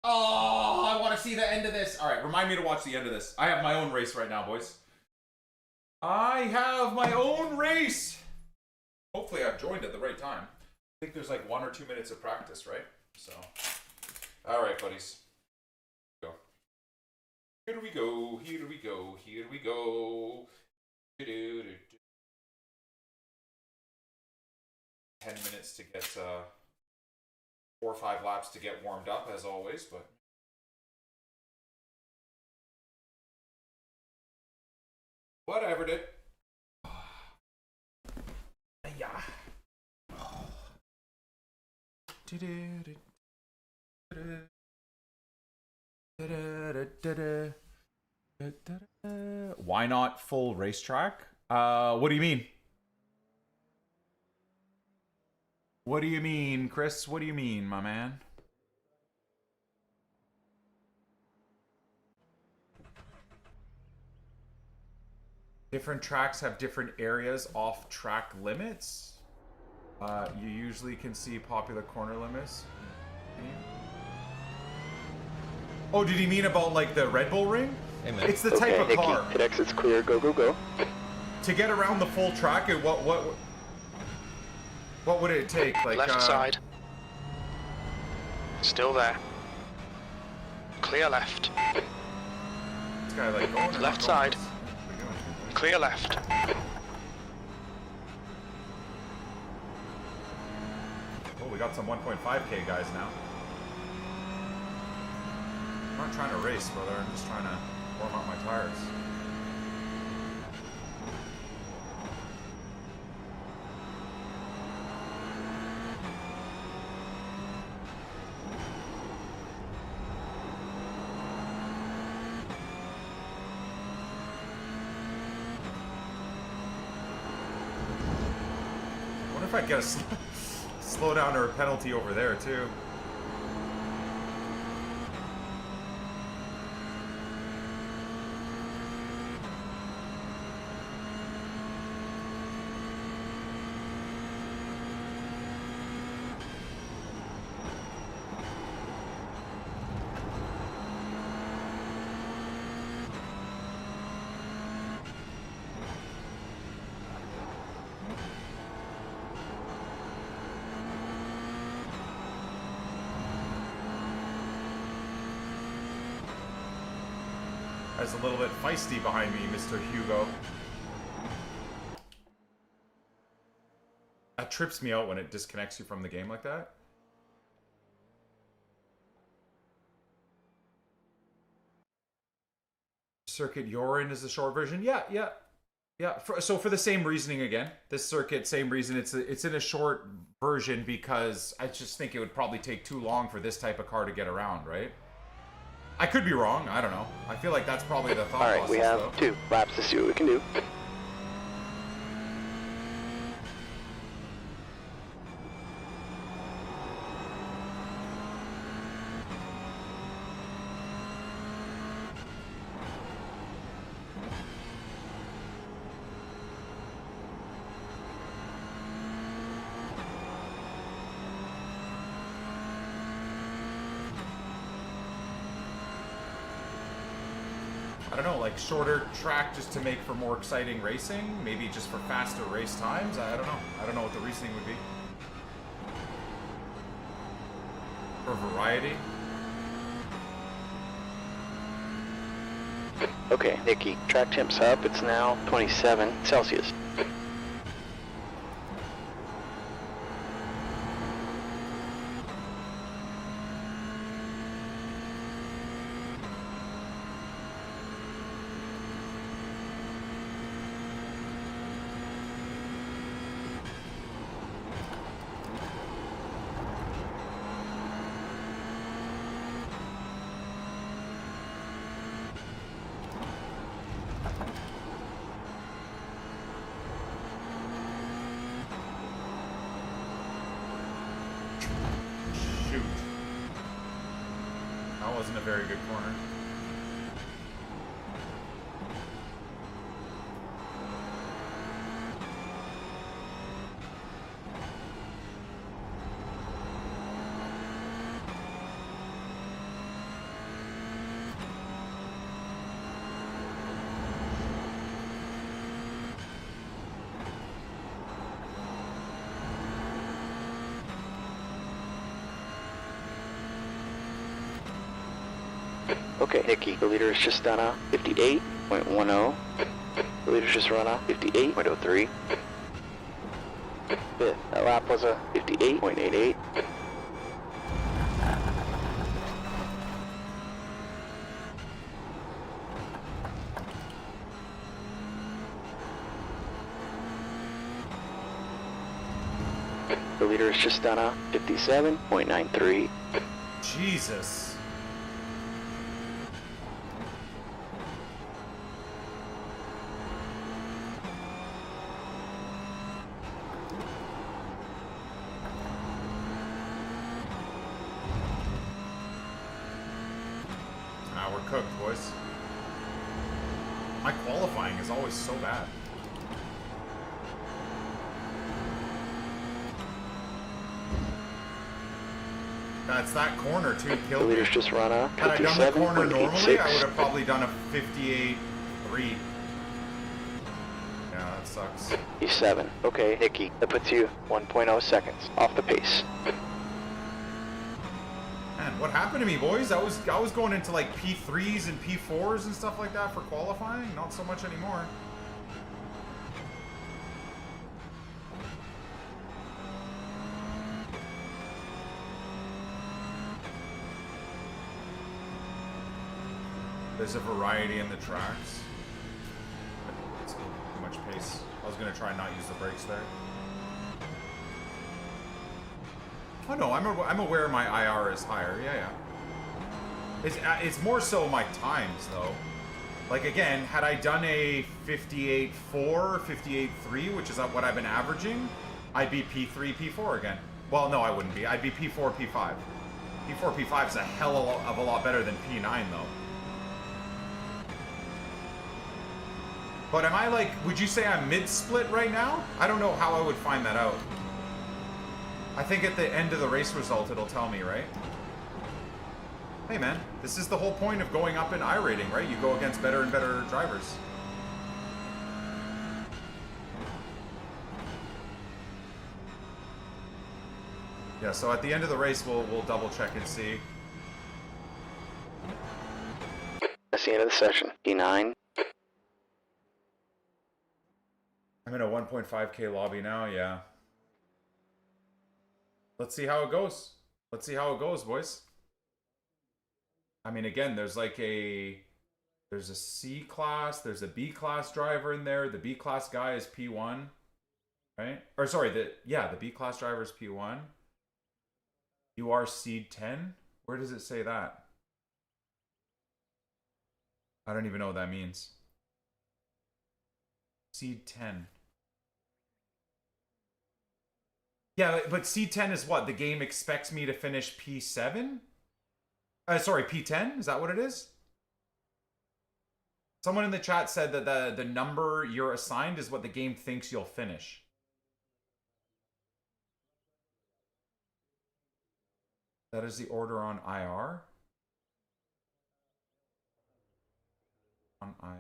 Oh, I want to see the end of this. Alright, remind me to watch the end of this. I have my own race right now, boys. I have my own race! Hopefully I've joined at the right time. I think there's like 1 or 2 minutes of practice, right? So, alright, buddies. Go. Here we go, here we go, here we go. 10 minutes to get 4 or 5 laps to get warmed up, as always, but whatever, dude. Why not full racetrack? What do you mean? What do you mean, Chris? What do you mean, my man? Different tracks have different areas off track limits. You usually can see popular corner limits. Oh, did he mean about like the Red Bull ring? Hey, man. It's the type of Nikki, car. hit exit's clear. Go, go, go. To get around the full track, what would it take? Like Left side. Still there. Clear left. This guy like going or Left not side. going? What are you doing? Clear left. Oh, we got some 1.5K guys now. I'm not trying to race, brother. I'm just trying to warm up my tires. I wonder if I'd get a slow down or a penalty over there, too. That's a little bit feisty behind me, Mr. Hugo. That trips me out when it disconnects you from the game like that. Circuit you're in is the short version. Yeah. So for the same reasoning again, this circuit, same reason. It's in a short version because I just think it would probably take too long for this type of car to get around, right? I could be wrong. I don't know. I feel like that's probably the thought process. All right, we have though. 2 laps to see what we can do. I don't know, like shorter track just to make for more exciting racing? Maybe just for faster race times? I don't know. I don't know what the reasoning would be. For variety? Okay, Nikki, track temp's up. It's now 27 Celsius. Shoot. That wasn't a very good corner. Okay, Nikki, the leader has just done a 58.10. The leader's just run a 58.03. Fifth, that lap was a 58.88. The leader is just done a 57.93. Jesus. We're cooked, boys. My qualifying is always so bad. That's that corner too The killed me. leader's just run a Had I done the corner normally, I 57.86. would have probably done a 58.3. Yeah, that sucks. 57. Okay, Nicky, that puts you 1.0 seconds off the pace. Man, what happened to me, boys? I was going into like P3s and P4s and stuff like that for qualifying. Not so much anymore. There's a variety in the tracks. It's too much pace. I was gonna try and not use the brakes there. Oh no, I'm aware my IR is higher. Yeah, yeah. It's more so my times though. Like again, had I done a 58.4, 58.3, which is what I've been averaging, I'd be P3, P4 again. Well, no, I wouldn't be. I'd be P4, P5. P4, P5 is a hell of a lot better than P9 though. But am I like, would you say I'm mid-split right now? I don't know how I would find that out. I think at the end of the race result it'll tell me, right? Hey man, this is the whole point of going up in iRating, right? You go against better and better drivers. Yeah, so at the end of the race we'll double check and see. That's the end of the session. P9. I'm in a 1.5K lobby now, yeah. Let's see how it goes. Let's see how it goes, boys. I mean, again, there's a C class, there's a B class driver in there. The B class guy is P1, right? Or sorry, the B class driver is P1. You are seed 10? Where does it say that? I don't even know what that means. Seed 10. Yeah, but C10 is what? The game expects me to finish P7? Sorry, P10? Is that what it is? Someone in the chat said that the number you're assigned is what the game thinks you'll finish. That is the order on IR? On I.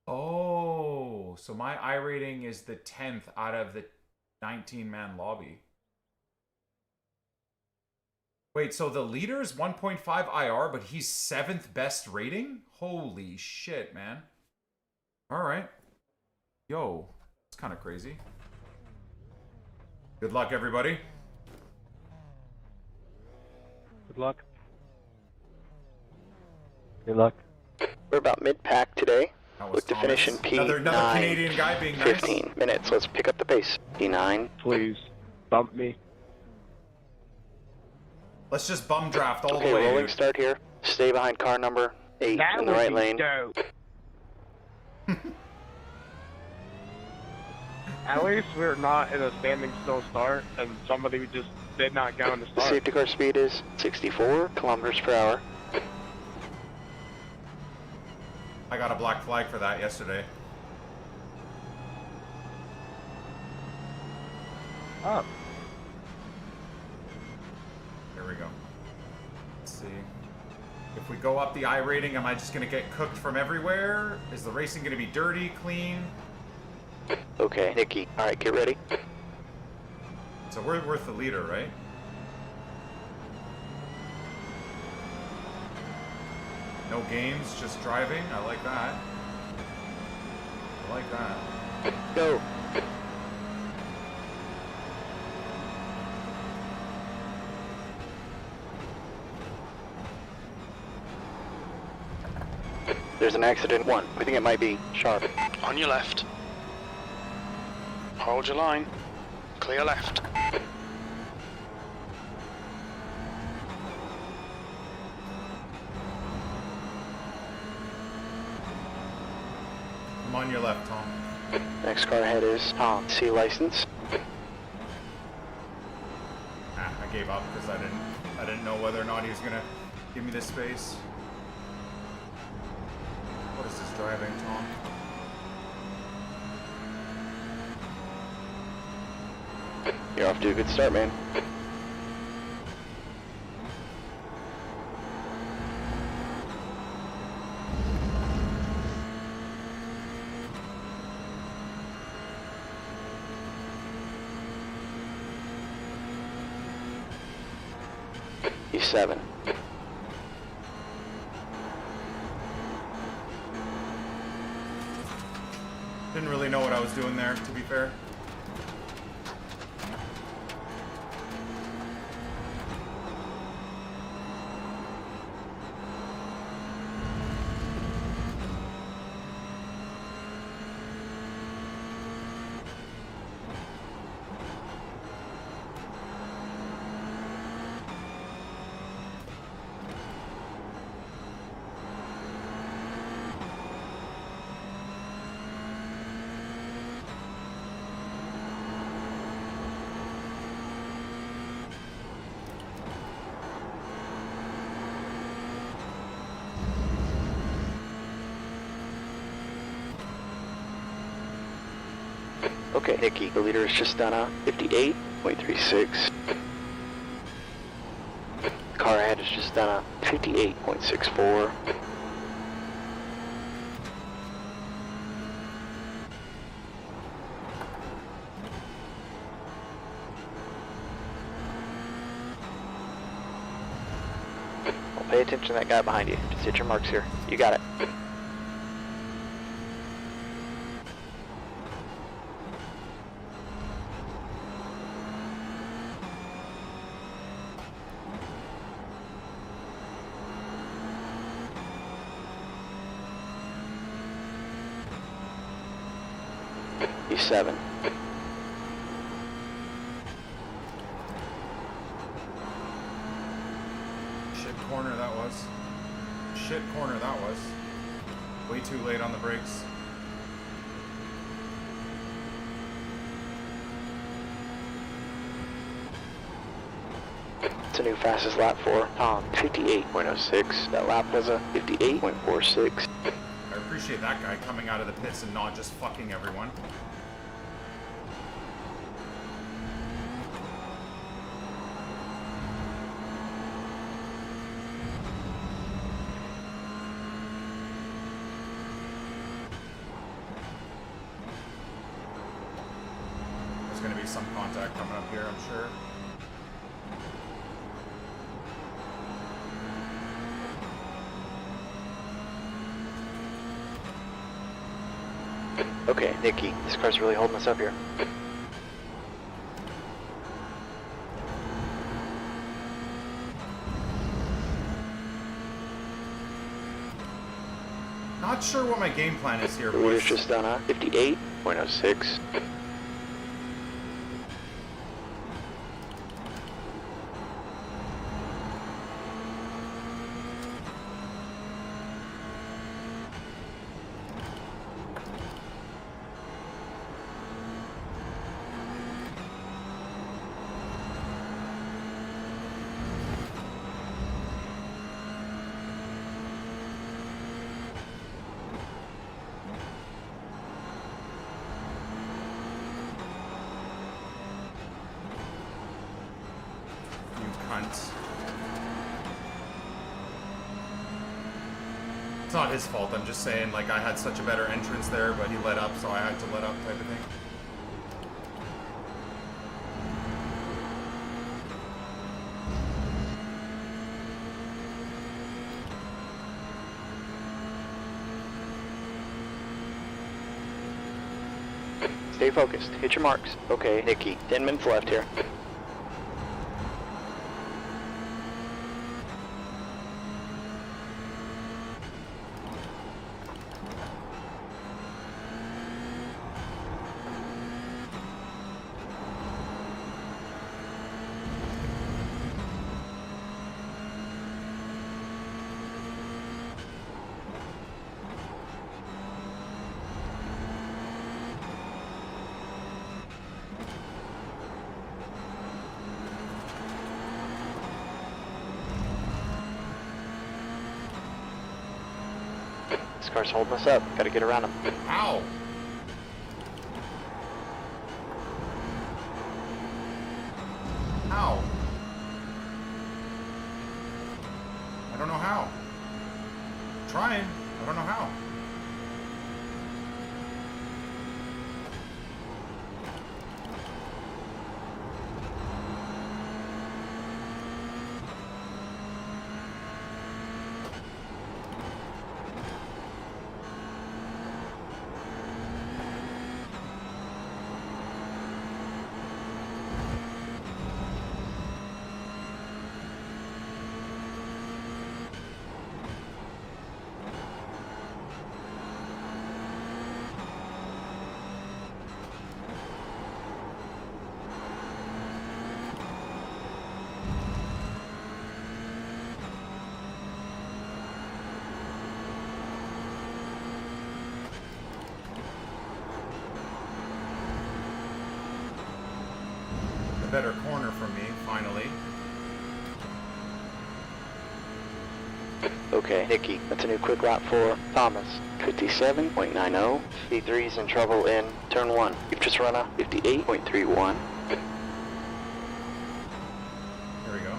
Oh, so my iRating is the 10th out of the 19-man lobby. Wait, so the leader's 1.5 IR, but he's 7th best rating? Holy shit, man. Alright. Yo, it's kind of crazy. Good luck, everybody. Good luck. Good luck. We're about mid-pack today. That was Look to Thomas. finish in P9. Another Canadian guy being nice. 15 minutes. Let's pick up the pace. P9. Please, bump me. Let's just bum draft all Okay, the way. rolling Dude. start here. Stay behind car number 8 That in the would right be lane. dope. At least we're not in a standing still start, and somebody just did not go in the The start. safety car speed is 64 kilometers per hour. I got a black flag for that yesterday. Oh, Here we go. Let's see. If we go up the iRating, am I just going to get cooked from everywhere? Is the racing going to be dirty, clean? Okay, Nicky. Alright, get ready. So we're worth the leader, right? No games, just driving. I like that. I like that. Go. There's an accident. 1. We think it might be sharp. On your left. Hold your line. Clear left. I'm on your left, Tom. Next car ahead is Tom. C license. Ah, I gave up because I didn't know whether or not he was gonna give me this space. What is this driving, Tom? You're off to a good start, man. E7. Didn't really know what I was doing there, to be fair. Okay, Nikki, the leader is just done a 58.36. Car ahead is just done a 58.64. Well, pay attention to that guy behind you. Just hit your marks here. You got it. E7. Shit corner that was. Shit corner that was. Way too late on the brakes. It's a new fastest lap for Tom, 58.06. That lap was a 58.46. I appreciate that guy coming out of the pits and not just fucking everyone. There's gonna be some contact coming up here, I'm sure. Okay, Nikki, this car's really holding us up here. Not sure what my game plan is here, The leader's boys. just done a 58.06. You cunt. It's not his fault, I'm just saying, like, I had such a better entrance there, but he let up, so I had to let up type of thing. Stay focused. Hit your marks. Okay, Nikki, 10 minutes left here. This car's holding us up. Gotta get around him. Ow! How? I don't know how. Trying. I don't know how. Better corner from me, finally. Okay, Nicky, that's a new quick lap for Thomas. 57.90. V3's in trouble in turn 1. You've just run a 58.31. Here we go.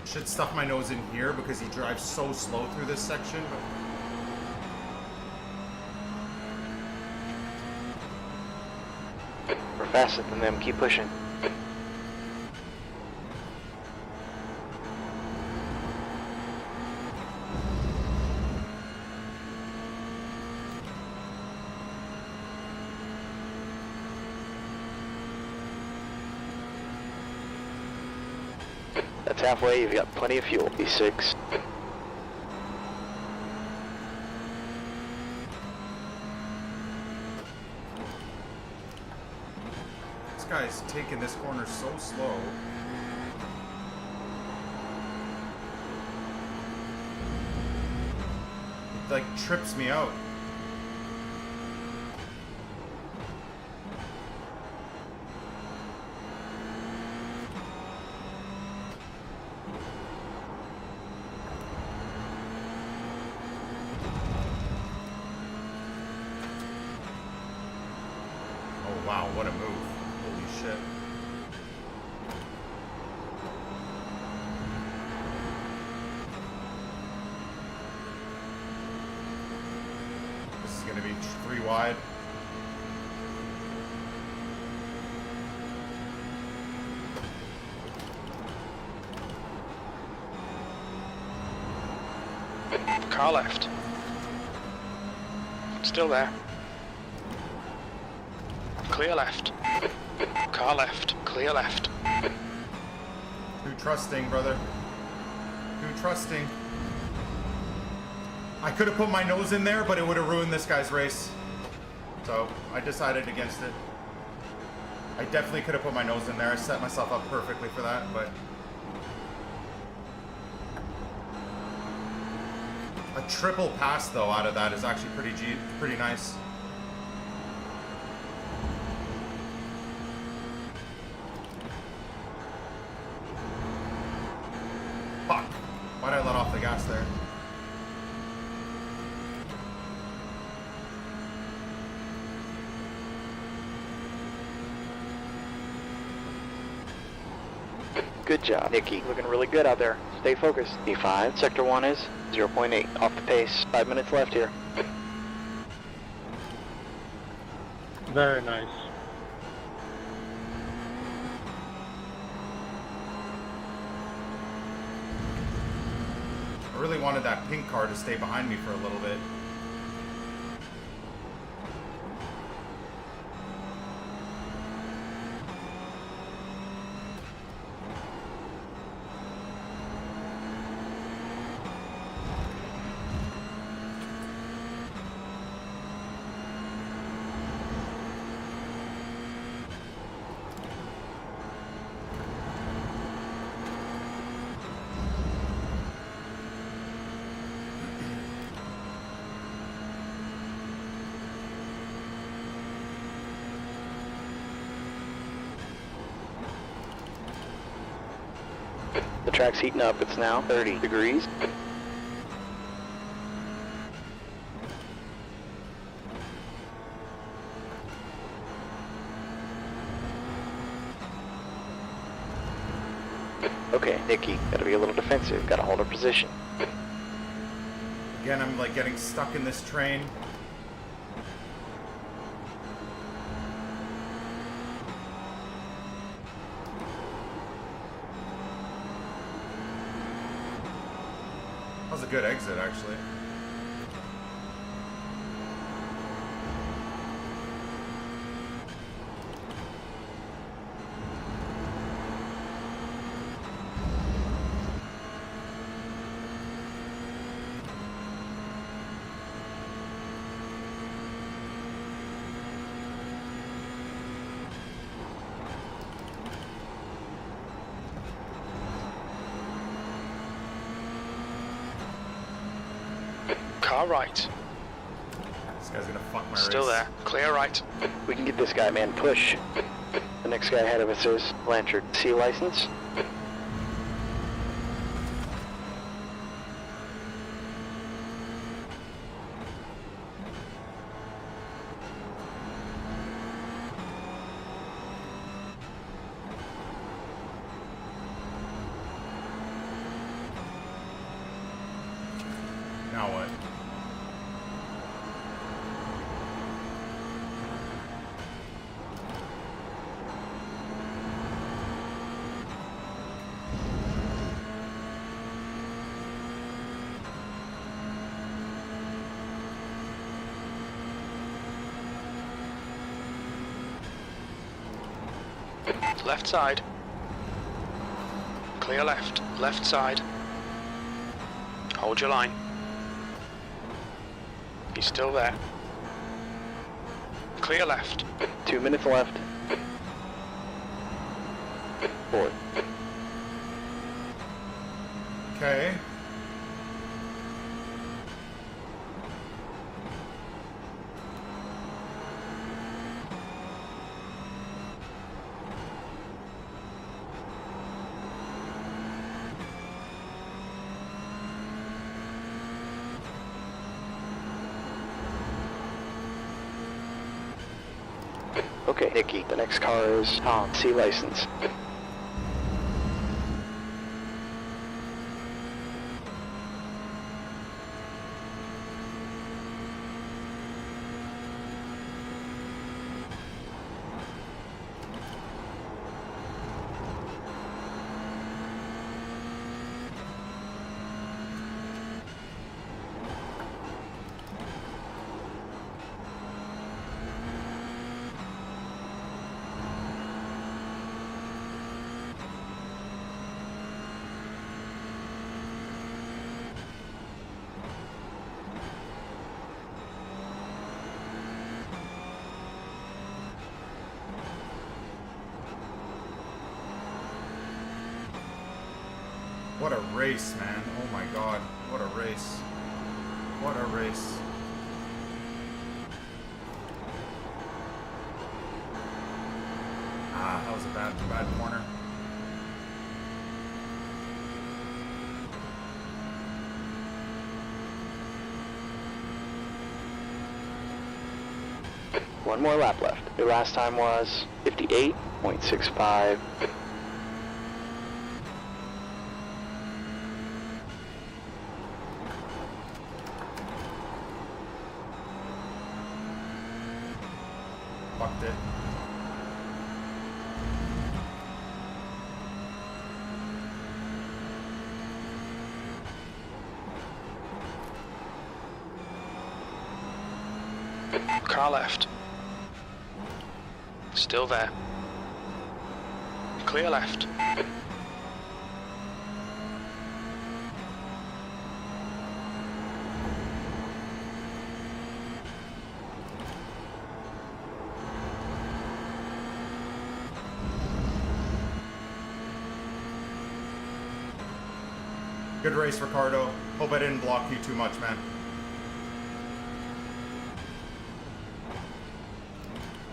Should stuff my nose in here because he drives so slow through this section. We're faster than them. Keep pushing. That's halfway. You've got plenty of fuel. E6. This guy's taking this corner so slow. It like trips me out. Wow, what a move. Holy shit. This is going to be 3 wide. Car left. Still there. Clear left. Car left. Clear left. Too trusting, brother. Too trusting. I could have put my nose in there, but it would have ruined this guy's race. So, I decided against it. I definitely could have put my nose in there. I set myself up perfectly for that, but... a triple pass, though, out of that is actually pretty nice. Fuck. Why'd I let off the gas there? Good job, Nicky. Looking really good out there. Stay focused. E5. Sector 1 is 0.8. Off the pace. 5 minutes left here. Very nice. I really wanted that pink car to stay behind me for a little bit. The track's heating up. It's now 30 degrees. Okay, Nikki, gotta be a little defensive. Gotta hold our position. Again, I'm like getting stuck in this train. That was a good exit, actually. Car right. This guy's gonna fuck my race. Still there. Clear right. We can get this guy, man. Push. The next guy ahead of us is Blanchard. C license. Now what? Left side. Clear left. Left side. Hold your line. He's still there. Clear left. 2 minutes left. 4. Okay. Okay, Nikki, the next car is Tom. C license. What a race, man. Oh my god. What a race. What a race. Ah, that was a bad corner. One more lap left. Your last time was 58.65. Fucked it. Car left. Still there. Clear left. Good race, Ricardo. Hope I didn't block you too much, man.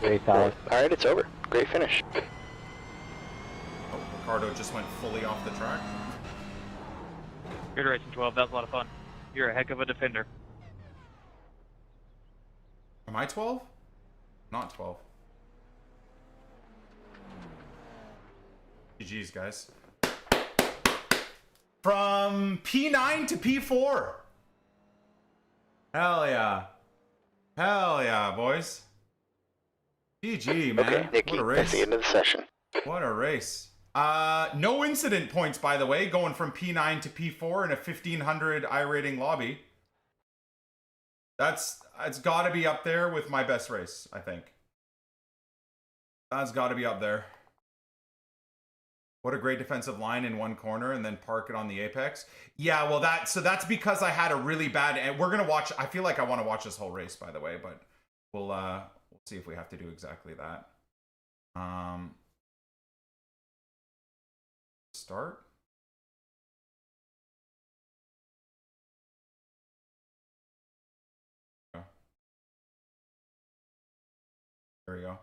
Great time. Alright, it's over. Great finish. Oh, Ricardo just went fully off the track. Good racing, 12. That was a lot of fun. You're a heck of a defender. Am I 12? Not 12. GG's, guys. From P9 to P4. Hell yeah. Hell yeah, boys. GG, man. Okay, Nikki, what a that's race. the end of the session. What a race. No incident points, by the way, going from P9 to P4 in a 1500 iRating lobby. It's got to be up there with my best race, I think. That's got to be up there. What a great defensive line in one corner and then park it on the apex. Yeah, well, that's because I had a really bad, and we're gonna watch. I feel like I want to watch this whole race, by the way, but we'll see if we have to do exactly that. Start. Oh. There we go.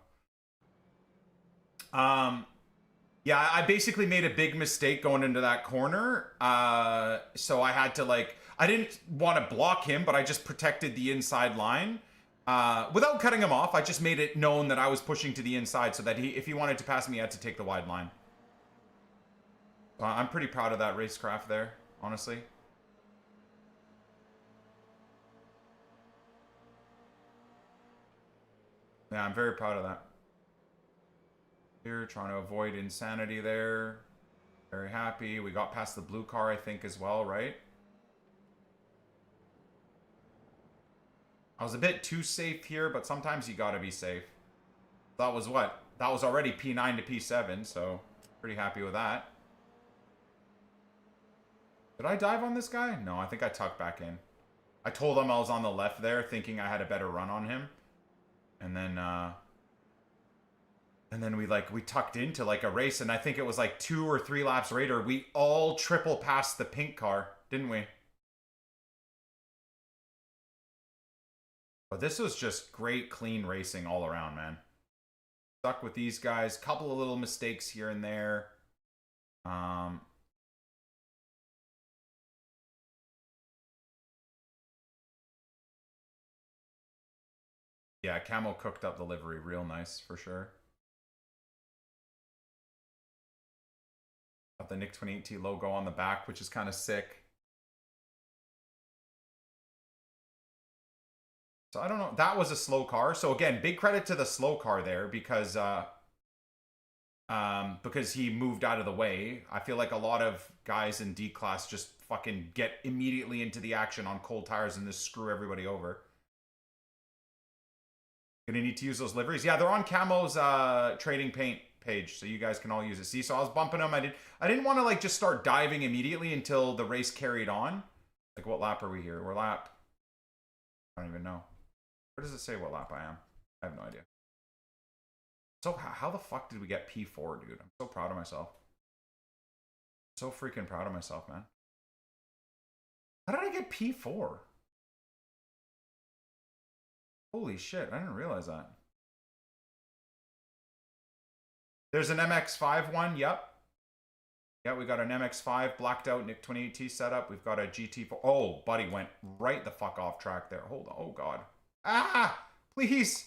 Yeah, I basically made a big mistake going into that corner. So I had to I didn't want to block him, but I just protected the inside line. Without cutting him off, I just made it known that I was pushing to the inside so that if he wanted to pass me, he had to take the wide line. I'm pretty proud of that racecraft there, honestly. Yeah, I'm very proud of that. Here, trying to avoid insanity there. Very happy. We got past the blue car, I think, as well, right? I was a bit too safe here, but sometimes you gotta be safe. That was what? That was already P9 to P7, so pretty happy with that. Did I dive on this guy? No, I think I tucked back in. I told him I was on the left there, thinking I had a better run on him. And then we tucked into a race, and I think it was 2 or 3 laps later, we all triple passed the pink car, didn't we? But this was just great, clean racing all around, man. Stuck with these guys, couple of little mistakes here and there. Yeah, Camo cooked up the livery real nice, for sure. Got the NICK28T logo on the back, which is kind of sick. So I don't know. That was a slow car. So again, big credit to the slow car there because he moved out of the way. I feel like a lot of guys in D class just fucking get immediately into the action on cold tires and just screw everybody over. Gonna need to use those liveries. Yeah, they're on Camo's trading paint page, so you guys can all use it. See, so I was bumping them. I didn't want to just start diving immediately until the race carried on. What lap are we here? We're lap. I don't even know. Where does it say what lap I am? I have no idea. So how the fuck did we get P4, dude? I'm so proud of myself. So freaking proud of myself, man. How did I get P4? Holy shit, I didn't realize that. There's an MX-5 one, yep. Yeah, we got an MX-5 blacked out NICK28T setup. We've got a GT4. Oh, buddy went right the fuck off track there. Hold on. Oh, God. Ah! Please!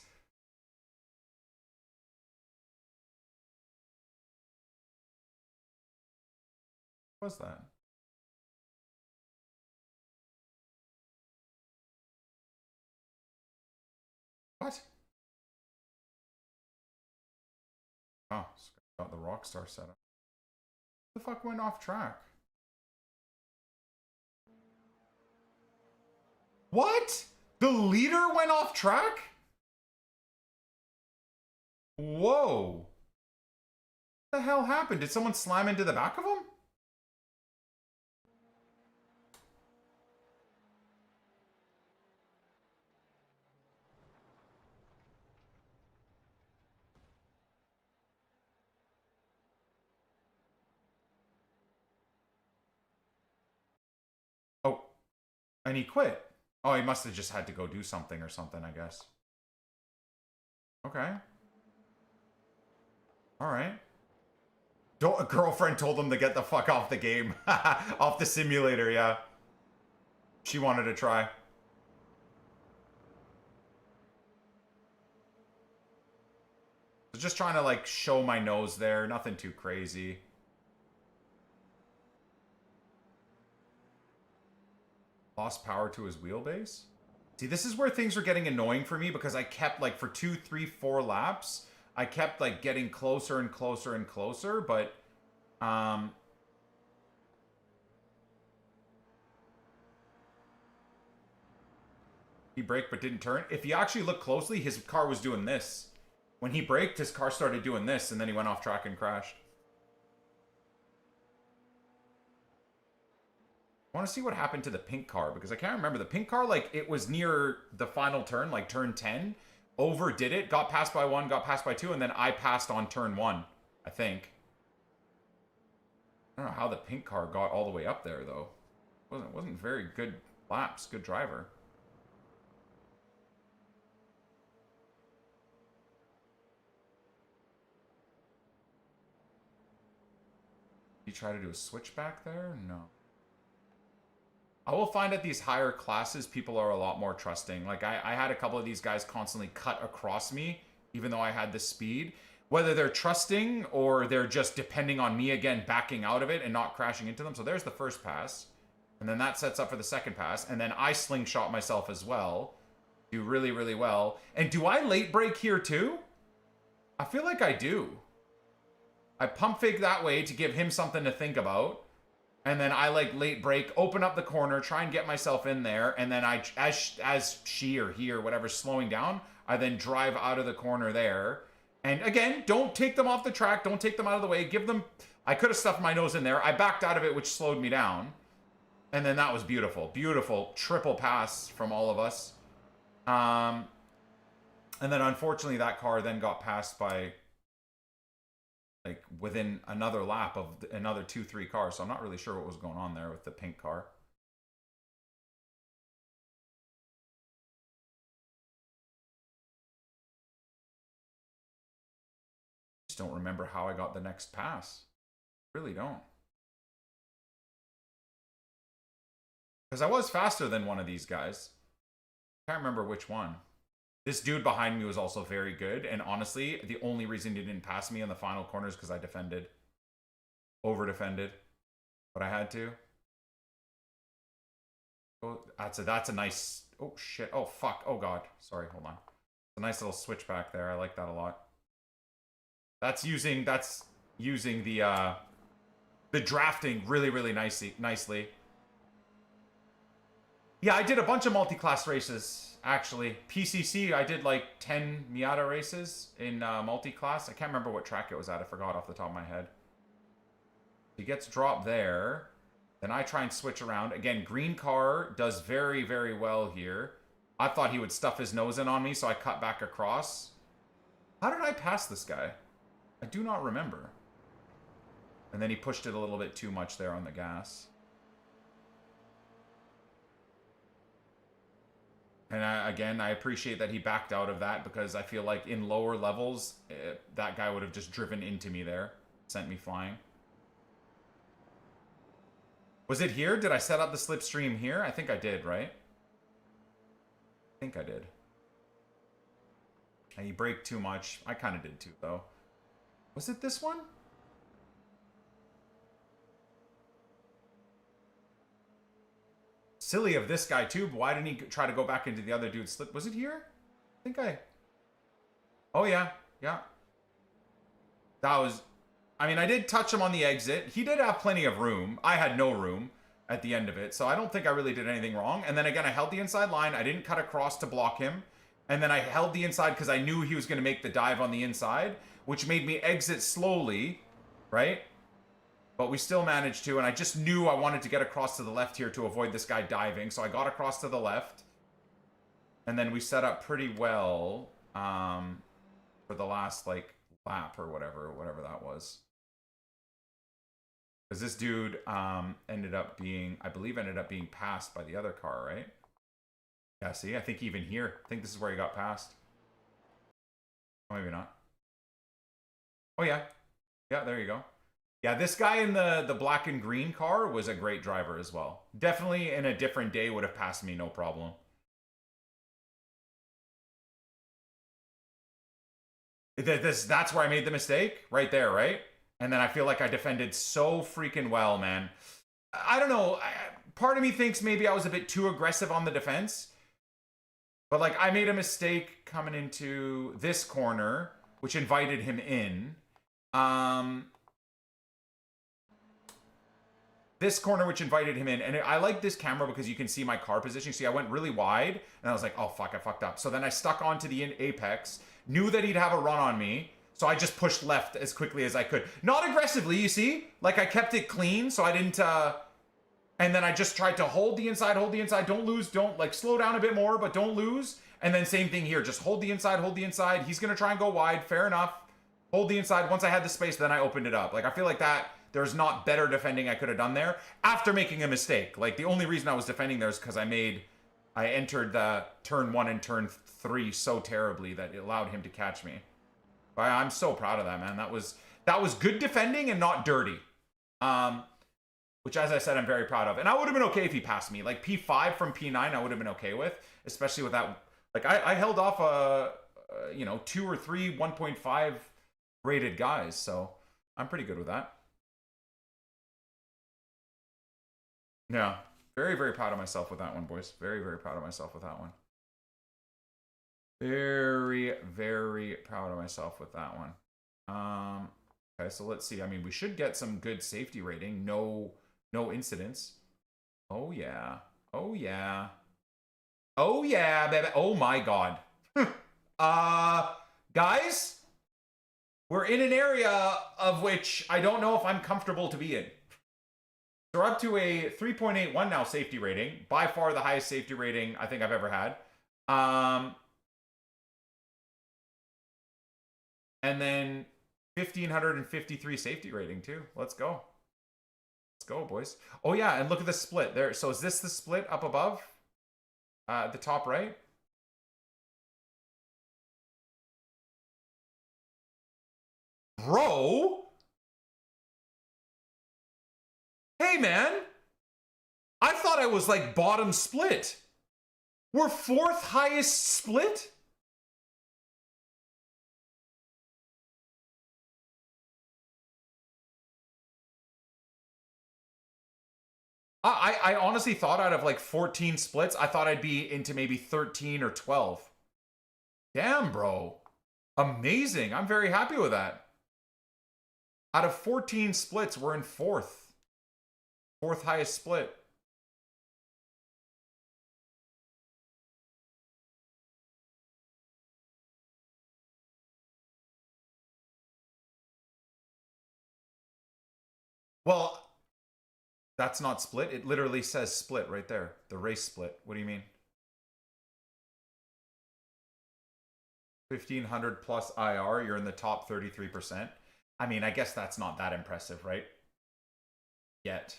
What was that? What? Oh, got the Rockstar setup. What the fuck went off track? What? The leader went off track? Whoa. What the hell happened? Did someone slam into the back of him? Oh, and he quit. Oh, he must have just had to go do something or something, I guess. Okay. All right. A girlfriend told him to get the fuck off the game. Off the simulator, yeah. She wanted to try. Just trying to, like, show my nose there. Nothing too crazy. Lost power to his wheelbase? See, this is where things were getting annoying for me because I kept, like, for 2, 3, 4 laps, I kept, like, getting closer and closer and closer, but, he braked but didn't turn. If you actually look closely, his car was doing this. When he braked, his car started doing this, and then he went off track and crashed. I want to see what happened to the pink car, because I can't remember. The pink car, like, it was near the final turn, like turn 10. Overdid it, got passed by 1, got passed by 2, and then I passed on turn 1, I think. I don't know how the pink car got all the way up there, though. Wasn't very good laps, good driver. You try to do a switchback there? No. I will find at these higher classes, people are a lot more trusting. Like, I had a couple of these guys constantly cut across me, even though I had the speed. Whether they're trusting or they're just depending on me again, backing out of it and not crashing into them. So there's the first pass. And then that sets up for the second pass. And then I slingshot myself as well. Do really, really well. And do I late brake here too? I feel like I do. I pump fake that way to give him something to think about. And then I, like, late brake, open up the corner, try and get myself in there. And then I, as she or he or whatever's slowing down, I then drive out of the corner there. And again, don't take them off the track. Don't take them out of the way. Give them... I could have stuffed my nose in there. I backed out of it, which slowed me down. And then that was beautiful. Beautiful triple pass from all of us. And then, unfortunately, that car then got passed by... like, within another lap of another 2, 3 cars. So I'm not really sure what was going on there with the pink car. Just don't remember how I got the next pass. Really don't. Because I was faster than one of these guys. Can't remember which one. This dude behind me was also very good, and honestly, the only reason he didn't pass me in the final corner is because I defended. Over-defended. But I had to. Oh, that's a nice... Oh, shit. Oh, fuck. Oh, God. Sorry, hold on. It's a nice little switchback there. I like that a lot. That's using the drafting really, really nicely. Yeah, I did a bunch of multi-class races, actually. PCC, I did like 10 Miata races in multi-class. I can't remember what track it was at. I forgot off the top of my head. He gets dropped there. Then I try and switch around. Again, green car does very, very well here. I thought he would stuff his nose in on me, so I cut back across. How did I pass this guy? I do not remember. And then he pushed it a little bit too much there on the gas. And I appreciate that he backed out of that, because I feel like in lower levels, that guy would have just driven into me there. Sent me flying. Was it here? Did I set up the slipstream here? I think I did, right? I think I did. And he braked too much. I kind of did too, though. Was it this one? Silly of this guy, too. But why didn't he try to go back into the other dude's slip? Was it here? I think I... Oh, yeah. Yeah. That was... I mean, I did touch him on the exit. He did have plenty of room. I had no room at the end of it. So I don't think I really did anything wrong. And then again, I held the inside line. I didn't cut across to block him. And then I held the inside because I knew he was going to make the dive on the inside, which made me exit slowly, right? But we still managed to, and I just knew I wanted to get across to the left here to avoid this guy diving. So I got across to the left. And then we set up pretty well for the last, like, lap or whatever that was. Because this dude ended up being, I believe ended up being passed by the other car, right? Yeah, see, I think even here, I think this is where he got passed. Oh, maybe not. Oh, yeah. Yeah, there you go. Yeah, this guy in the black and green car was a great driver as well. Definitely in a different day would have passed me no problem. That's where I made the mistake, right there, right? And then I feel like I defended so freaking well, man. I don't know. Part of me thinks maybe I was a bit too aggressive on the defense. But, like, I made a mistake coming into this corner, which invited him in. This corner, which invited him in. And I like this camera because you can see my car position. See, I went really wide, and I was like, oh, fuck, I fucked up. So then I stuck onto the apex, knew that he'd have a run on me, so I just pushed left as quickly as I could. Not aggressively, you see? Like, I kept it clean, so I didn't... And then I just tried to hold the inside, don't lose, don't, like, slow down a bit more, but don't lose. And then same thing here, just hold the inside. He's going to try and go wide, fair enough. Hold the inside. Once I had the space, then I opened it up. Like, I feel like that, there's not better defending I could have done there after making a mistake. Like, the only reason I was defending there is because I entered the turn 1 and turn 3 so terribly that it allowed him to catch me. But I'm so proud of that, man. That was good defending and not dirty. Which, as I said, I'm very proud of. And I would have been okay if he passed me. Like, P5 from P9, I would have been okay with. Especially with that. Like, I held off, 2 or 3 1.5 rated guys. So, I'm pretty good with that. Yeah. Very, very proud of myself with that one, boys. Very, very proud of myself with that one. Very, very proud of myself with that one. Okay, so let's see. I mean, we should get some good safety rating. No incidents. Oh, yeah. Oh, yeah. Oh, yeah, baby. Oh, my God. Guys, we're in an area of which I don't know if I'm comfortable to be in. So we're up to a 3.81 now safety rating. By far the highest safety rating I think I've ever had. And then 1,553 safety rating too. Let's go. Let's go, boys. Oh yeah, and look at the split there. So is this the split up above? The top right? Bro! Hey, man! I thought I was like bottom split. We're 4th highest split? I honestly thought out of like 14 splits, I thought I'd be into maybe 13 or 12. Damn, bro. Amazing. I'm very happy with that. Out of 14 splits, we're in 4th. 4th highest split. Well, that's not split. It literally says split right there. The race split. What do you mean? 1,500 plus IR. You're in the top 33%. I mean, I guess that's not that impressive, right? Yet.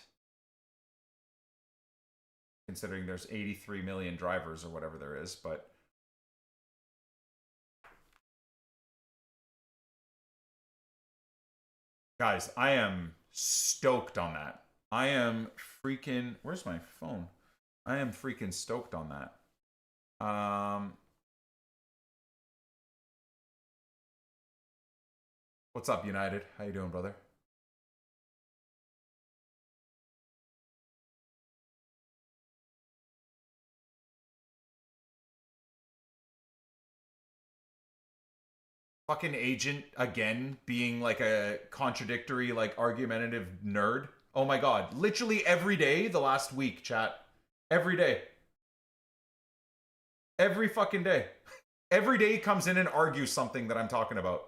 Considering there's 83 million drivers or whatever there is, but... Guys, I am stoked on that. I am freaking... Where's my phone? I am freaking stoked on that. What's up, United? How you doing, brother? Fucking agent again being like a contradictory, like argumentative nerd. Oh my god. Literally every day the last week, chat. Every day. Every fucking day. Every day he comes in and argues something that I'm talking about.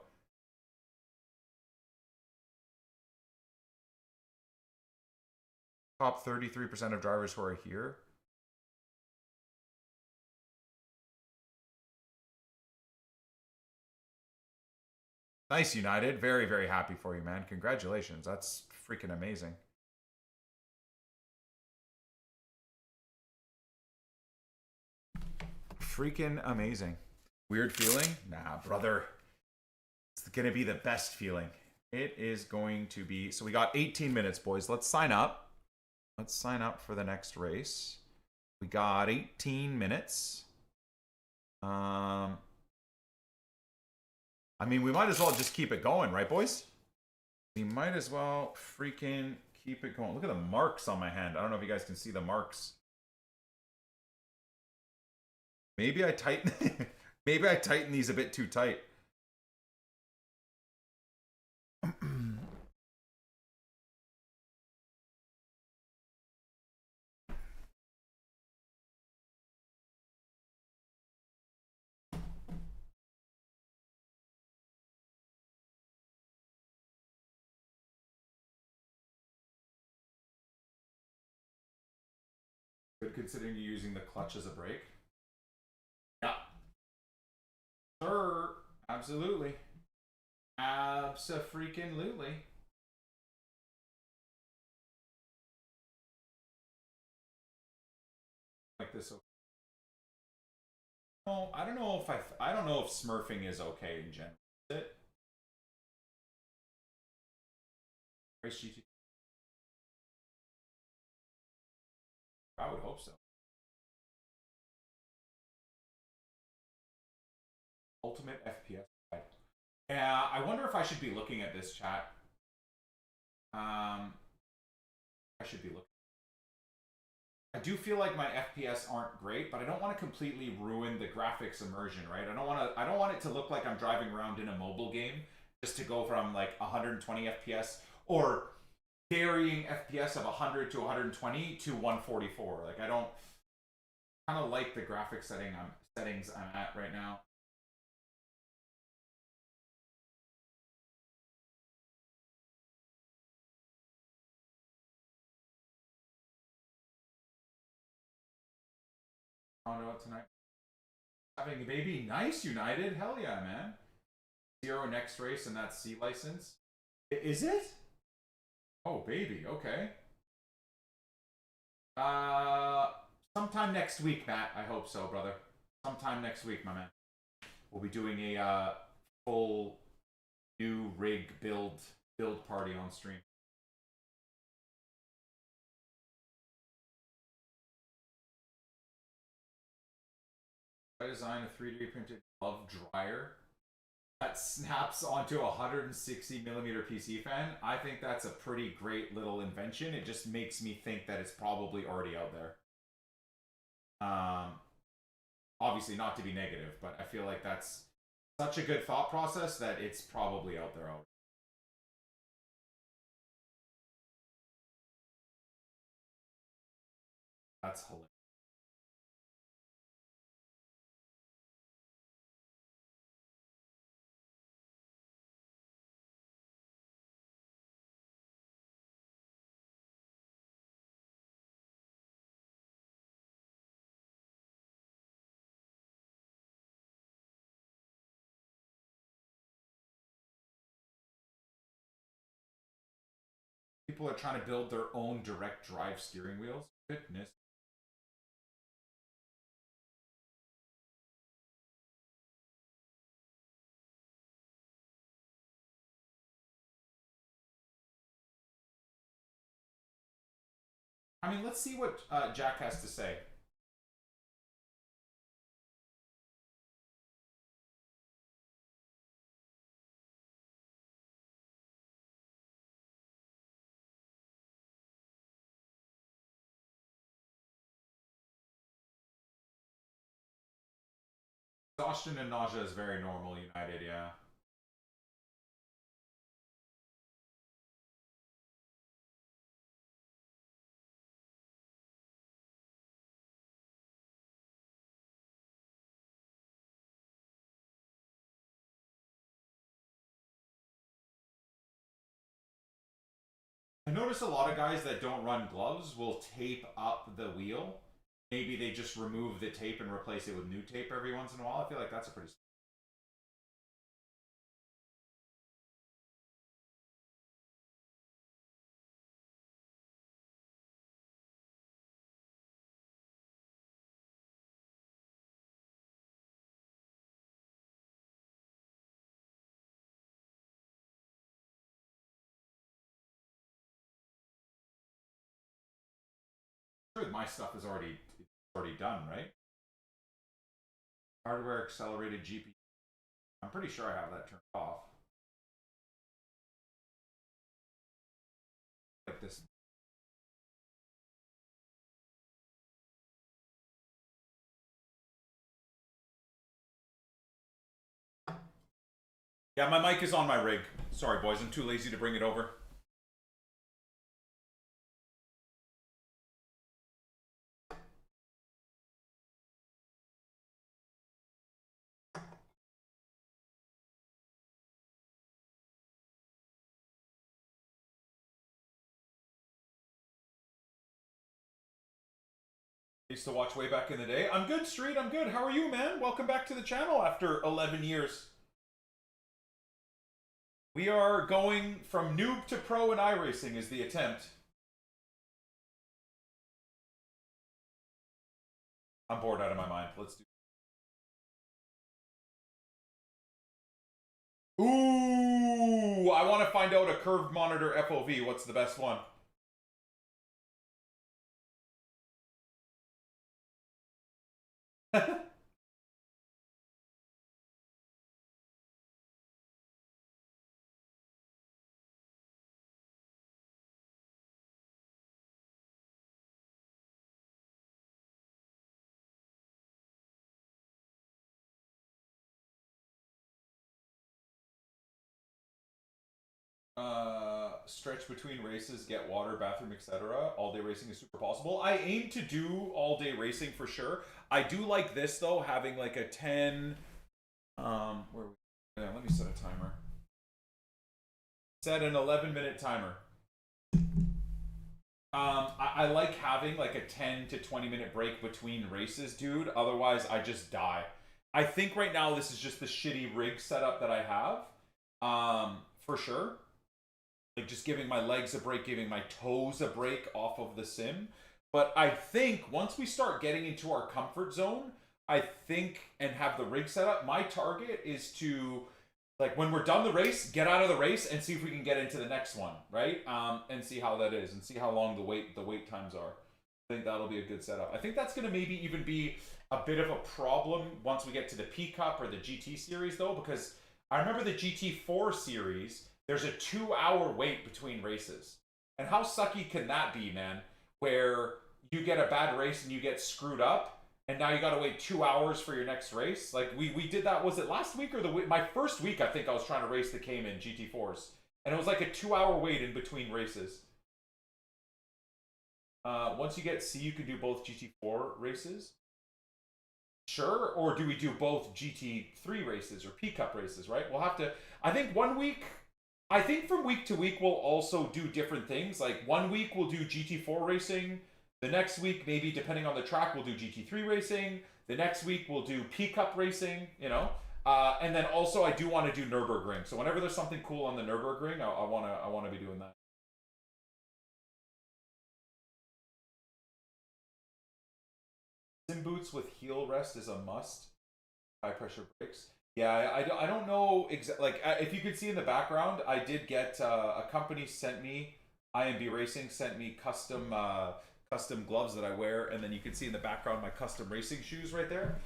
Top 33% of drivers who are here. Nice, United. Very, very happy for you, man. Congratulations. That's freaking amazing. Freaking amazing. Weird feeling? Nah, brother. It's gonna be the best feeling. It is going to be... So we got 18 minutes, boys. Let's sign up. Let's sign up for the next race. We got 18 minutes. I mean, we might as well just keep it going, right, boys? We might as well freaking keep it going. Look at the marks on my hand. I don't know if you guys can see the marks. Maybe I tighten maybe I tighten these a bit too tight. Good considering you're using the clutch as a brake. Yeah. Sir, absolutely. Abso-freaking-lutely. Like this. Oh, I don't know if I don't know if smurfing is okay in general. Is it? Race GT. I would hope so. Ultimate FPS. Yeah, I wonder if I should be looking at this chat. I should be looking. I do feel like my FPS aren't great, but I don't want to completely ruin the graphics immersion, right? I don't want it to look like I'm driving around in a mobile game just to go from like 120 FPS or varying FPS of 100 to 120 to 144. Like I don't kind of like the graphic settings I'm at right now. Oh no, tonight. Having a baby, nice United, hell yeah, man. 0 next race and that's C license. Is it? Oh baby, okay. Sometime next week, Matt. I hope so, brother. Sometime next week, my man. We'll be doing a full new rig build party on stream. I designed a 3D printed glove dryer that snaps onto a 160mm PC fan. I think that's a pretty great little invention. It just makes me think that it's probably already out there. Obviously not to be negative, but I feel like that's such a good thought process that it's probably out there already. That's hilarious. People are trying to build their own direct drive steering wheels. Goodness. I mean, let's see what Jack has to say. Exhaustion and nausea is very normal, United, yeah. I notice a lot of guys that don't run gloves will tape up the wheel. Maybe they just remove the tape and replace it with new tape every once in a while. I feel like that's a pretty sure my stuff is already done, right? Hardware accelerated GPU. I'm pretty sure I have that turned off. Like this. Yeah, my mic is on my rig. Sorry, boys, I'm too lazy to bring it over. Used to watch way back in the day. I'm good, Street. I'm good. How are you, man? Welcome back to the channel after 11 years. We are going from noob to pro in iRacing is the attempt. I'm bored out of my mind. Let's do it. Ooh, I want to find out a curved monitor FOV. What's the best one? Stretch between races, get water, bathroom, etc. All day racing is super possible. I aim to do all day racing for sure. I do like this though, having like a 10 let me set a timer. Set an 11-minute timer. I like having like a 10 to 20-minute break between races, dude. Otherwise, I just die. I think right now this is just the shitty rig setup that I have. For sure. Like just giving my legs a break, giving my toes a break off of the sim. But I think once we start getting into our comfort zone, I think, and have the rig set up, my target is to, like, when we're done the race, get out of the race and see if we can get into the next one, right? And see how that is, and see how long the wait times are. I think that'll be a good setup. I think that's going to maybe even be a bit of a problem once we get to the P Cup or the GT series, though, because I remember the GT4 series, there's a 2-hour wait between races. And how sucky can that be, man? Where you get a bad race and you get screwed up, and now you gotta wait 2 hours for your next race. Like, we did that, was it last week or the week? My first week, I think I was trying to race the Cayman GT4s. And it was like a 2-hour wait in between races. Once you get C, you can do both GT4 races. Sure, or do we do both GT3 races or P Cup races, right? We'll have to, I think 1 week, I think from week to week we'll also do different things. Like 1 week we'll do GT4 racing. The next week, maybe depending on the track, we'll do GT3 racing. The next week we'll do P Cup racing, you know? And then also I do want to do Nürburgring. So whenever there's something cool on the Nürburgring, I wanna be doing that. Sim boots with heel rest is a must. High pressure brakes. Yeah, I don't know exactly. Like, if you could see in the background, I did get a company sent me, IMB Racing sent me custom gloves that I wear, and then you can see in the background my custom racing shoes right there.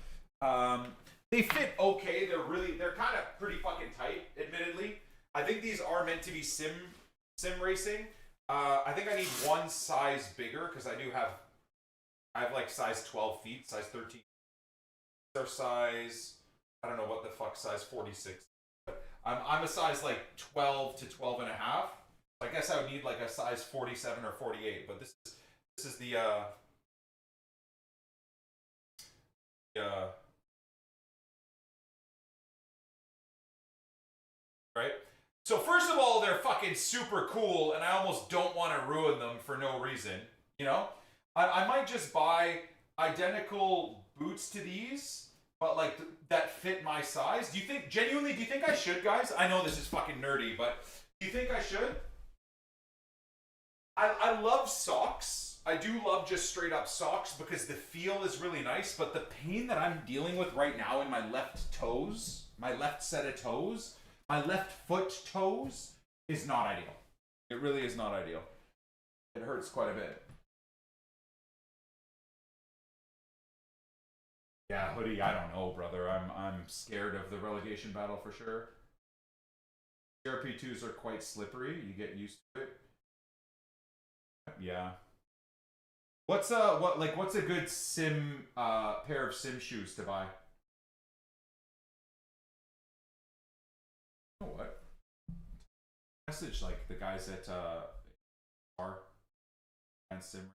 They fit okay. They're kind of pretty fucking tight, admittedly. I think these are meant to be sim racing. I think I need one size bigger because I have like size 12 feet, size 13. They're size, I don't know what the fuck size 46. But I'm a size like 12 to 12 and a half. I guess I would need like a size 47 or 48, but this is the right? So first of all, they're fucking super cool, and I almost don't want to ruin them for no reason, you know? I might just buy identical boots to these, but like that fit my size. Do you think, genuinely, do you think I should, guys? I know this is fucking nerdy, but do you think I should? I love socks. I do love just straight up socks because the feel is really nice, but the pain that I'm dealing with right now in my left toes, my left set of toes, my left foot toes is not ideal. It really is not ideal. It hurts quite a bit. Yeah, Hoodie, I don't know, brother. I'm scared of the relegation battle for sure. CRP2s are quite slippery. You get used to it. Yeah. What's a good sim pair of sim shoes to buy? You know what? Message like the guys at are and sim.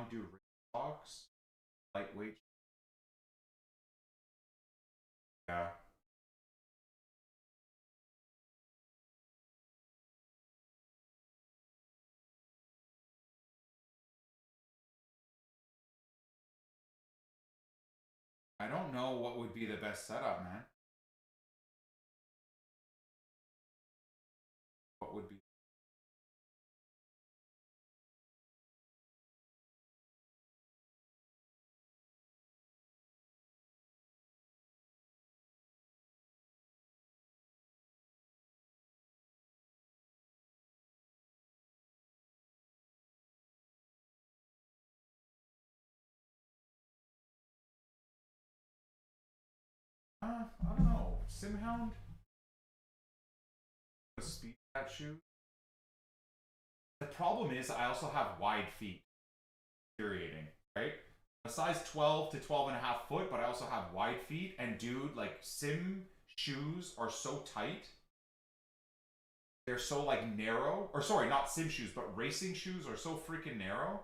Do box lightweight. Yeah. I don't know what would be the best setup, man. What would be? I don't know. Simhound? A speed cat shoe? The problem is I also have wide feet. Infuriating, right? A size 12 to 12 and a half foot, but I also have wide feet. And dude, like sim shoes are so tight. They're so like narrow. Or sorry, not sim shoes, but racing shoes are so freaking narrow.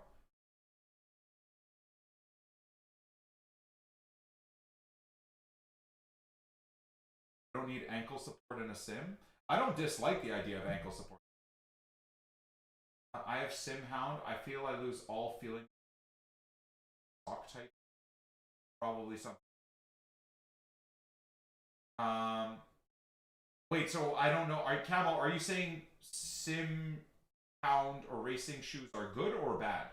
I don't need ankle support in a sim. I don't dislike the idea of ankle support. I have Simhound. I feel I lose all feeling. Sock type. Probably something. Wait, so I don't know. Camo, are you saying Simhound or racing shoes are good or bad?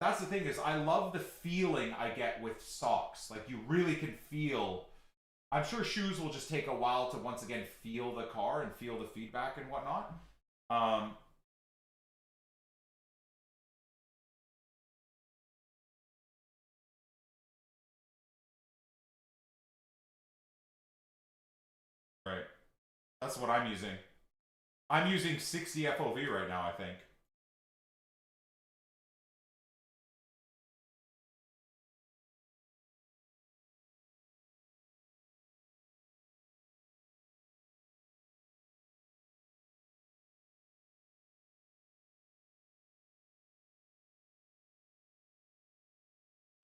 That's the thing is I love the feeling I get with socks. Like you really can feel. I'm sure shoes will just take a while to once again feel the car and feel the feedback and whatnot. Right. That's what I'm using. I'm using 60 FOV right now, I think.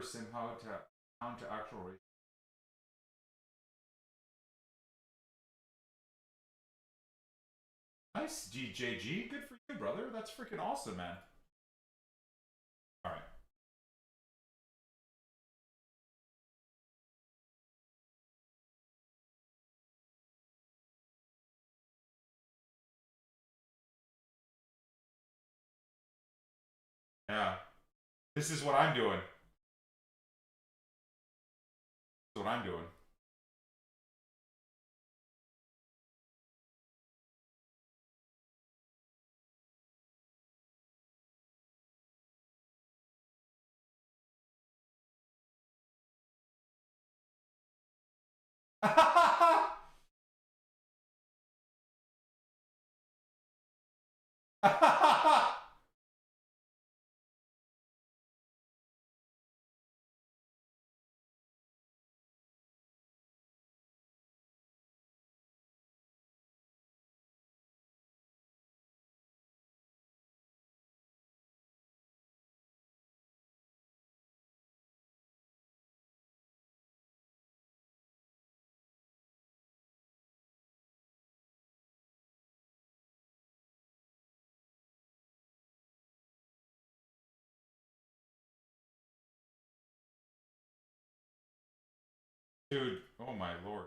Sim how to actual race. Nice, GJG. Good for you, brother. That's freaking awesome, man. All right. Yeah. This is what I'm doing. This is what I'm doing. Dude, oh my lord.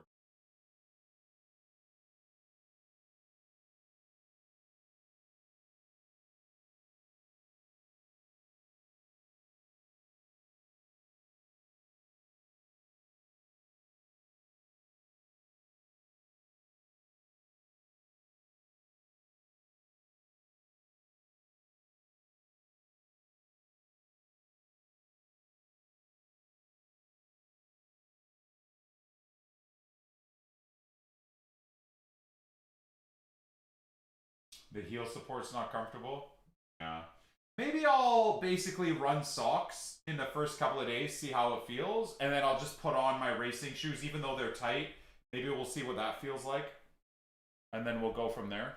The heel support's not comfortable? Yeah. Maybe I'll basically run socks in the first couple of days, see how it feels, and then I'll just put on my racing shoes, even though they're tight. Maybe we'll see what that feels like. And then we'll go from there.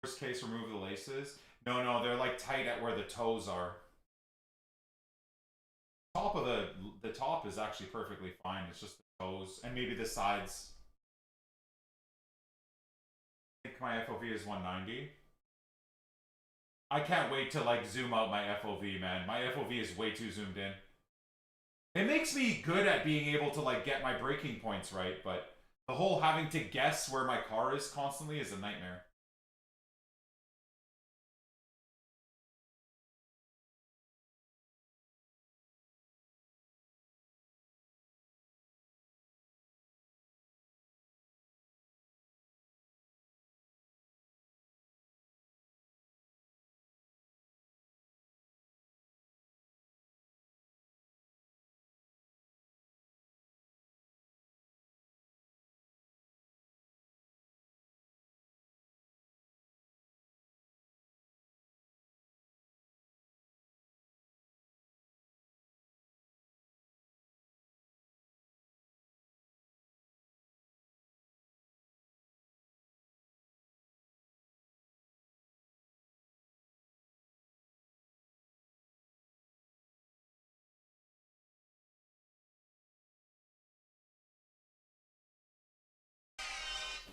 Worst case, remove the laces. No, they're like tight at where the toes are. Top of the top is actually perfectly fine. It's just the toes and maybe the sides. I think my FOV is 190. I can't wait to like zoom out my FOV, man. My FOV is way too zoomed in. It makes me good at being able to like get my braking points right, but the whole having to guess where my car is constantly is a nightmare.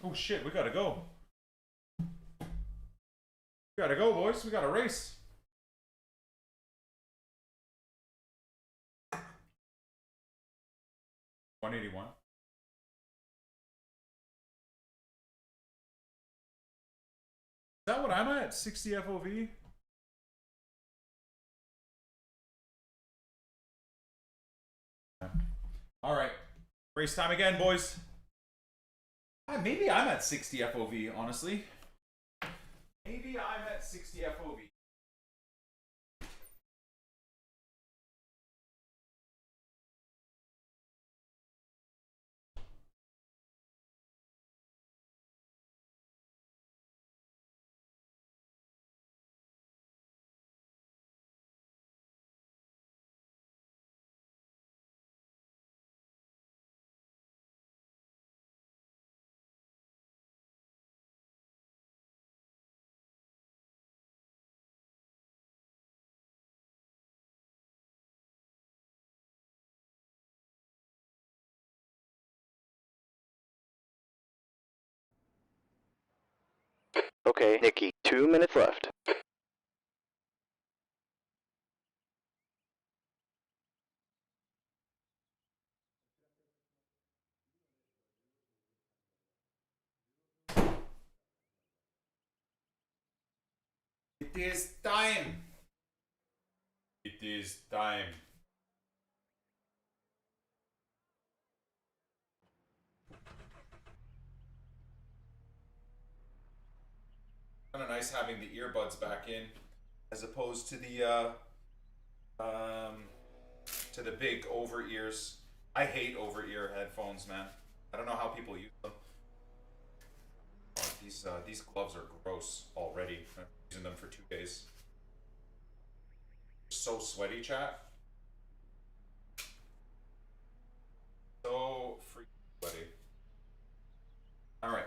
Oh shit, we gotta go. We gotta go, boys. We gotta race. $181. Is that what I'm at? 60 FOV? Alright. Race time again, boys. Maybe I'm at 60 FOV, honestly. Maybe I'm at 60 FOV. Okay, Nikki, 2 minutes left. It is time. It is time. Kind of nice having the earbuds back in, as opposed to the big over ears. I hate over ear headphones, man. I don't know how people use them. Oh, these gloves are gross already. I'm using them for 2 days. So sweaty, chat. So freaking sweaty. All right.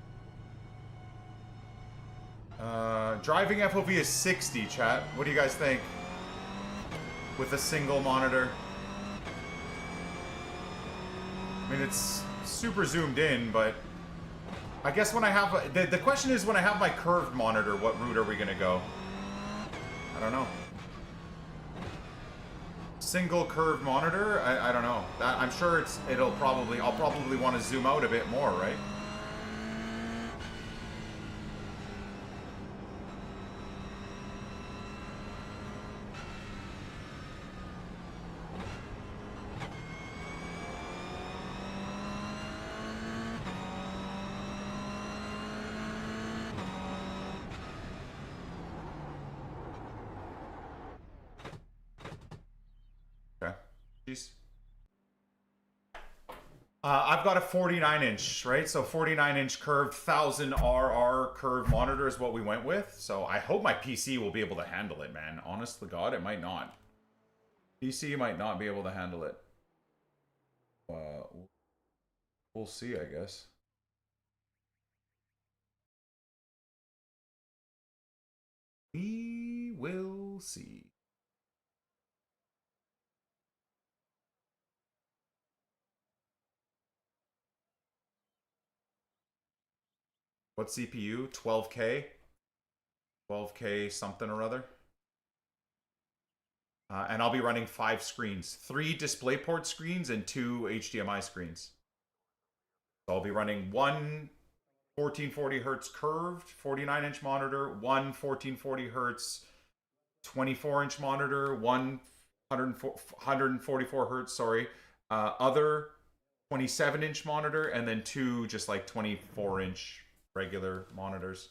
Driving FOV is 60, chat. What do you guys think? With a single monitor. I mean, it's super zoomed in, but I guess when I have... The question is, when I have my curved monitor, what route are we going to go? I don't know. Single curved monitor? I don't know. I'm sure I'll probably want to zoom out a bit more, right? I've got a 49-inch, right? So 49-inch curved 1000 RR curved monitor is what we went with. So I hope my PC will be able to handle it, man. Honest to God, it might not. PC might not be able to handle it. We'll see, I guess. We will see. What CPU? 12K? 12K something or other. And I'll be running 5 screens. 3 DisplayPort screens and 2 HDMI screens. So I'll be running one 1440 hertz curved 49-inch monitor, one 1440 hertz 24-inch monitor, one 144 hertz, sorry, other 27-inch monitor, and then 2 just like 24-inch regular monitors.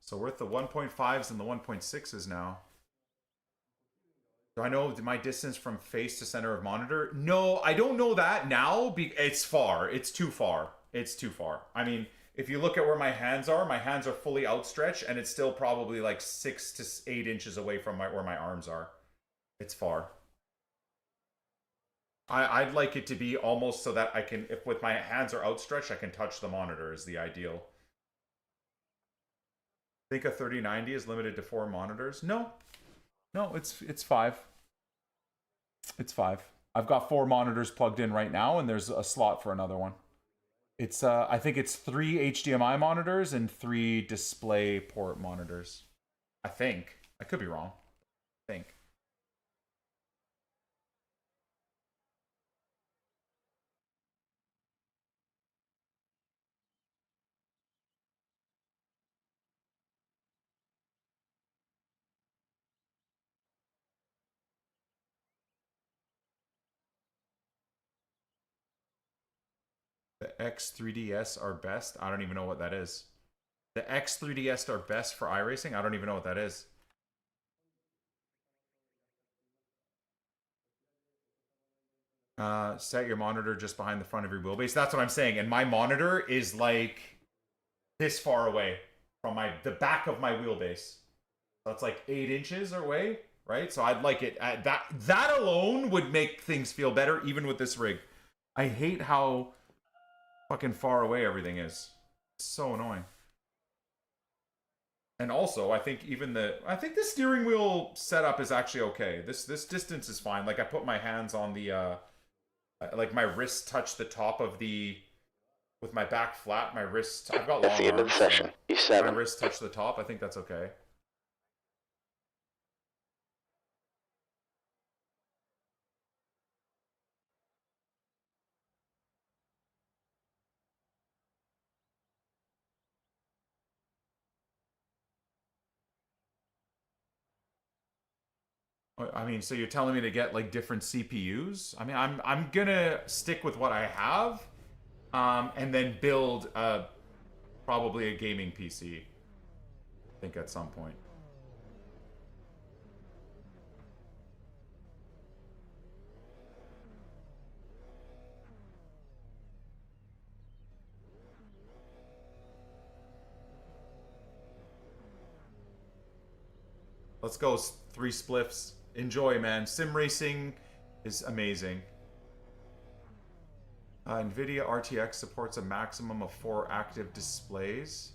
So we're at the 1.5s and the 1.6s now. Do I know my distance from face to center of monitor? No, I don't know that now. It's far. It's too far. It's too far. I mean, if you look at where my hands are fully outstretched, and it's still probably like 6 to 8 inches away from where my arms are. It's far. I'd like it to be almost so that I can, if with my hands are outstretched, I can touch the monitor is the ideal. Think a 3090 is limited to 4 monitors? No. No, it's 5. It's 5. I've got 4 monitors plugged in right now, and there's a slot for another one. It's I think it's 3 HDMI monitors and 3 DisplayPort monitors. I think. I could be wrong. I think. The X3DS are best? I don't even know what that is. The X3DS are best for iRacing? I don't even know what that is. Set your monitor just behind the front of your wheelbase. That's what I'm saying. And my monitor is like this far away from the back of my wheelbase. So it's like 8 inches away, right? So I'd like it at that alone would make things feel better even with this rig. I hate how fucking far away everything is. It's so annoying. And also, I think the steering wheel setup is actually okay. This distance is fine. Like I put my hands on the like my wrists touch the top of with my back flat, my wrist, I've got long That's the end of the arms, session. so E7. my wrists touch the top. I think that's okay. I mean, so you're telling me to get like different CPUs? I mean, I'm gonna stick with what I have, and then build probably a gaming PC. I think at some point. Let's go. 3 spliffs. Enjoy, man. Sim racing is amazing. NVIDIA RTX supports a maximum of 4 active displays.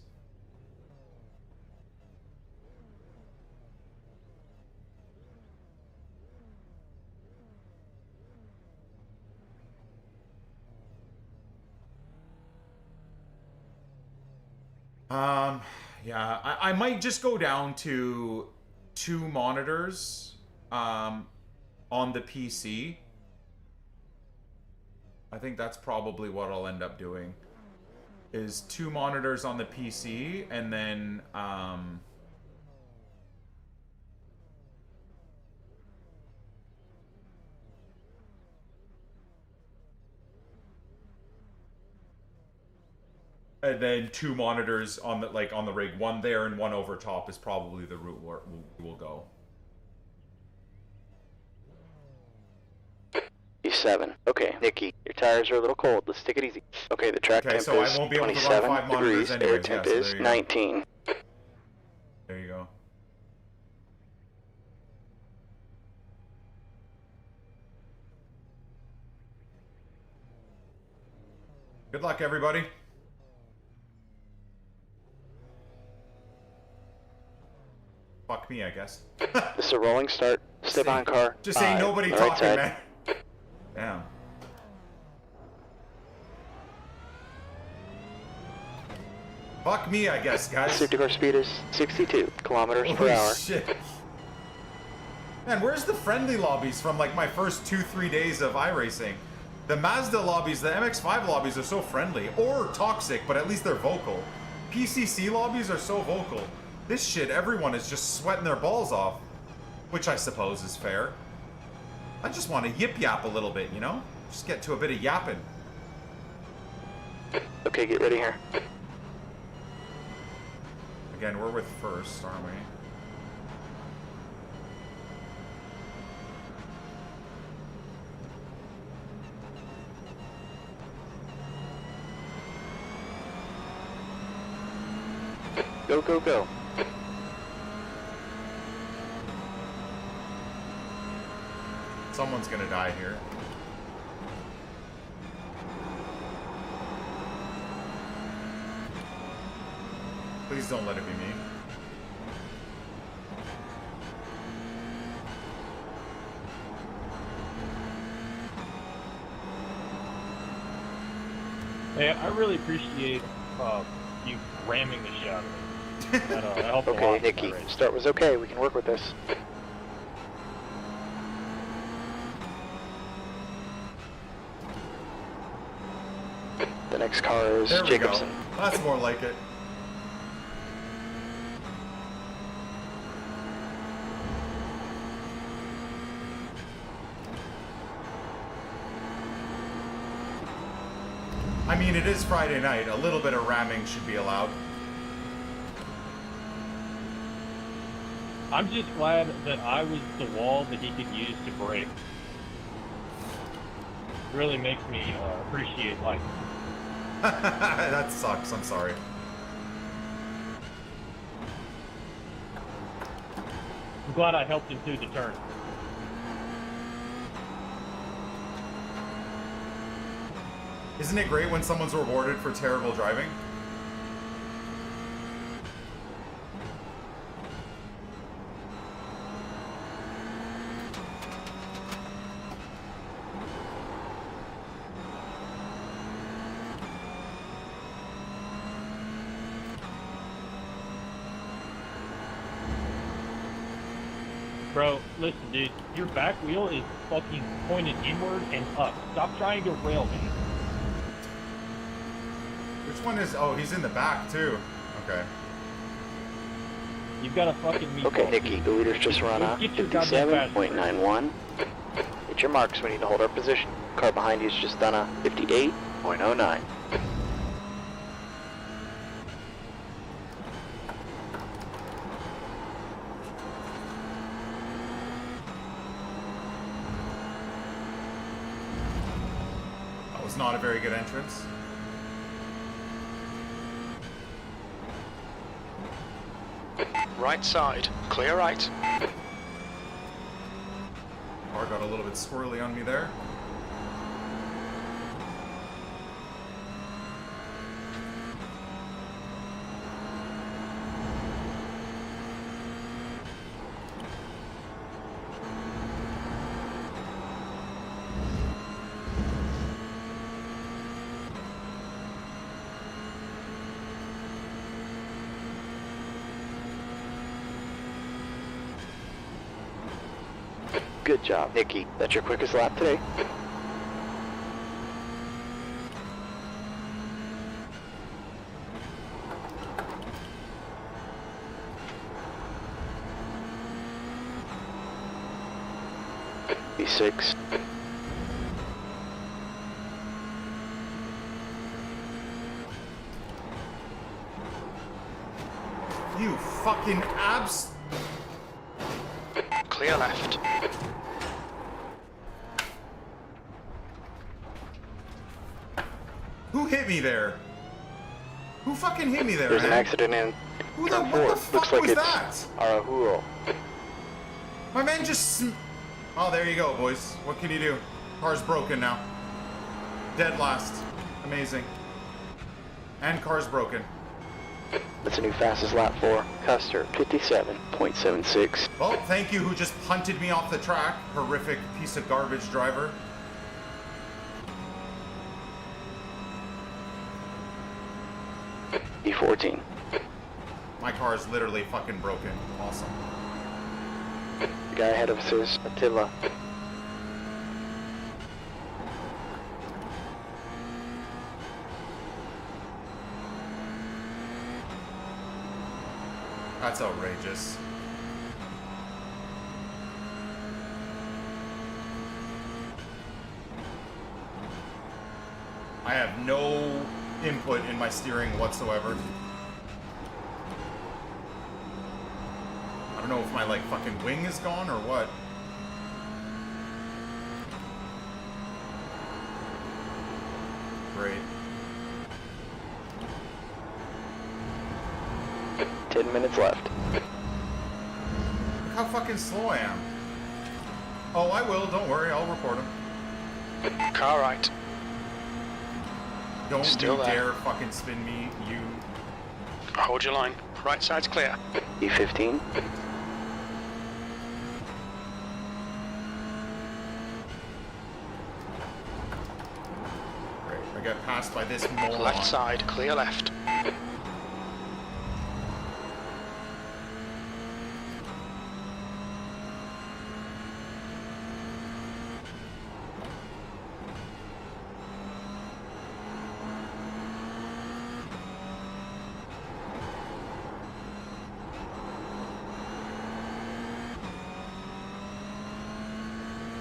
Yeah, I might just go down to 2 monitors on the PC. I think that's probably what I'll end up doing. Is 2 monitors on the PC and then and then 2 monitors on the on the rig. One there and one over top is probably the route where we'll go. E7. Okay, Nikki, your tires are a little cold. Let's take it easy. Okay, the track temp so is I won't be able to run 27 5 monitors degrees. anyways. Air temp Yeah, so is there you go. 19. There you go. Good luck, everybody. Fuck me, I guess. This is a rolling start. Step on car. Just ain't nobody All right, talking, side. man. Damn. Fuck me, I guess, guys. Safety car speed is 62 kilometers per Holy hour. shit. Man, where's the friendly lobbies from like my first 2-3 days of iRacing? The Mazda lobbies, the MX-5 lobbies are so friendly. Or toxic, but at least they're vocal. PCC lobbies are so vocal. This shit, everyone is just sweating their balls off. Which I suppose is fair. I just want to yip-yap a little bit, you know? Just get to a bit of yapping. Okay, get ready here. Again, we're with first, aren't we? Go, go, go. Someone's gonna die here. Please don't let it be me. Hey, I really appreciate you ramming the shot. That helped a lot. Okay, in Nikki, my race. start was okay. We can work with this. The next car is There we Jacobson. go. That's more like it. I mean, it is Friday night. A little bit of ramming should be allowed. I'm just glad that I was the wall that he could use to brake. Really makes me appreciate life. That sucks. I'm sorry. I'm glad I helped him through the turn. Isn't it great when someone's rewarded for terrible driving? Bro, listen, dude, your back wheel is fucking pointed inward and up. Stop trying to rail me. Which one is... Oh, he's in the back, too. Okay. You've got to fucking meet. Okay, Nikki, the leader's just run off. Get your goddamn fast. 57.91. Hit your marks. We need to hold our position. Car behind you is just done a 58.09. That was not a very good entrance. right side, clear right. Car got a little bit squirrely on me there. Good job, Nicky. That's your quickest lap today. B6. You fucking abs... Clear left. Who hit me there? Who fucking hit me there, There's an man? accident in Who the, turn what 4. the fuck Looks like was it's that? Araujo. My man just oh, there you go, boys. What can you do? Car's broken now. Dead last. Amazing. And car's broken. That's a new fastest lap for Custer, 57.76. Well, thank you who just punted me off the track. Horrific piece of garbage driver. E14. My car is literally fucking broken. Awesome. The guy ahead of us is Attila. That's outrageous. I have no input in my steering whatsoever. I don't know if my, like, fucking wing is gone or what. Great. 10 minutes left. Look how fucking slow I am. Oh, I will. Don't worry. I'll report him. Car right. Don't Still you there. dare fucking spin me, you... Hold your line. Right side's clear. E15. Great. I got passed by this moron. Left side, clear left.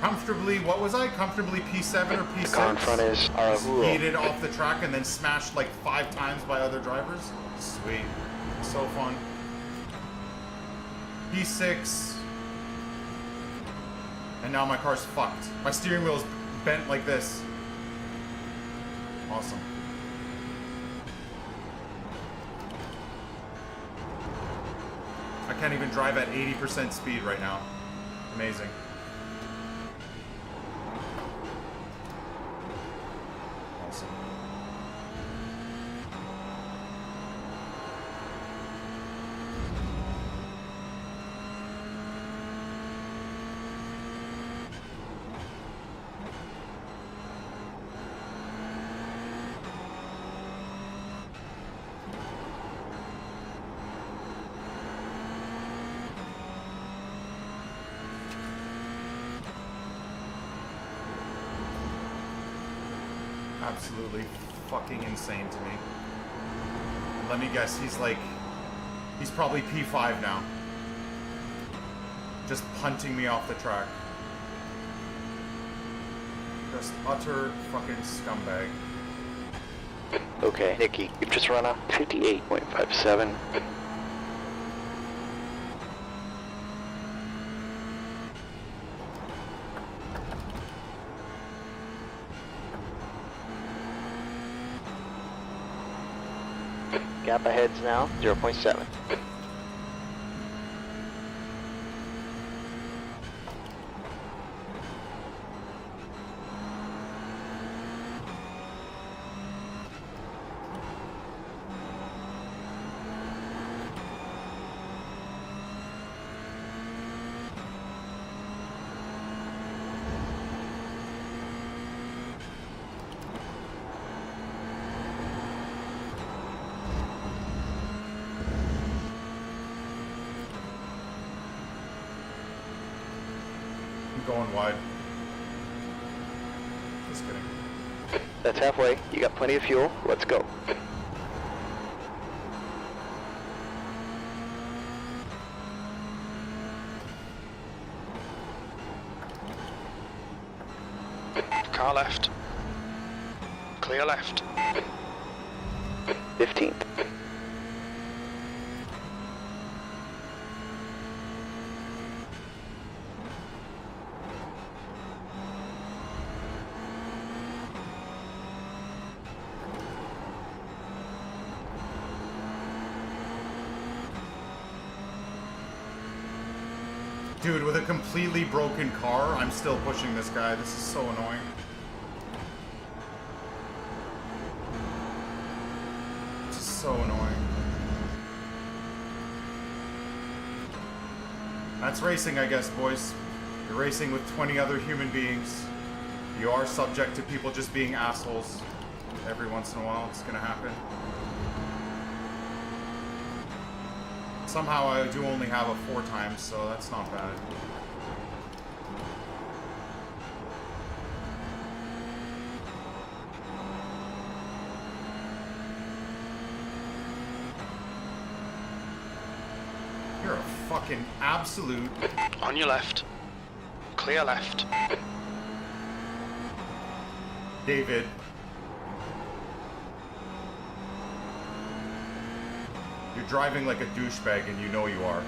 Comfortably, what was I? Comfortably P7 or P6? The car in front is Araujo. Yeeted off the track and then smashed like 5 times by other drivers. Sweet. So fun. P6. And now my car's fucked. My steering wheel's bent like this. Awesome. I can't even drive at 80% speed right now. Amazing. Awesome. Absolutely fucking insane to me. And let me guess, he's probably P5 now. Just punting me off the track. Just utter fucking scumbag. Okay, Nicky, you've just run a 58.57. Gap ahead's now 0.7. going wide. Just kidding. That's halfway. You got plenty of fuel. Let's go. Car left. Clear left. 15th. Dude, with a completely broken car, I'm still pushing this guy. This is so annoying. This is so annoying. That's racing, I guess, boys. You're racing with 20 other human beings. You are subject to people just being assholes. Every once in a while, it's gonna happen. Somehow I do only have a 4 times, so that's not bad. You're a fucking absolute... On your left. Clear left. David. You're driving like a douchebag and you know you are.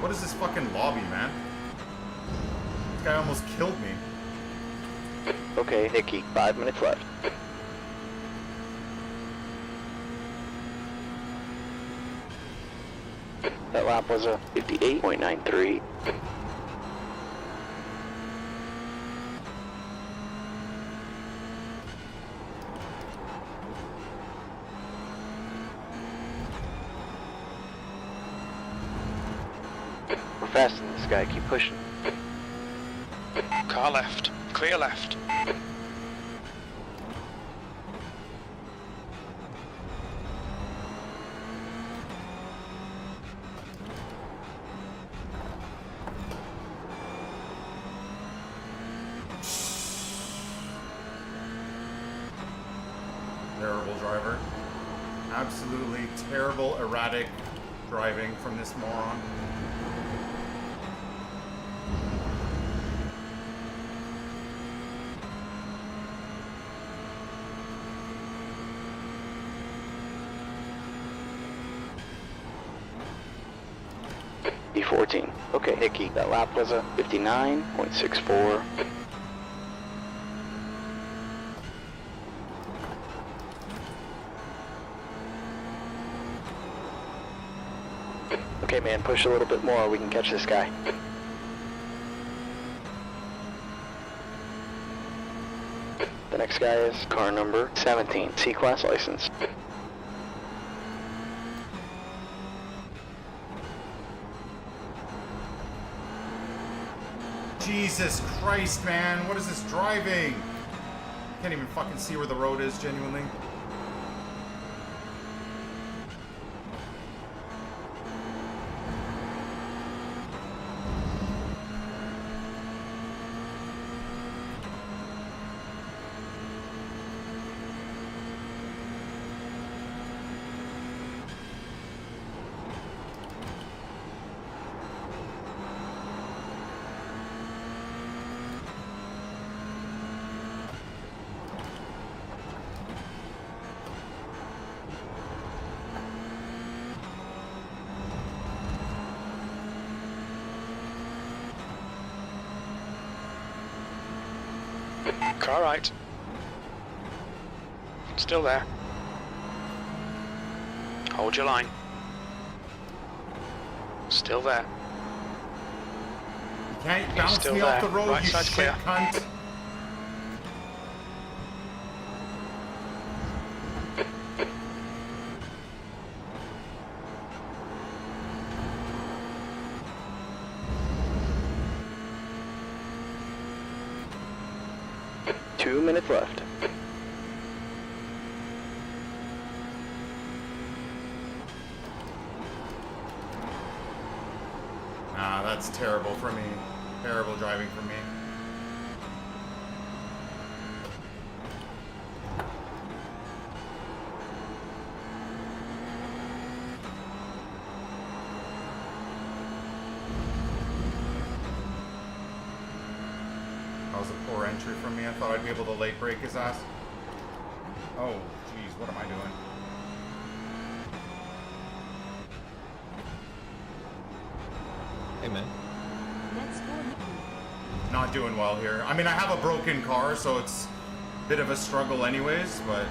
What is this fucking lobby, man? This guy almost killed me. Okay, Nikki, 5 minutes left. That lap was a 58.93. We're faster than this guy, keep pushing. Car left. Clear left. Terrible driver. Absolutely terrible, erratic driving from this moron. B14. Okay, Nikki, that lap was a 59.64. Okay, man, push a little bit more. We can catch this guy. The next guy is car number 17, C-Class license. Jesus Christ, man. What is this driving? Can't even fucking see where the road is, genuinely. Car right. Still there. Hold your line. Still there. You can't bounce Still me there. off the road, Right you side's shit clear. cunt. Two minutes left. terrible for me. Terrible driving for me. That was a poor entry from me. I thought I'd be able to late break his ass. Oh, jeez, what am I doing? Hey, man. Let's go, Nicky. Not doing well here. I mean, I have a broken car, so it's a bit of a struggle anyways, but...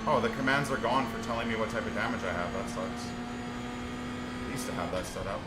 Oh, the commands are gone for telling me what type of damage I have. That sucks. I used to have that set up.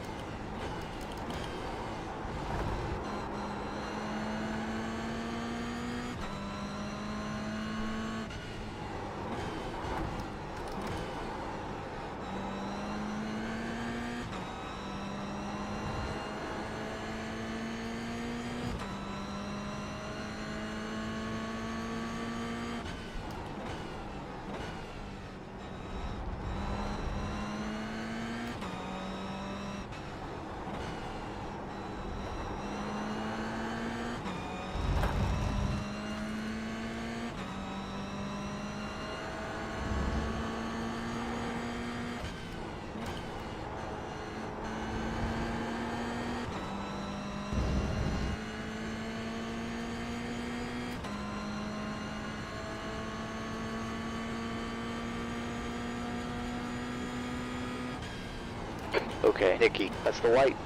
Okay, Nikki, that's the white.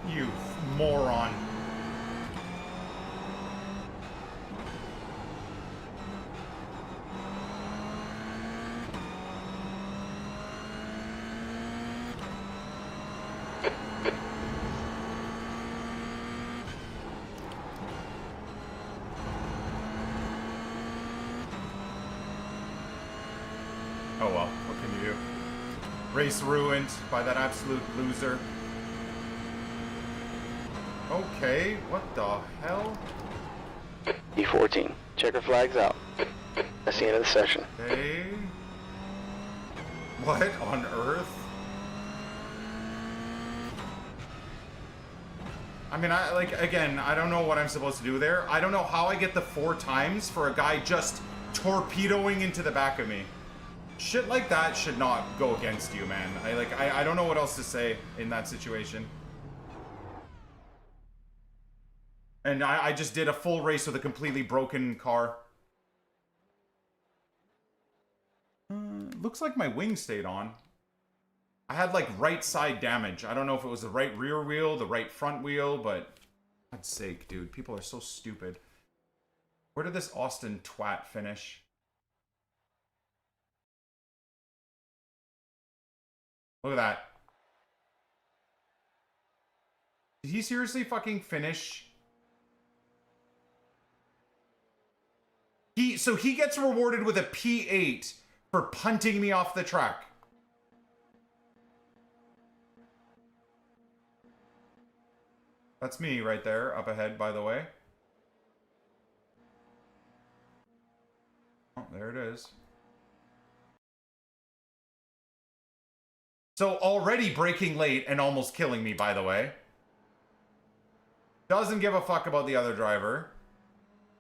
You moron. Oh well, what can you do? Race ruined by that absolute loser. Okay, what the hell? E14, checker flags out. That's the end of the session. Okay. What on earth? I mean, again, I don't know what I'm supposed to do there. I don't know how I get the 4 times for a guy just torpedoing into the back of me. Shit like that should not go against you, man. I don't know what else to say in that situation. And I just did a full race with a completely broken car. Looks like my wing stayed on. I had like right side damage. I don't know if it was the right rear wheel, the right front wheel, but... God's sake, dude. People are so stupid. Where did this Austin twat finish? Look at that. Did he seriously fucking finish? So he gets rewarded with a P8 for punting me off the track. That's me right there, up ahead, by the way. Oh, there it is. So already braking late and almost killing me, by the way. Doesn't give a fuck about the other driver.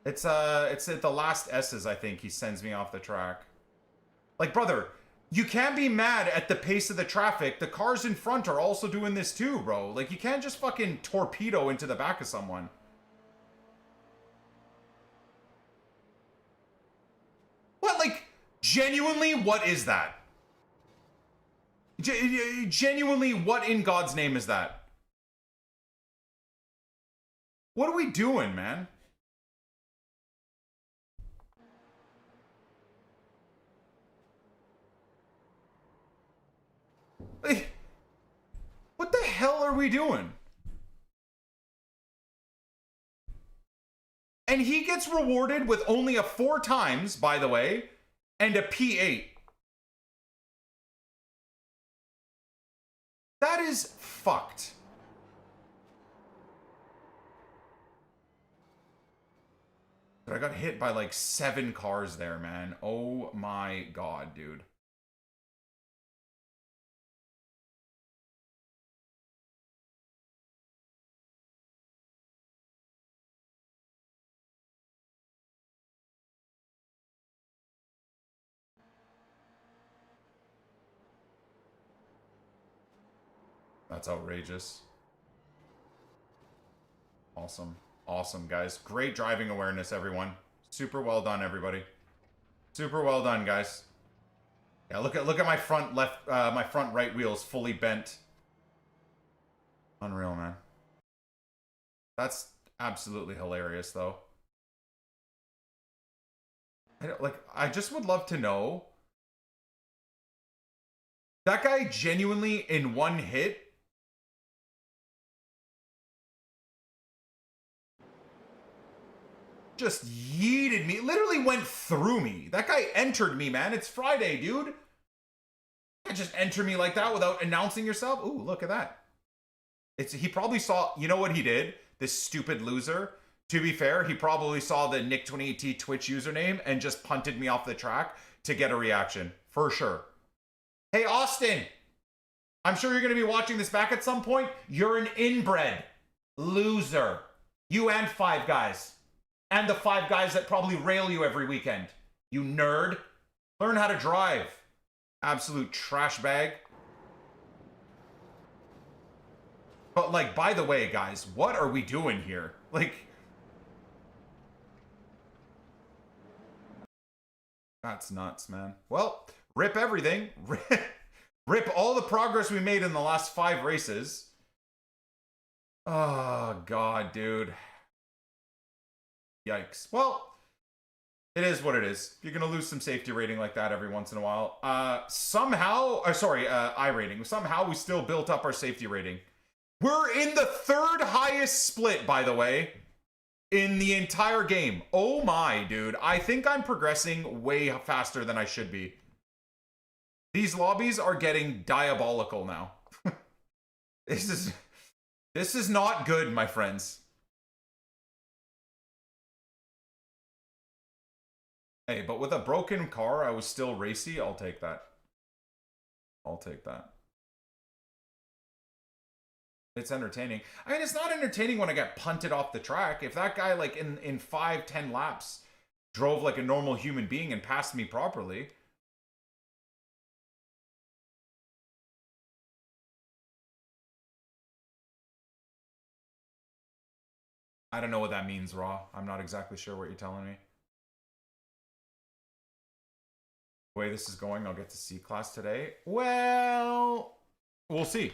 It's at the last S's, I think, he sends me off the track. Like, brother, you can't be mad at the pace of the traffic. The cars in front are also doing this too, bro. Like, you can't just fucking torpedo into the back of someone. What, like, genuinely, what is that? Genuinely, what in God's name is that? What are we doing, man? Like, what the hell are we doing? And he gets rewarded with only a 4 times, by the way, and a P8. That is fucked. But I got hit by like 7 cars there, man. Oh my god, dude. That's outrageous. Awesome. Awesome, guys. Great driving awareness, everyone. Super well done, everybody. Super well done, guys. Yeah, look at my front left, my front right wheel's fully bent. Unreal, man. That's absolutely hilarious, though. I just would love to know. That guy genuinely, in one hit, just yeeted me. Literally went through me. That guy entered me, man. It's Friday, dude. You can't just enter me like that without announcing yourself. Ooh, look at that. He probably saw, you know what he did? This stupid loser. To be fair, he probably saw the NICK28T Twitch username and just punted me off the track to get a reaction. For sure. Hey, Austin. I'm sure you're going to be watching this back at some point. You're an inbred loser. You and 5 guys. And the 5 guys that probably rail you every weekend. You nerd. Learn how to drive. Absolute trash bag. But, like, by the way, guys, what are we doing here? Like, that's nuts, man. Well, rip everything. Rip all the progress we made in the last 5 races. Oh, God, dude. Yikes. Well, it is what it is. You're going to lose some safety rating like that every once in a while. iRating. Somehow we still built up our safety rating. We're in the 3rd highest split, by the way, in the entire game. Oh my, dude. I think I'm progressing way faster than I should be. These lobbies are getting diabolical now. This is not good, my friends. Hey, but with a broken car, I was still racy. I'll take that. I'll take that. It's entertaining. I mean, it's not entertaining when I get punted off the track. If that guy, like, in 5-10 laps drove like a normal human being and passed me properly. I don't know what that means, Raw. I'm not exactly sure what you're telling me. The way this is going, I'll get to C-Class today. Well, we'll see.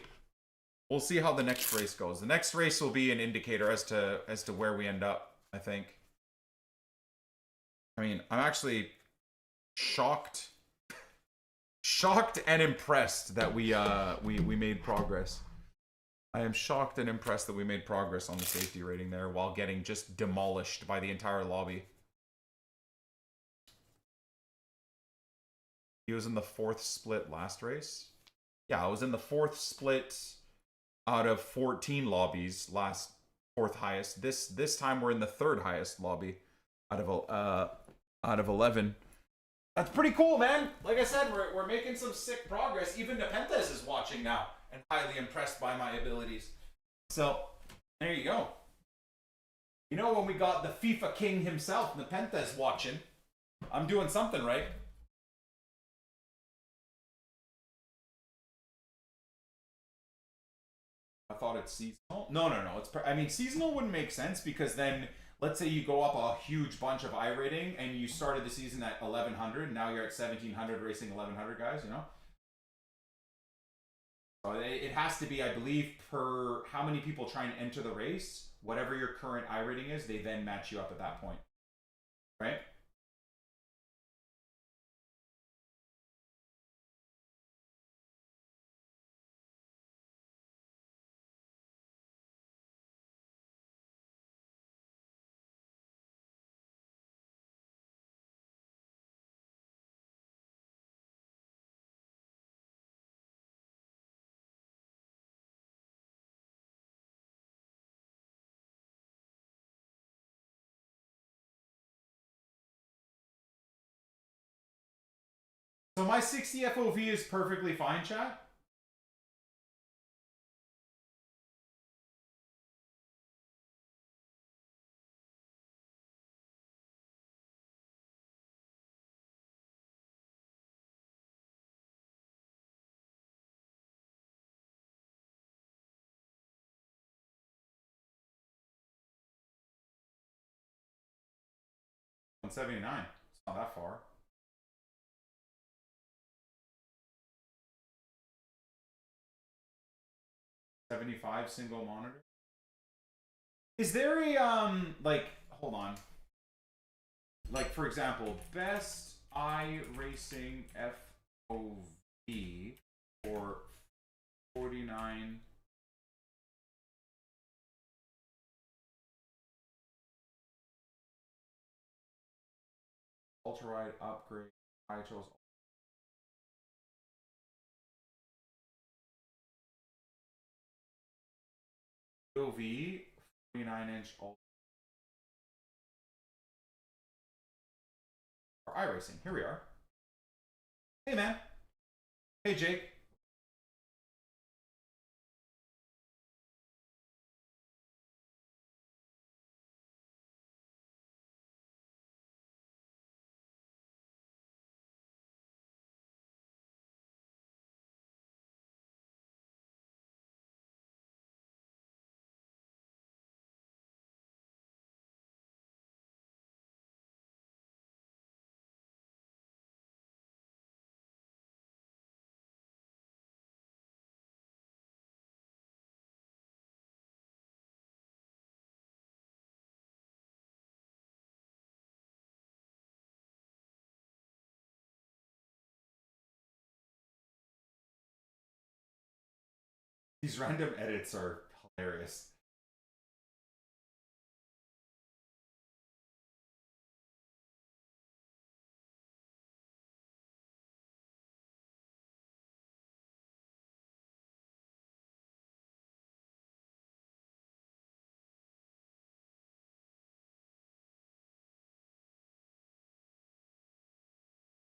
We'll see how the next race goes. The next race will be an indicator as to where we end up, I think. I mean, I'm actually shocked and impressed that we made progress. I am shocked and impressed that we made progress on the safety rating there while getting just demolished by the entire lobby. He was in the 4th split last race. Yeah, I was in the 4th split out of 14 lobbies, last 4th highest. This time we're in the 3rd highest lobby out of 11. That's pretty cool, man. Like I said, we're making some sick progress. Even Nepenthes is watching now and highly impressed by my abilities. So there you go. You know, when we got the FIFA king himself, Nepenthes, watching, I'm doing something right. I thought it's seasonal. No. I mean, seasonal wouldn't make sense because then, let's say you go up a huge bunch of iRating and you started the season at 1100. Now you're at 1700 racing 1100 guys, you know? So it has to be, I believe, per how many people try and enter the race. Whatever your current iRating is, they then match you up at that point. Right? So my 60 FOV is perfectly fine, chat. $179. It's not that far. $75 single monitor. Is there a like, hold on. Like, for example, best iRacing FOV for 49. Ultra wide upgrade. I chose OV 49-inch ultra. For iRacing. Here we are. Hey man. Hey Jake. These random edits are hilarious.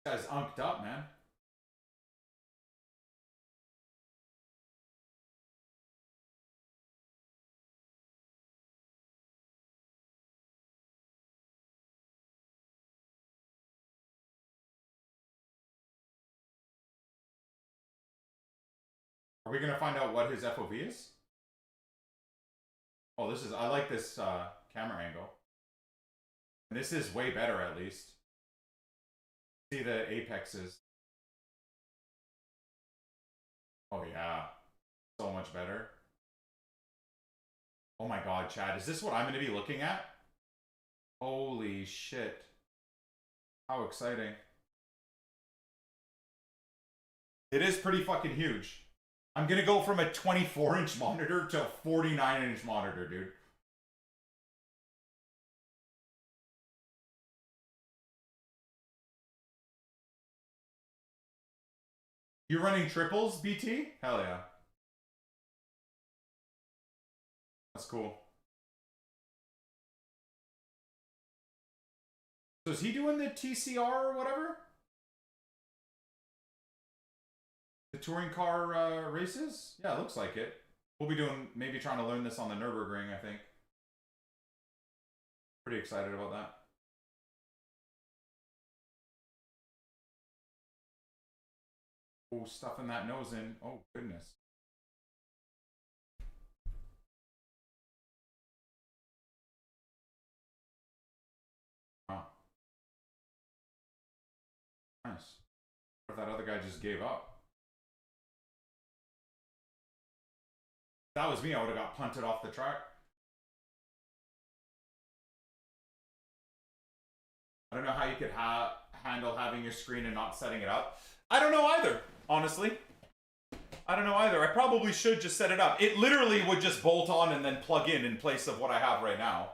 This guy's unked up, man. Are we gonna find out what his FOV is? Oh, this is, I like this camera angle. And this is way better, at least. See the apexes. Oh yeah, so much better. Oh my god, Chad, is this what I'm gonna be looking at? Holy shit. How exciting. It is pretty fucking huge. I'm gonna go from a 24-inch monitor to a 49-inch monitor, dude. You're running triples, BT? Hell yeah. That's cool. So is he doing the TCR or whatever? The touring car races? Yeah, it looks like it. We'll be doing, maybe trying to learn this on the Nürburgring, I think. Pretty excited about that. Oh, stuffing that nose in. Oh, goodness. Wow. Nice. What if that other guy just gave up? If that was me, I would have got punted off the track. I don't know how you could handle having your screen and not setting it up. I don't know either, honestly. I don't know either. I probably should just set it up. It literally would just bolt on and then plug in place of what I have right now.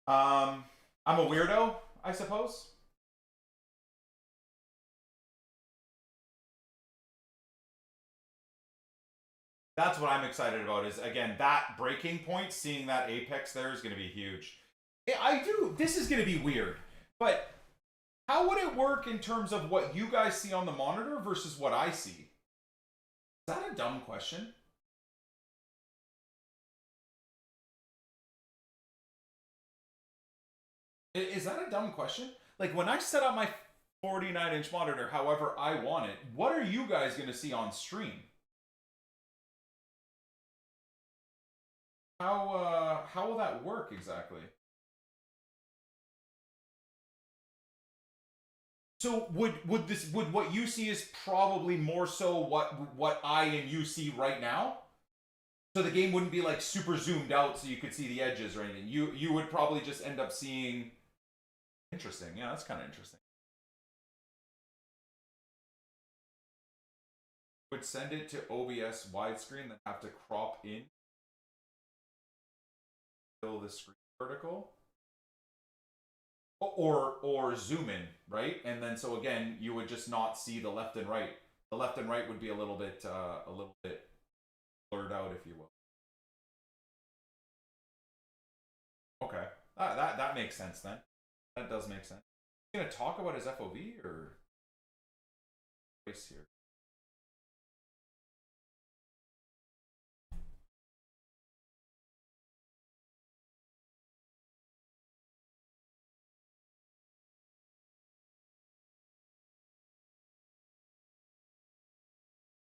I'm a weirdo, I suppose. That's what I'm excited about is, again, that breaking point, seeing that apex there is going to be huge. I do. This is going to be weird, but How would it work in terms of what you guys see on the monitor versus what I see? Is that a dumb question? Is that a dumb question? Like, when I set up my 49-inch monitor however I want it, what are you guys going to see on stream? How will that work exactly? So would what you see is probably more so what I and you see right now? So the game wouldn't be like super zoomed out so you could see the edges or anything. You would probably just end up seeing. Interesting. Yeah, that's kind of interesting. Would send it to OBS widescreen, then have to crop in, fill the screen vertical, or zoom in, right? And then so again, you would just not see the left and right. The left and right would be a little bit blurred out, if you will. Okay, that makes sense then. That does make sense. You gonna talk about his FOV or race here?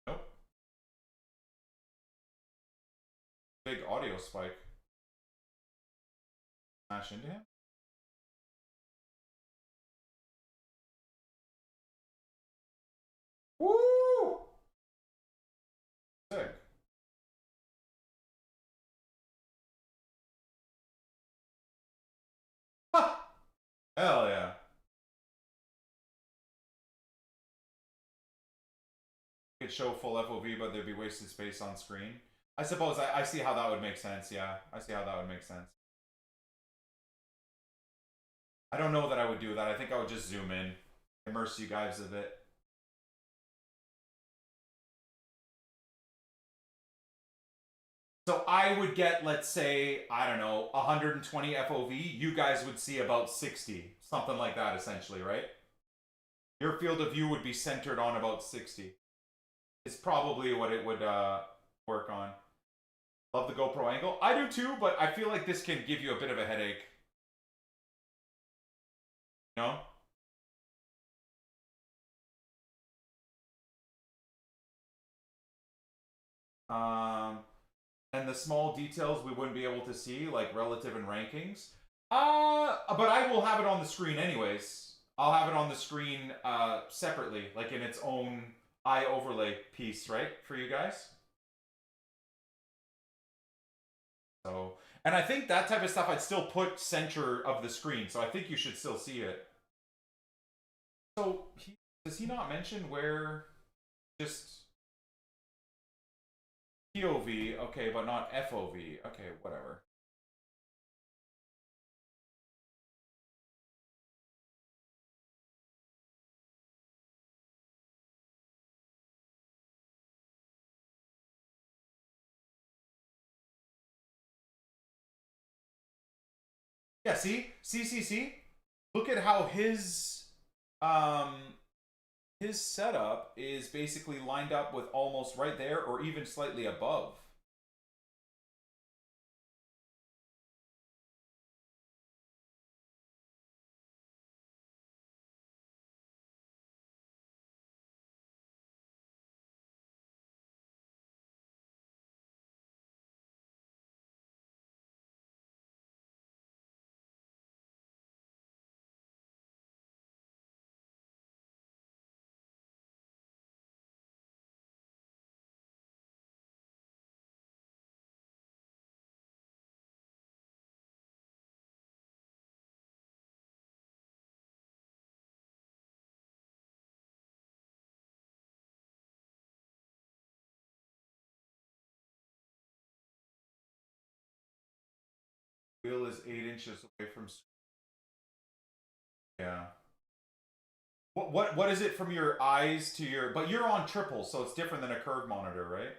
Nope. Big audio spike. Smash into him. Woo! Sick. Ha! Hell yeah. Could show full FOV, but there'd be wasted space on screen. I suppose I see how that would make sense, yeah. I see how that would make sense. I don't know that I would do that. I think I would just zoom in. Immerse you guys a bit. So I would get, let's say, I don't know, 120 FOV. You guys would see about 60. Something like that, essentially, right? Your field of view would be centered on about 60. It's probably what it would work on. Love the GoPro angle. I do too, but I feel like this can give you a bit of a headache. No? And the small details we wouldn't be able to see, like relative and rankings. But I will have it on the screen anyways. I'll have it on the screen separately, like in its own eye overlay piece, right? For you guys. So, and I think that type of stuff I'd still put center of the screen, so I think you should still see it. So, does he not mention where just POV, okay, but not FOV. Okay, whatever. Yeah, see? Look at how his setup is basically lined up with almost right there or even slightly above. Wheel is 8 inches away from. Yeah. What is it from your eyes to your? But you're on triple, so it's different than a curve monitor, right?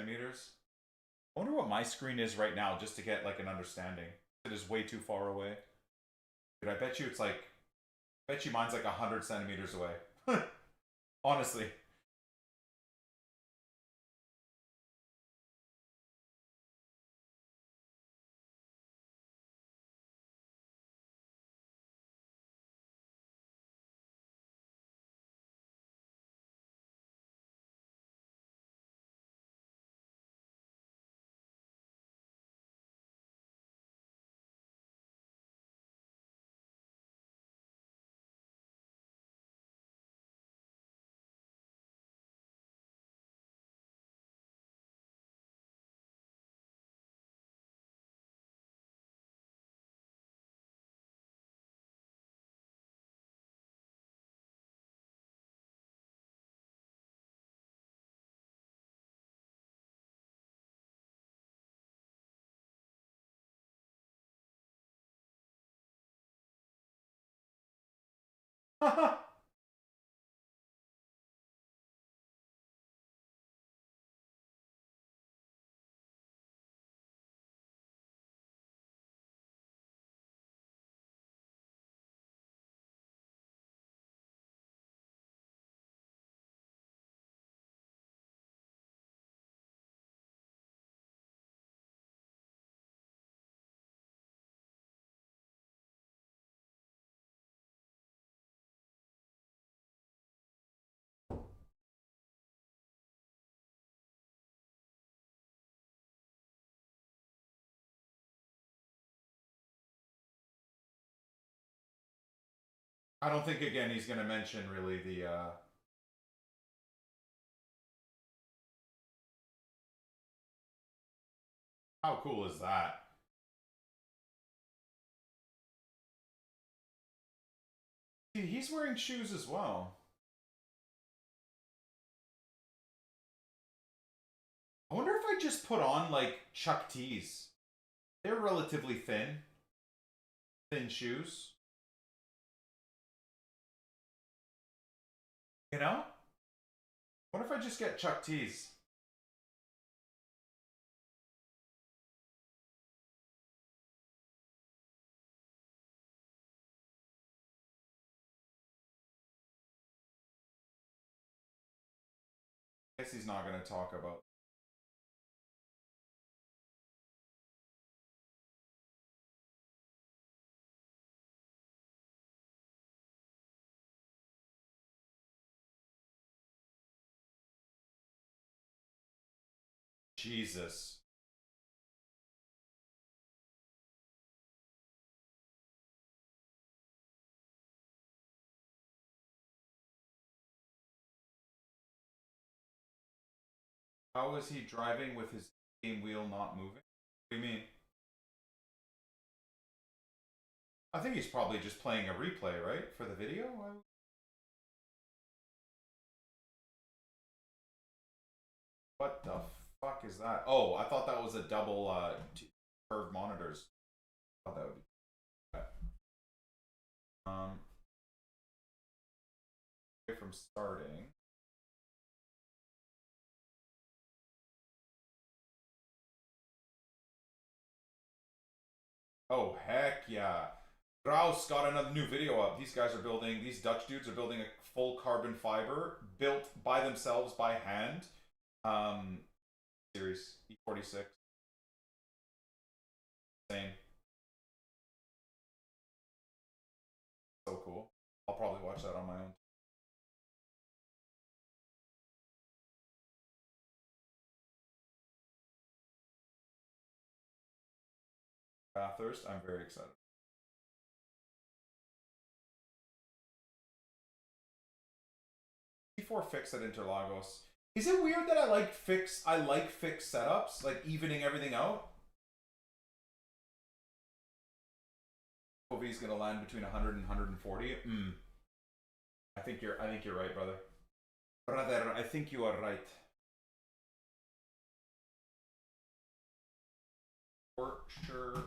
centimeters. I wonder what my screen is right now, just to get like an understanding. It is way too far away. Dude, I bet you it's like, I bet you mine's like 100 centimeters away. Honestly. I don't think, again, he's going to mention really the, how cool is that? See, he's wearing shoes as well. I wonder if I just put on, like, Chuck T's. They're relatively thin. Thin shoes. You know? What if I just get Chuck T's? I guess he's not going to talk about. Jesus. How is he driving with his game wheel not moving? What do you mean? I think he's probably just playing a replay, right? For the video? What the fuck is that? Oh, I thought that was a double curved monitors. I thought that would be away from starting. Oh, heck yeah. Graus got another new video up. These guys are building, these Dutch dudes are building a full carbon fiber built by themselves by hand. Series E46. Insane. So cool. I'll probably watch that on my own. Bathurst, I'm very excited. T4 fix at Interlagos. Is it weird that I like fixed setups, like evening everything out? OV's gonna land between 100 and 140. I think you're right, brother. Brother, I think you are right. For sure.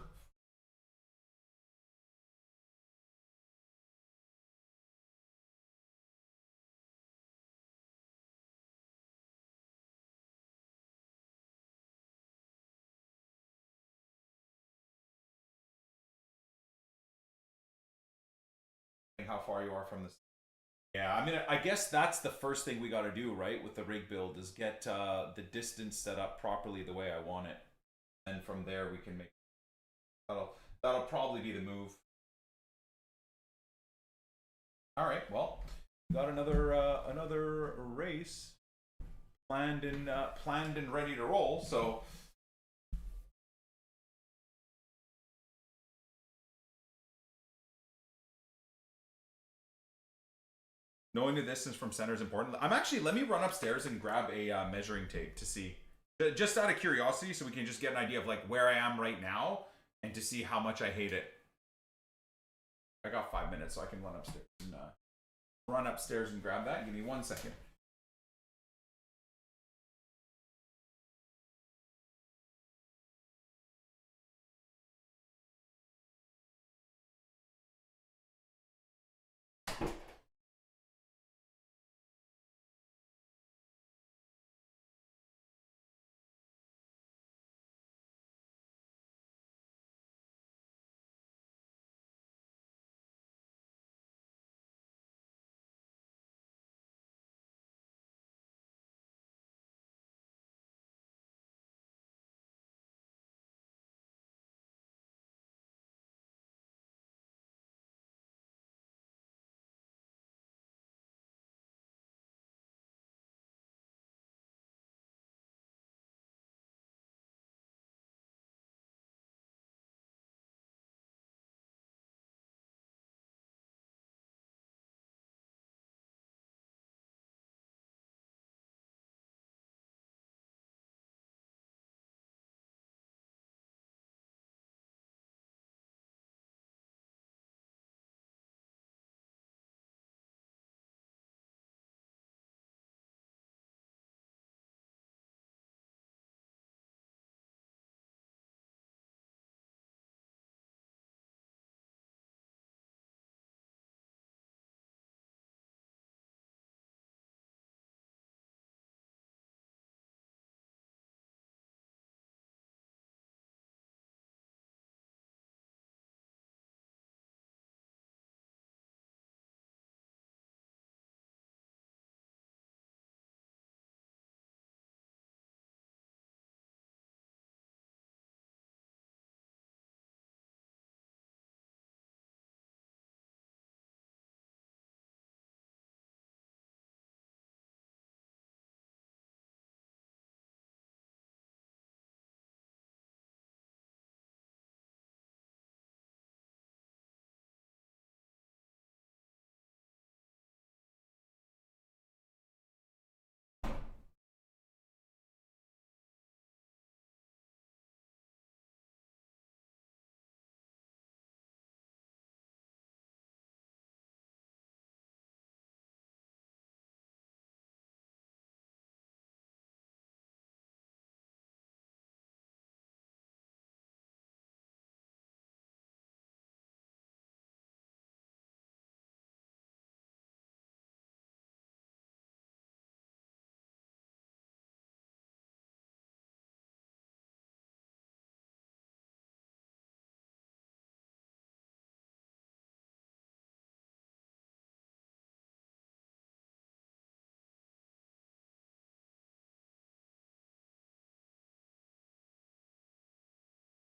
how far you are from the... Yeah, I mean, I guess that's the first thing we got to do, right, with the rig build, is get the distance set up properly the way I want it. And from there, we can make... That'll probably be the move. All right, well, got another race planned and ready to roll, so... Knowing the distance from center is important. I'm actually, let me run upstairs and grab a measuring tape to see. Just out of curiosity, so we can just get an idea of like where I am right now and to see how much I hate it. I got 5 minutes, so I can run upstairs and grab that. Give me 1 second.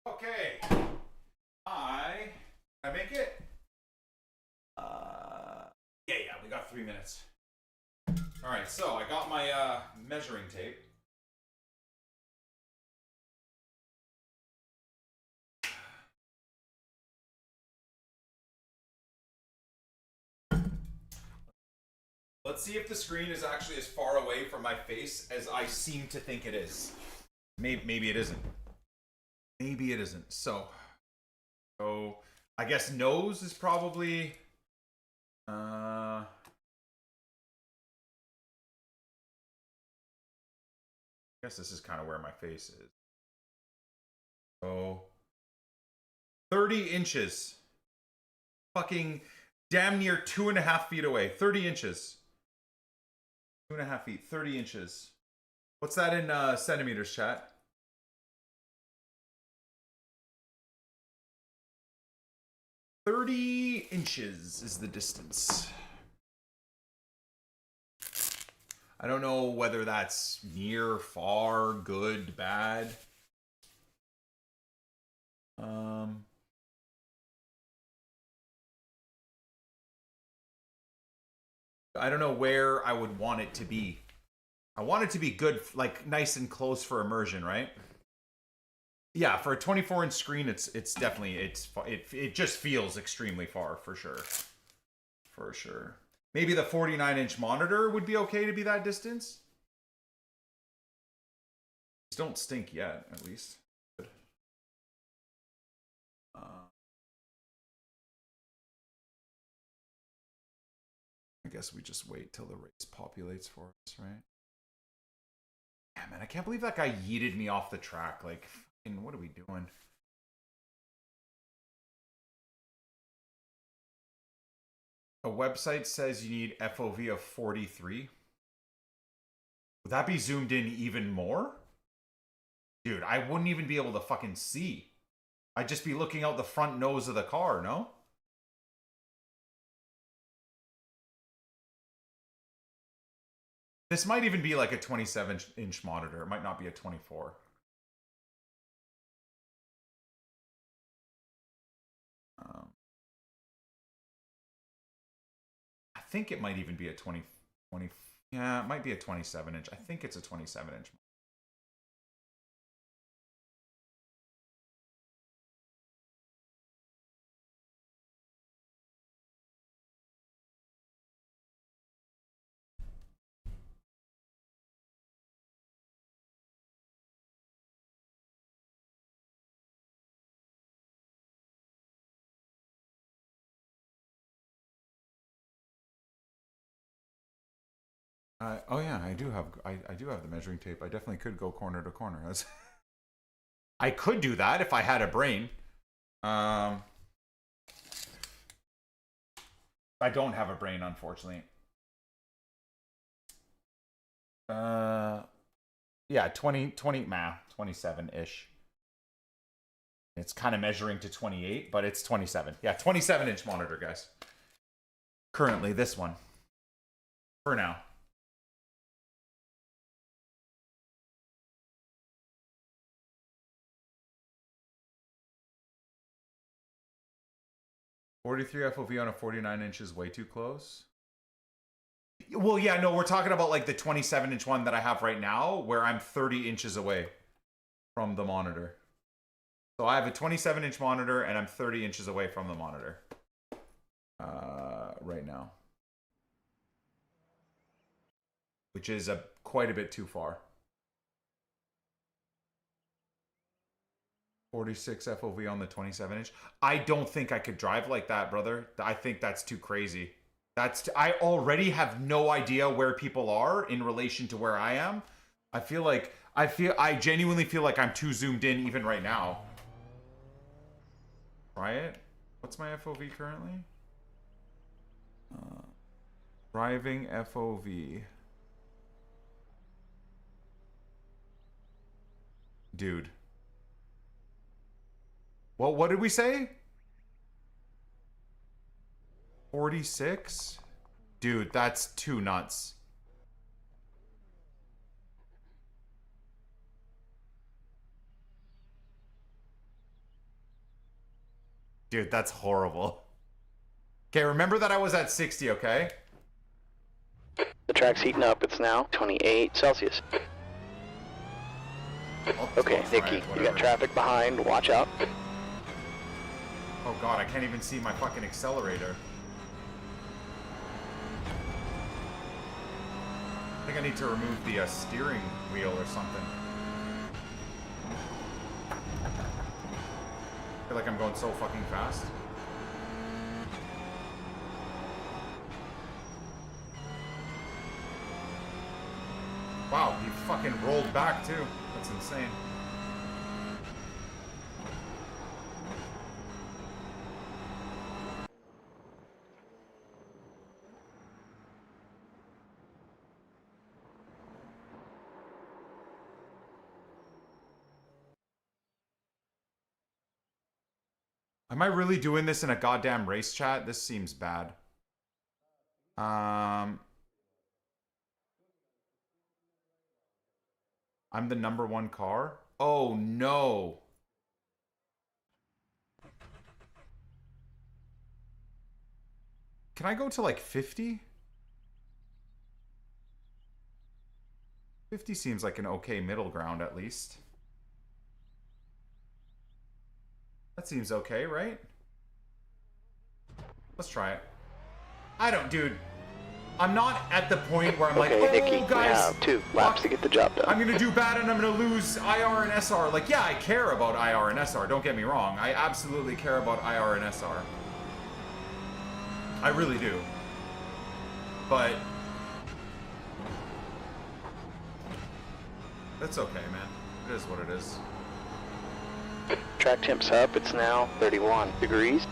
Okay. I make it? Yeah, we got 3 minutes. All right, so I got my measuring tape. Let's see if the screen is actually as far away from my face as I seem to think it is. Maybe it isn't. Maybe it isn't. So I guess nose is probably I guess this is kind of where my face is. So 30 inches. Fucking damn near 2.5 feet away. 30 inches. 2.5 feet, 30 inches. What's that in centimeters, chat? 30 inches is the distance. I don't know whether that's near, far, good, bad. I don't know where I would want it to be. I want it to be good, like nice and close for immersion, right? Yeah, for a 24-inch screen, it's definitely it just feels extremely far for sure. For sure. Maybe the 49-inch monitor would be okay to be that distance. These don't stink yet, at least. Good. I guess we just wait till the race populates for us, right? Yeah, man, I can't believe that guy yeeted me off the track. Like, fucking, what are we doing? A website says you need FOV of 43. Would that be zoomed in even more? Dude, I wouldn't even be able to fucking see. I'd just be looking out the front nose of the car, no? This might even be like a 27-inch monitor. It might not be a 24. I think it might even be a 20. Yeah, it might be a 27-inch. I think it's a 27-inch. Oh yeah, I do have the measuring tape. I definitely could go corner to corner. That's I could do that if I had a brain. I don't have a brain, unfortunately. Yeah, 27-ish. It's kind of measuring to 28, but it's 27. Yeah, 27-inch monitor, guys. Currently, this one. For now. 43 FOV on a 49-inch is way too close. Well, yeah, no, we're talking about like the 27-inch one that I have right now, where I'm 30 inches away from the monitor. So I have a 27-inch monitor, and I'm 30 inches away from the monitor right now. Which is quite a bit too far. 46 FOV on the 27-inch. I don't think I could drive like that, brother. I think that's too crazy. I already have no idea where people are in relation to where I am. I genuinely feel like I'm too zoomed in even right now. Try it. What's my FOV currently? Driving FOV. Dude. Well, what did we say? 46? Dude, that's too nuts. Dude, that's horrible. Okay, remember that I was at 60, okay? The track's heating up. It's now 28 Celsius. Okay, Nikki, you got traffic behind. Watch out. Oh god, I can't even see my fucking accelerator. I think I need to remove the steering wheel or something. I feel like I'm going so fucking fast. Wow, he fucking rolled back too. That's insane. Am I really doing this in a goddamn race chat? This seems bad. I'm the #1 car? Oh no. Can I go to like 50? 50 seems like an okay middle ground at least. That seems okay, right? Let's try it. I don't, dude. I'm not at the point where I'm like, Okay, oh, Nikki, we guys, have 2 laps to get the job done. I'm gonna do bad and I'm gonna lose IR and SR. Like, yeah, I care about IR and SR. Don't get me wrong. I absolutely care about IR and SR. I really do. But that's okay, man. It is what it is. Track temp's up. It's now 31 degrees.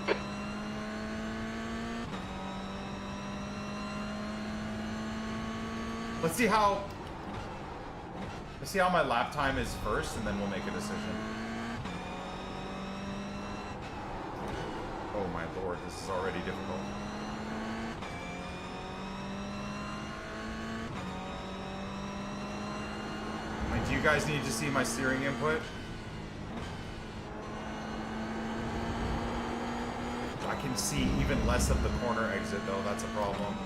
Let's see how my lap time is first, and then we'll make a decision. Oh my lord, this is already difficult. Like, do you guys need to see my steering input? I can see even less of the corner exit though, that's a problem.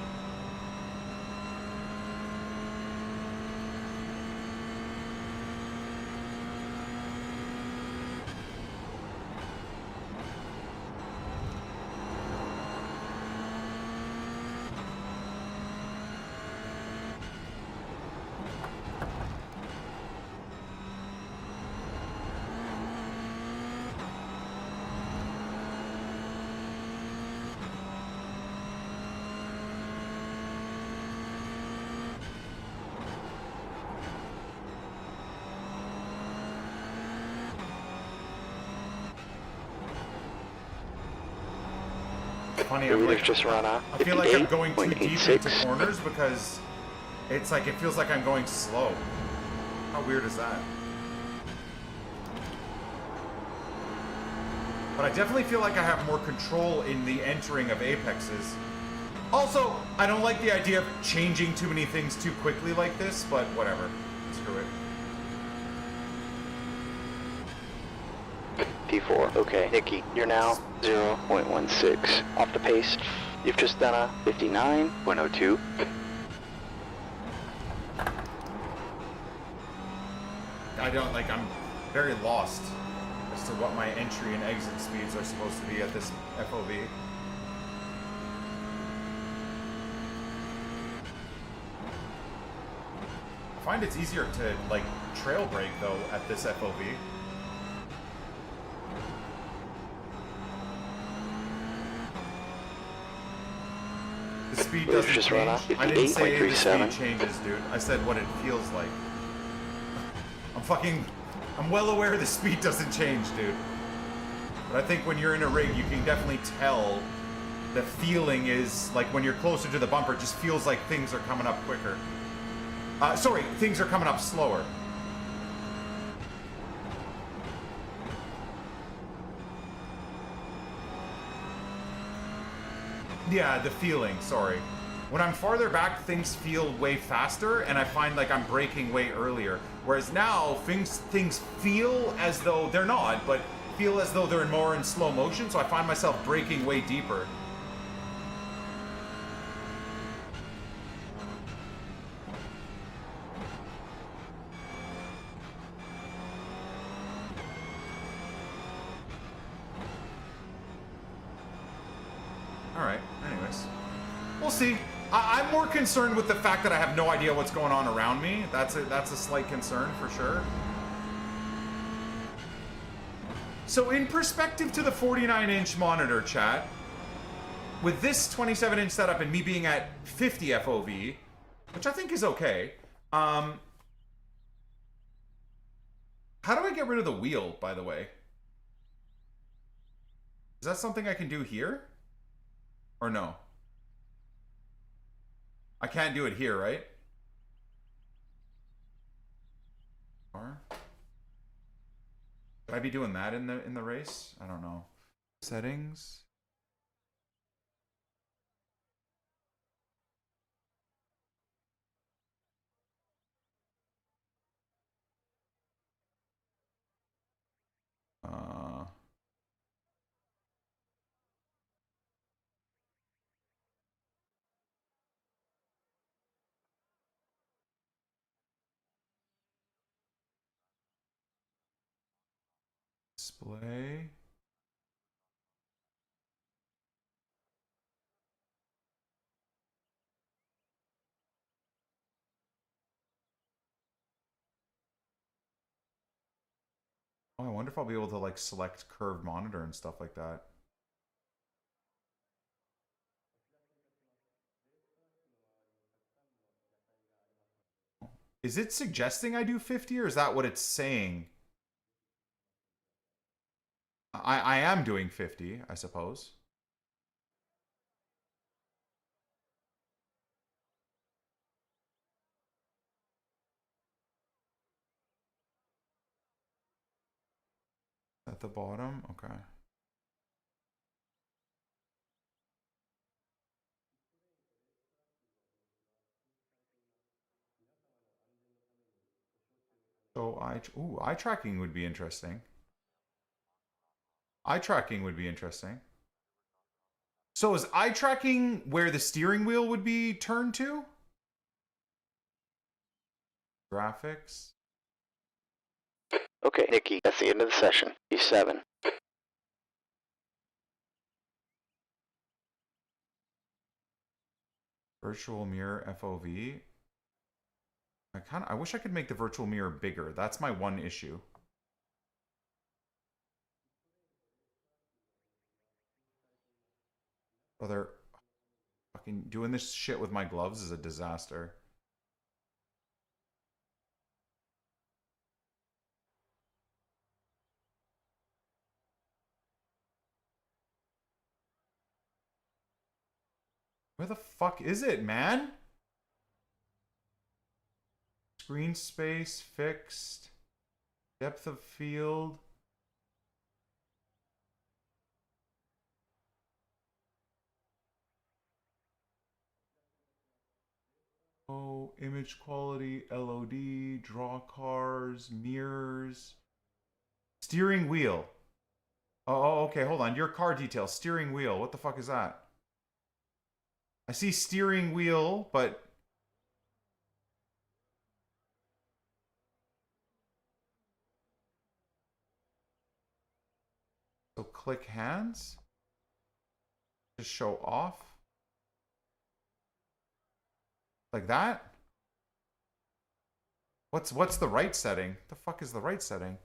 Funny, The I'm leaders like, just run off. I feel like I'm going too deep into 58.86. corners because it's like, it feels like I'm going slow. How weird is that? But I definitely feel like I have more control in the entering of apexes. Also, I don't like the idea of changing too many things too quickly like this, but whatever. Screw it. P4. Okay, Nikki, you're now 0.16 off the pace. You've just done a 59.02. I don't, like, I'm very lost as to what my entry and exit speeds are supposed to be at this FOV. I find it's easier to, like, trail brake, though, at this FOV. The speed We've doesn't just change. run off I didn't say the speed 58.37. changes, dude. I said what it feels like. I'm well aware the speed doesn't change, dude. But I think when you're in a rig, you can definitely tell the feeling is, like, when you're closer to the bumper, it just feels like things are coming up quicker. Sorry, things are coming up slower. Yeah, the feeling, sorry. When I'm farther back, things feel way faster, and I find like I'm braking way earlier. Whereas now, things feel as though they're not, but feel as though they're more in slow motion, so I find myself braking way deeper. Alright, anyways. We'll see. I'm more concerned with the fact that I have no idea what's going on around me. That's a slight concern for sure. So in perspective to the 49-inch monitor, chat, with this 27-inch setup and me being at 50 FOV, which I think is okay, how do I get rid of the wheel, by the way? Is that something I can do here? Or no? I can't do it here, right? Or should I be doing that in the race? I don't know. Settings. Display. Oh, I wonder if I'll be able to like select curved monitor and stuff like that. Is it suggesting I do 50 or is that what it's saying? I am doing 50, I suppose. At the bottom? Okay. So eye tracking would be interesting. Eye tracking would be interesting. So is eye tracking where the steering wheel would be turned to? Graphics. Okay, Nikki, that's the end of the session. He's 7. Virtual mirror FOV. I wish I could make the virtual mirror bigger. That's my one issue. Oh, they're fucking doing this shit with my gloves is a disaster. Where the fuck is it, man? Screen space fixed. Depth of field. Oh, image quality, LOD, draw cars, mirrors. Steering wheel. Oh, okay, hold on. Your car details. Steering wheel. What the fuck is that? I see steering wheel, but... So click hands? Just show off? Like that? What's the right setting? The fuck is the right setting?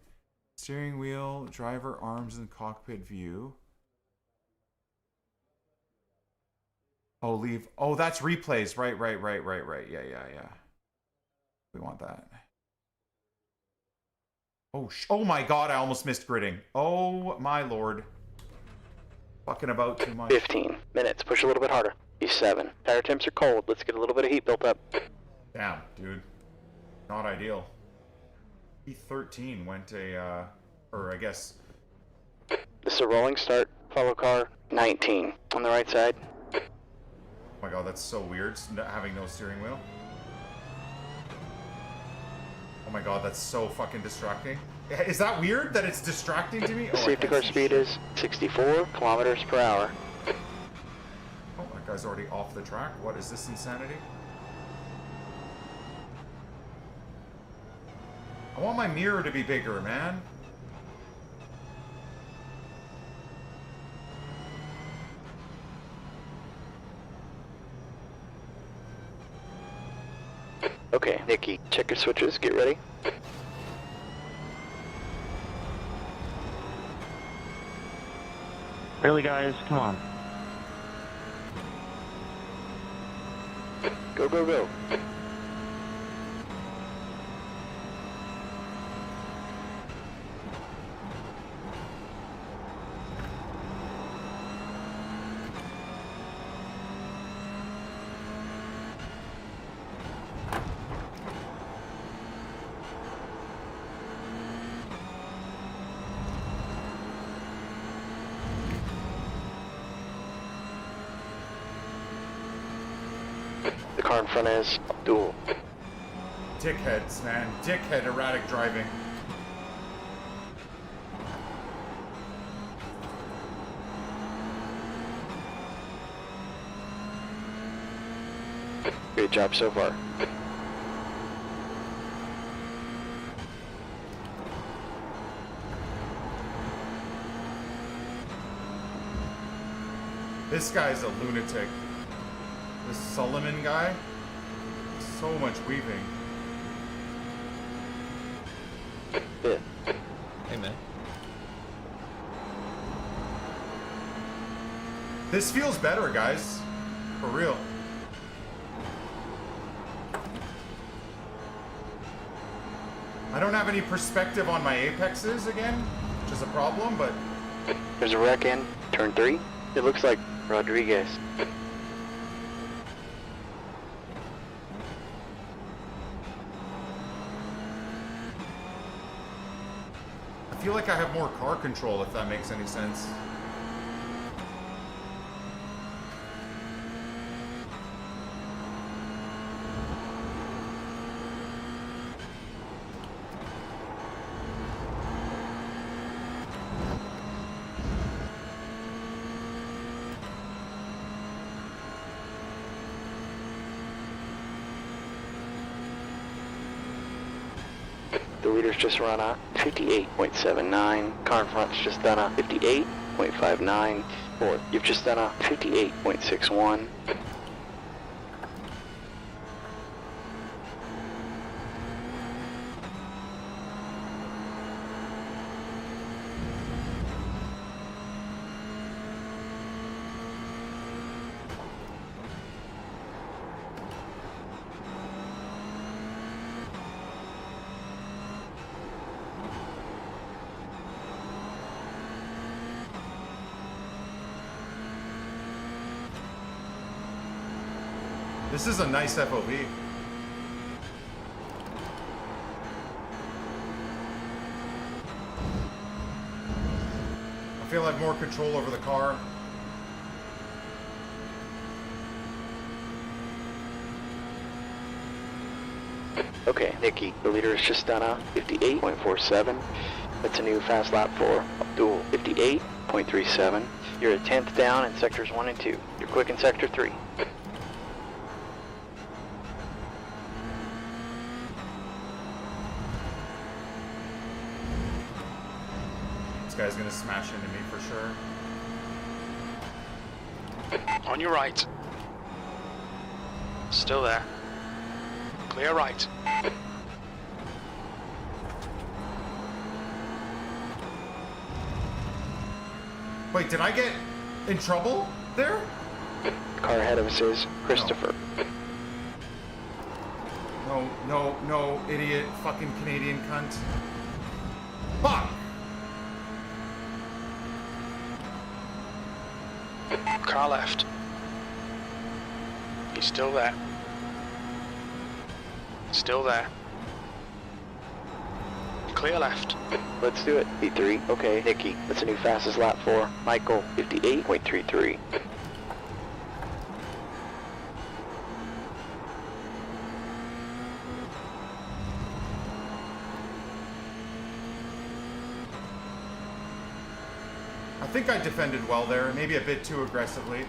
Steering wheel, driver arms and cockpit view. Oh, leave. Oh, that's replays. Right. Yeah. We want that. Oh my god, I almost missed gridding. Oh my lord. Fucking about too much. 15 minutes. Push a little bit harder. He's 7. Tire temps are cold. Let's get a little bit of heat built up. Damn, dude. Not ideal. E13 went or I guess. This is a rolling start. Follow car 19 on the right side. Oh my god, that's so weird, having no steering wheel. Oh my god, that's so fucking distracting. Is that weird that it's distracting to me? Oh, Safety car speed is 64 kilometers per hour. Oh, that guy's already off the track. What is this insanity? I want my mirror to be bigger, man. Okay, Nikki, check your switches. Get ready. Really, guys? Come on. Go, go, go. The car in front is Abdul. Dickheads, man. Dickhead erratic driving. Great job so far. This guy's a lunatic. This Solomon guy. So much weaving. Fifth. Hey, man. This feels better, guys. For real. I don't have any perspective on my apexes again, which is a problem, but... There's a wreck in turn 3. It looks like Rodriguez. I feel like I have more car control, if that makes any sense. The leader's just run a 58.79. Car in front's just done a 58.59. Fourth, you've just done a 58.61. This is a nice FOV. I feel I have more control over the car. Okay, Nikki, the leader has just done a 58.47. That's a new fast lap for Abdul. 58.37. You're a 10th down in sectors 1 and 2. You're quick in sector 3. This guy's gonna smash into me for sure. On your right. Still there. Clear right. Wait, did I get in trouble there? Car ahead of us is Christopher. No, no, no, idiot, fucking Canadian cunt. Fuck! Car left. He's still there. Still there. Clear left. Let's do it. P3. Okay, Nikki, that's a new fastest lap for Michael. 58.33. I think I defended well there, maybe a bit too aggressively.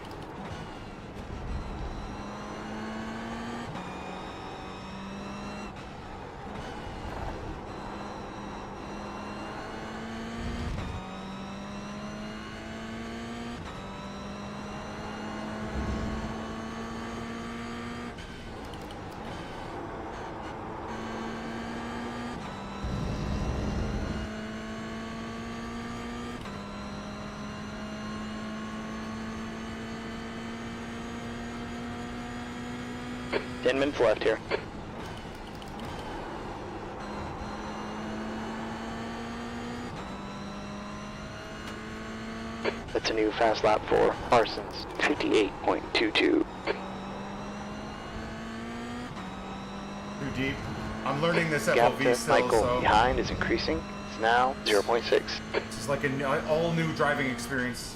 Ten minutes left here. That's a new fast lap for Parsons. 58.22. Too deep. I'm learning this Gap FOV to still, Michael so... behind is increasing. It's now 0.6. This is like an all new driving experience.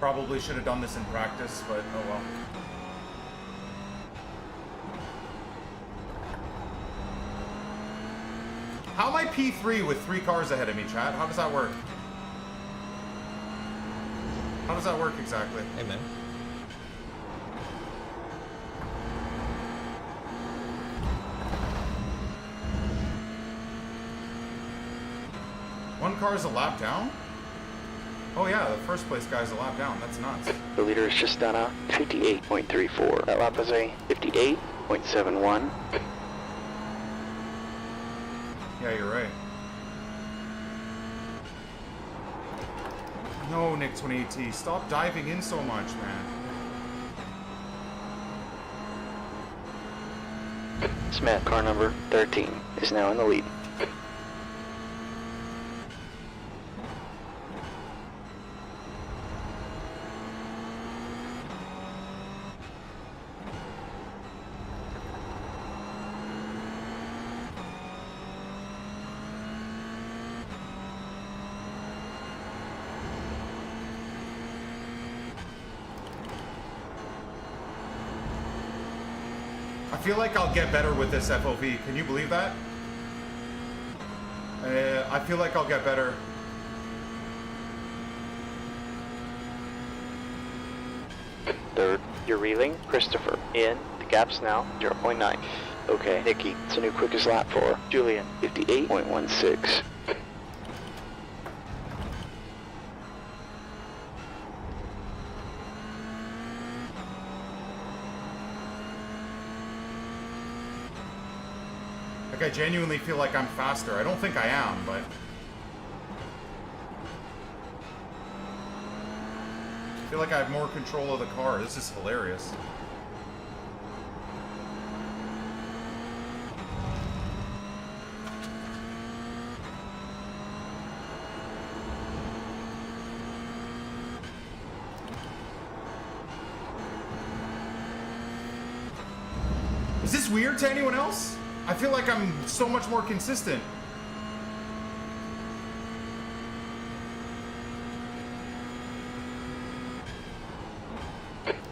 Probably should have done this in practice, but oh well. P3 with 3 cars ahead of me, Chad? How does that work? How does that work exactly? Hey, man. One car's a lap down? Oh yeah, the first place guy's a lap down. That's nuts. The leader has just done a 58.34. That lap was a 58.71. Yeah, you're right. No, NICK28T, stop diving in so much, man. Smith, car number 13, is now in the lead. I feel like I'll get better with this FOV. Can you believe that? I feel like I'll get better. Third, you're reeling. Christopher, in. The gap's now 0.9. Okay, Nikki, it's a new quickest lap for Julian, 58.16. Like, I genuinely feel like I'm faster. I don't think I am, but... I feel like I have more control of the car. This is hilarious. Is this weird to anyone else? I feel like I'm so much more consistent.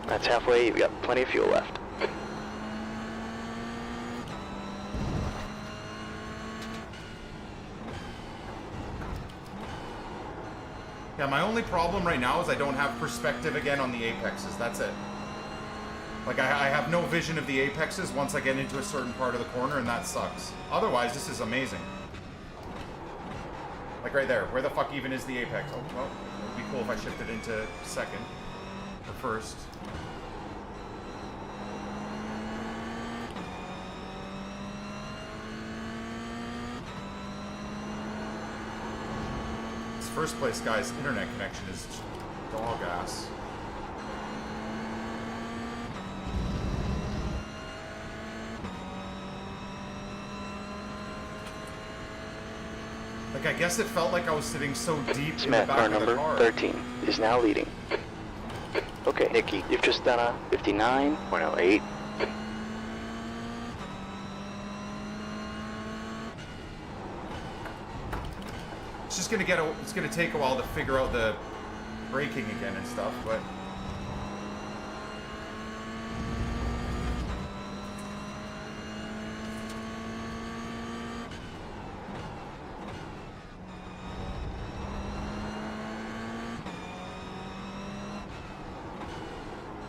That's halfway, you've got plenty of fuel left. Yeah, my only problem right now is I don't have perspective again on the apexes. That's it. Like, I have no vision of the apexes once I get into a certain part of the corner, and that sucks. Otherwise, this is amazing. Like right there. Where the fuck even is the apex? Oh, well, it would be cool if I shifted into second. Or first. This first place guy's internet connection is dog ass. Like, I guess it felt like I was sitting so deep in the Smith, car back of the number car. 13, is now leading. Okay, Nikki, you've just done a 59.08. It's just gonna it's gonna take a while to figure out the braking again and stuff, but...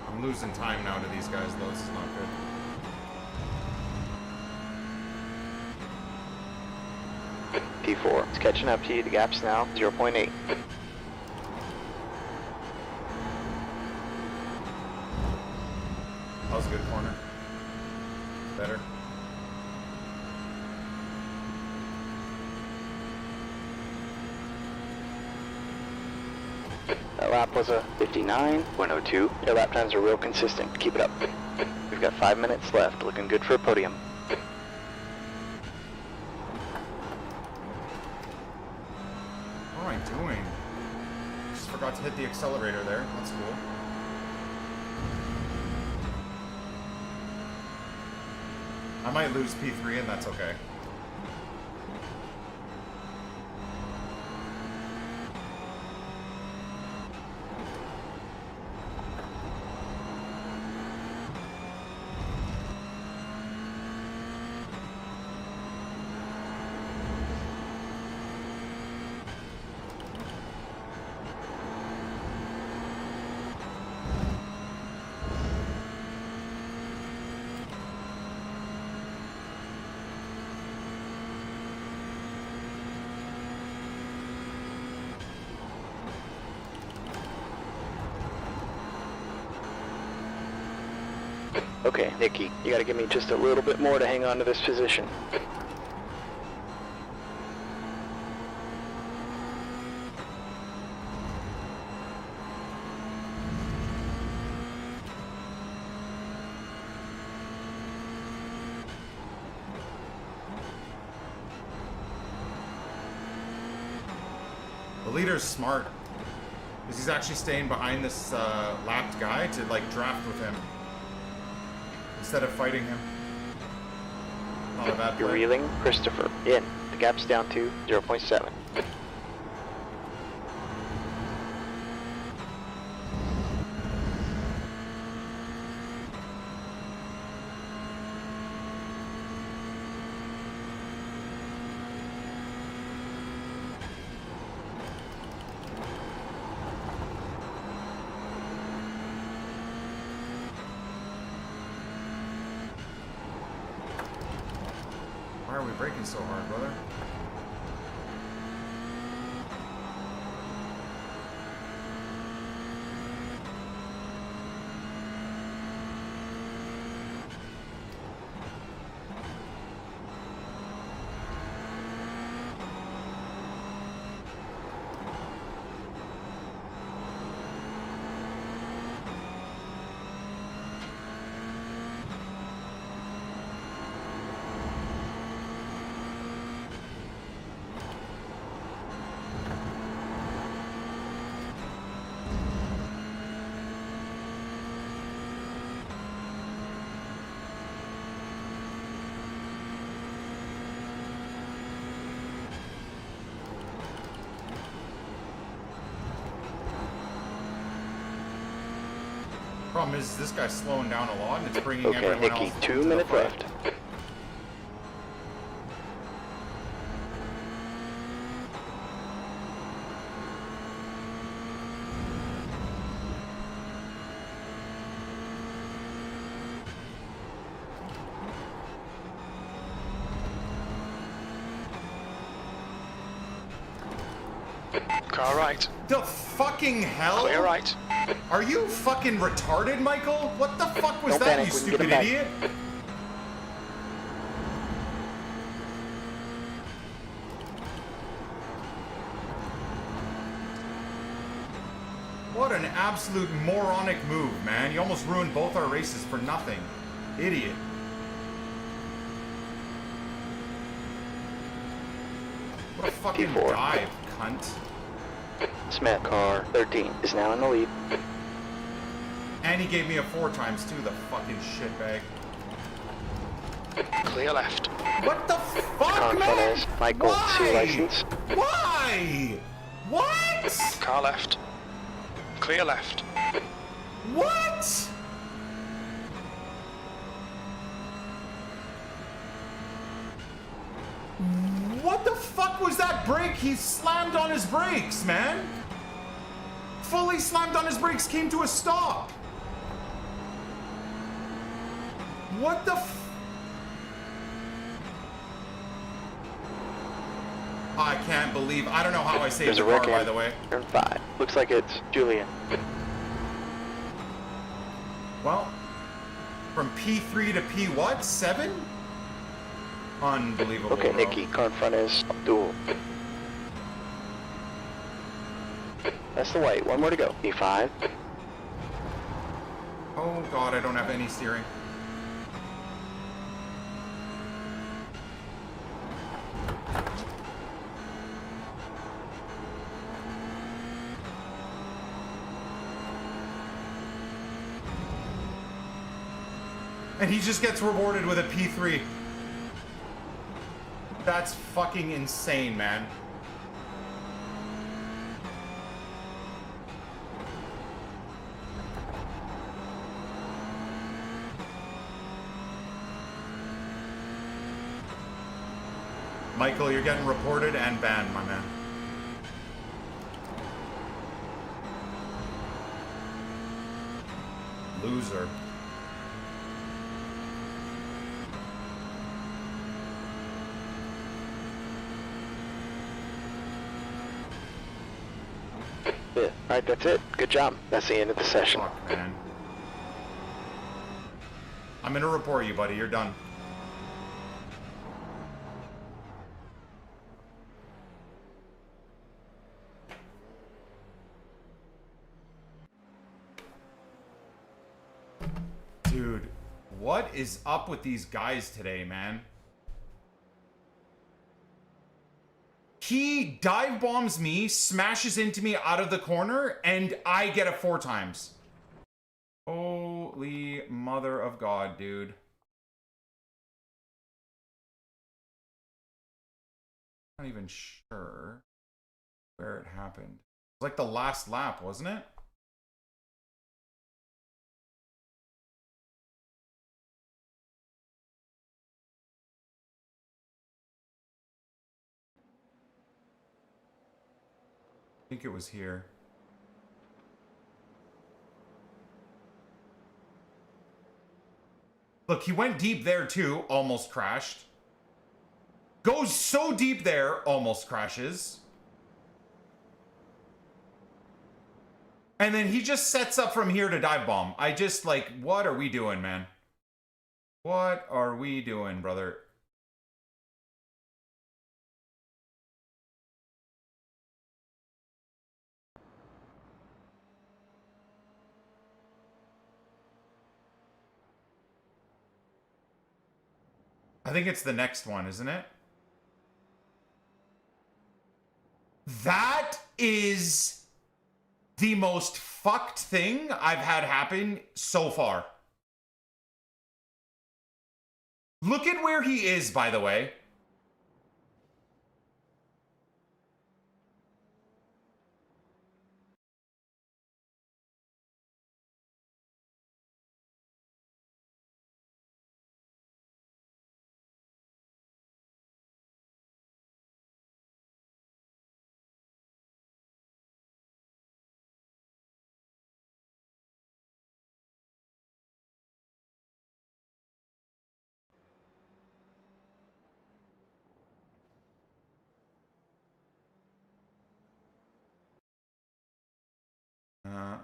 I'm losing time now to these guys, though. This is not good. P4, it's catching up to you. The gap's now 0.8. That was a good corner. Better. That lap was a 59.02. Your lap times are real consistent. Keep it up. We've got 5 minutes left. Looking good for a podium. What am I doing? Just forgot to hit the accelerator there. That's cool. I might lose P3 and that's okay. Okay, Nikki, you gotta give me just a little bit more to hang on to this position. The leader's smart. Because he's actually staying behind this lapped guy to like draft with him. Instead of fighting him. Not a bad You're play. reeling, Christopher. In. The gap's down to 0.7. Why are we braking so hard, brother? Problem is, this guy's slowing down a lot, and it's bringing Okay, everyone Nikki, else 2 into the minutes fight. left. Car right. The fucking hell? Clear right. Are you fucking retarded, Michael? What the fuck was Don't that, panic, you we can get stupid him back. idiot? What an absolute moronic move, man. You almost ruined both our races for nothing. Idiot. What a fucking P4. dive, cunt. Smith, car 13, is now in the lead. And he gave me a 4 times too, the fucking shitbag. Clear left. What the fuck, Car man? front is Michael, Why? C license. Why? What? Car left. Clear left. What? What the fuck was that brake? He slammed on his brakes, man. Fully slammed on his brakes, came to a stop. What the I can't believe. I don't know how I saved There's the a car, wreck by in the way. turn 5. Looks like it's Julian. Well, from P3 to P what? 7? Unbelievable. Okay, bro. Nikki, car in front is Dual. That's the white. One more to go. P5. Oh god, I don't have any steering. And he just gets rewarded with a P3. That's fucking insane, man. Michael, you're getting reported and banned, my man. Loser. Yeah. Alright, that's it. Good job. That's the end of the session. Fuck, man. I'm gonna report you, buddy. You're done. Dude, what is up with these guys today, man? He dive bombs me, smashes into me out of the corner, and I get it 4 times. Holy mother of God, dude. Not even sure where it happened. It was like the last lap, wasn't it? I think it was here. Look, he went deep there too, almost crashed. Goes so deep there, almost crashes. And then he just sets up from here to dive bomb. I just, like, what are we doing, man? What are we doing, brother? I think it's the next one, isn't it? That is the most fucked thing I've had happen so far. Look at where he is, by the way.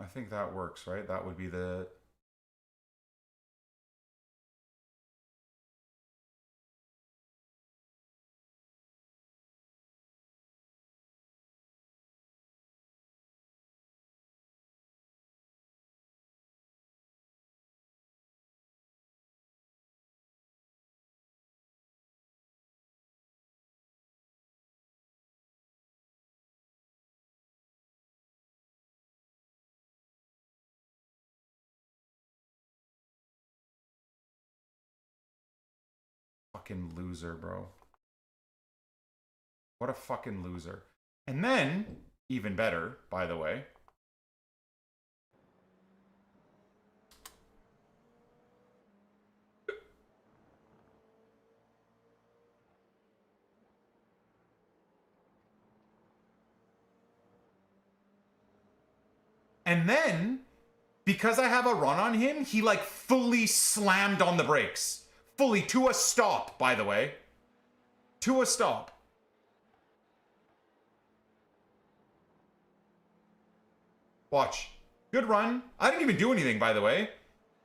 I think that works, right? That would be the... Fucking loser, bro. What a fucking loser. And then, even better, by the way. And then, because I have a run on him, he like fully slammed on the brakes. Fully, to a stop, by the way. To a stop. Watch. Good run. I didn't even do anything, by the way.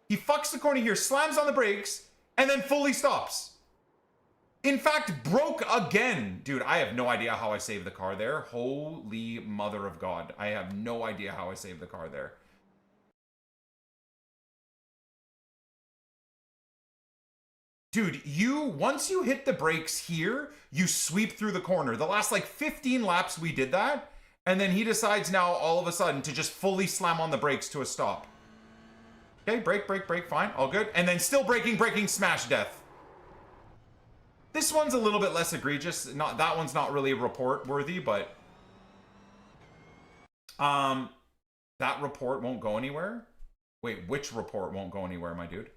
He fucks the corner here, slams on the brakes, and then fully stops. In fact, broke again. Dude, I have no idea how I saved the car there. Holy mother of God. I have no idea how I saved the car there. Dude, once you hit the brakes here, you sweep through the corner. The last like 15 laps we did that. And then he decides now all of a sudden to just fully slam on the brakes to a stop. Okay, brake, fine, all good. And then still braking, smash death. This one's a little bit less egregious. That one's not really report worthy, but that report won't go anywhere. Wait, which report won't go anywhere, my dude?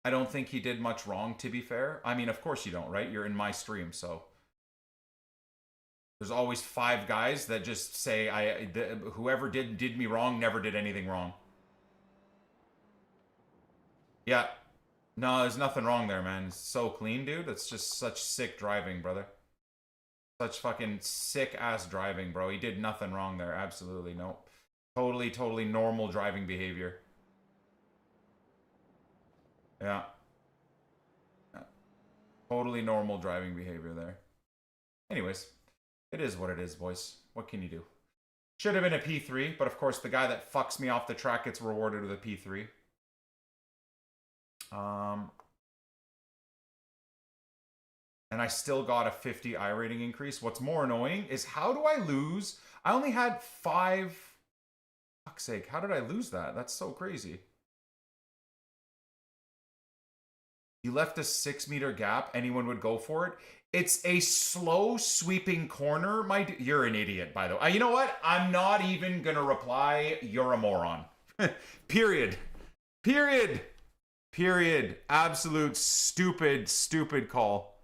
I don't think he did much wrong, to be fair. I mean, of course you don't, right? You're in my stream, so. There's always 5 guys that just say, whoever did me wrong never did anything wrong. Yeah. No, there's nothing wrong there, man. It's so clean, dude. It's just such sick driving, brother. Such fucking sick ass driving, bro. He did nothing wrong there. Absolutely no. Totally normal driving behavior. Yeah. Totally normal driving behavior there. Anyways, it is what it is, boys. What can you do? Should have been a P3, but of course the guy that fucks me off the track gets rewarded with a P3. And I still got a 50 iRating increase. What's more annoying is how do I lose? I only had 5. Fuck's sake, how did I lose that? That's so crazy. You left a 6-meter gap. Anyone would go for it. It's a slow sweeping corner. You're an idiot, by the way. You know what? I'm not even gonna reply. You're a moron. Period. Period. Period. Absolute stupid call.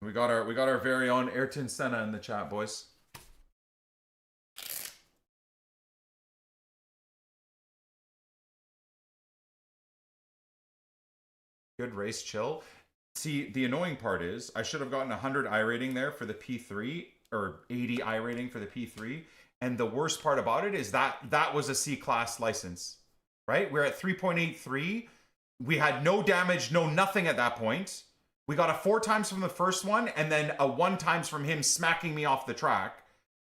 We got our very own Ayrton Senna in the chat, boys. Good race, chill. See, the annoying part is I should have gotten 100 iRating there for the P3 or 80 iRating for the P3. And the worst part about it is that was a C-class license, right? We're at 3.83. We had no damage, no nothing at that point. We got a 4 times from the first one, and then a 1 times from him smacking me off the track.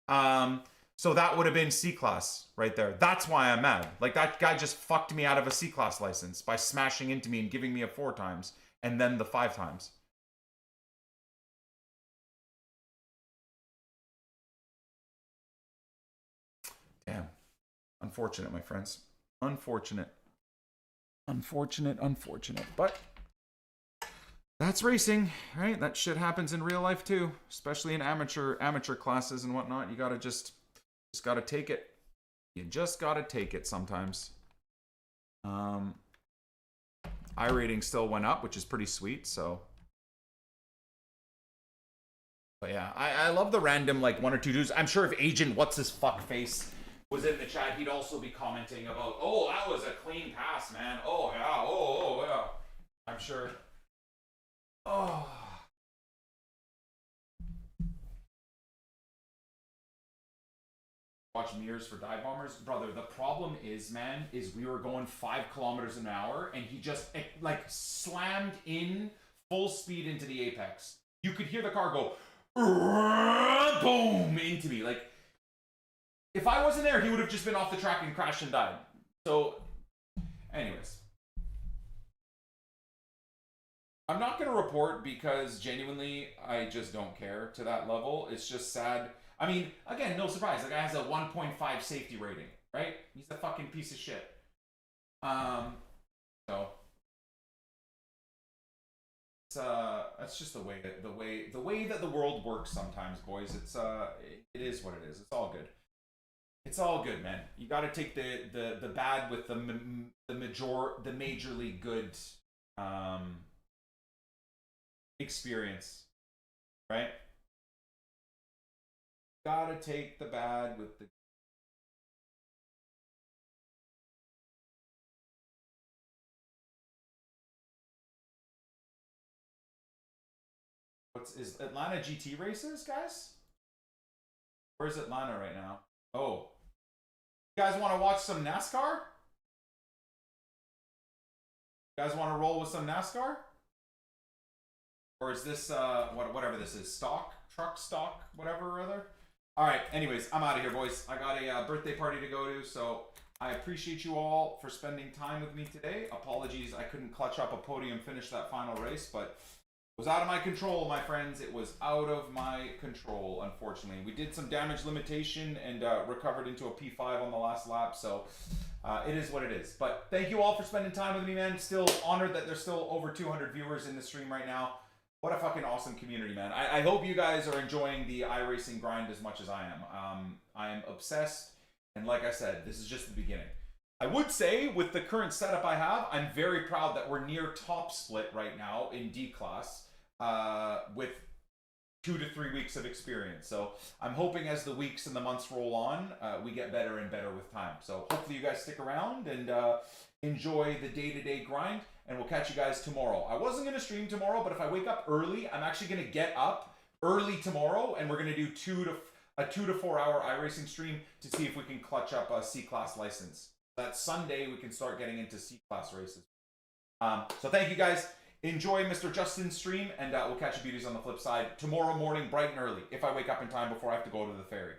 So that would have been C-class right there. That's why I'm mad. Like, that guy just fucked me out of a C-class license by smashing into me and giving me a 4 times, and then the 5 times. Damn. Unfortunate, my friends. Unfortunate. Unfortunate. But that's racing, right? That shit happens in real life too, especially in amateur classes and whatnot. You gotta just gotta take it. You just gotta take it sometimes. iRating still went up, which is pretty sweet. So, but yeah, I love the random like 1 or 2 dudes. I'm sure if Agent What's His Fuck Face was in the chat, he'd also be commenting about, oh, that was a clean pass, man. Oh yeah, oh yeah. I'm sure. Oh. Watch mirrors for dive bombers. Brother, the problem is, man, is we were going 5 kilometers an hour and he just like slammed in full speed into the apex. You could hear the car go boom into me. Like, if I wasn't there, he would have just been off the track and crashed and died. So, anyways. I'm not going to report because genuinely, I just don't care to that level. It's just sad. I mean, again, no surprise. The guy has a 1.5 safety rating, right? He's a fucking piece of shit. So that's just the way that the world works sometimes, boys. It is what it is. It's all good. It's all good, man. You got to take the bad with the majorly good experience, right? Gotta take the bad with the is Atlanta GT races, guys? Where's Atlanta right now? Oh, you guys want to watch some NASCAR? You guys want to roll with some NASCAR? Or is this, whatever this is, truck stock, whatever or other? All right, anyways, I'm out of here, boys. I got a birthday party to go to, so I appreciate you all for spending time with me today. Apologies, I couldn't clutch up a podium finish that final race, but it was out of my control, my friends. It was out of my control, unfortunately. We did some damage limitation and recovered into a P5 on the last lap, so it is what it is. But thank you all for spending time with me, man. Still honored that there's still over 200 viewers in the stream right now. What a fucking awesome community, man. I hope you guys are enjoying the iRacing grind as much as I am. I am obsessed, and like I said, this is just the beginning. I would say, with the current setup I have, I'm very proud that we're near top split right now in D class, with 2 to 3 weeks of experience. So I'm hoping as the weeks and the months roll on, we get better and better with time. So hopefully you guys stick around and enjoy the day-to-day grind, and we'll catch you guys tomorrow. I wasn't going to stream tomorrow, but if I wake up early, I'm actually going to get up early tomorrow, and we're going to do a 2 to 4 hour iRacing stream to see if we can clutch up a C-Class license. That Sunday, we can start getting into C-Class races. So thank you guys. Enjoy Mr. Justin's stream, and we'll catch you beauties on the flip side tomorrow morning, bright and early, if I wake up in time before I have to go to the ferry.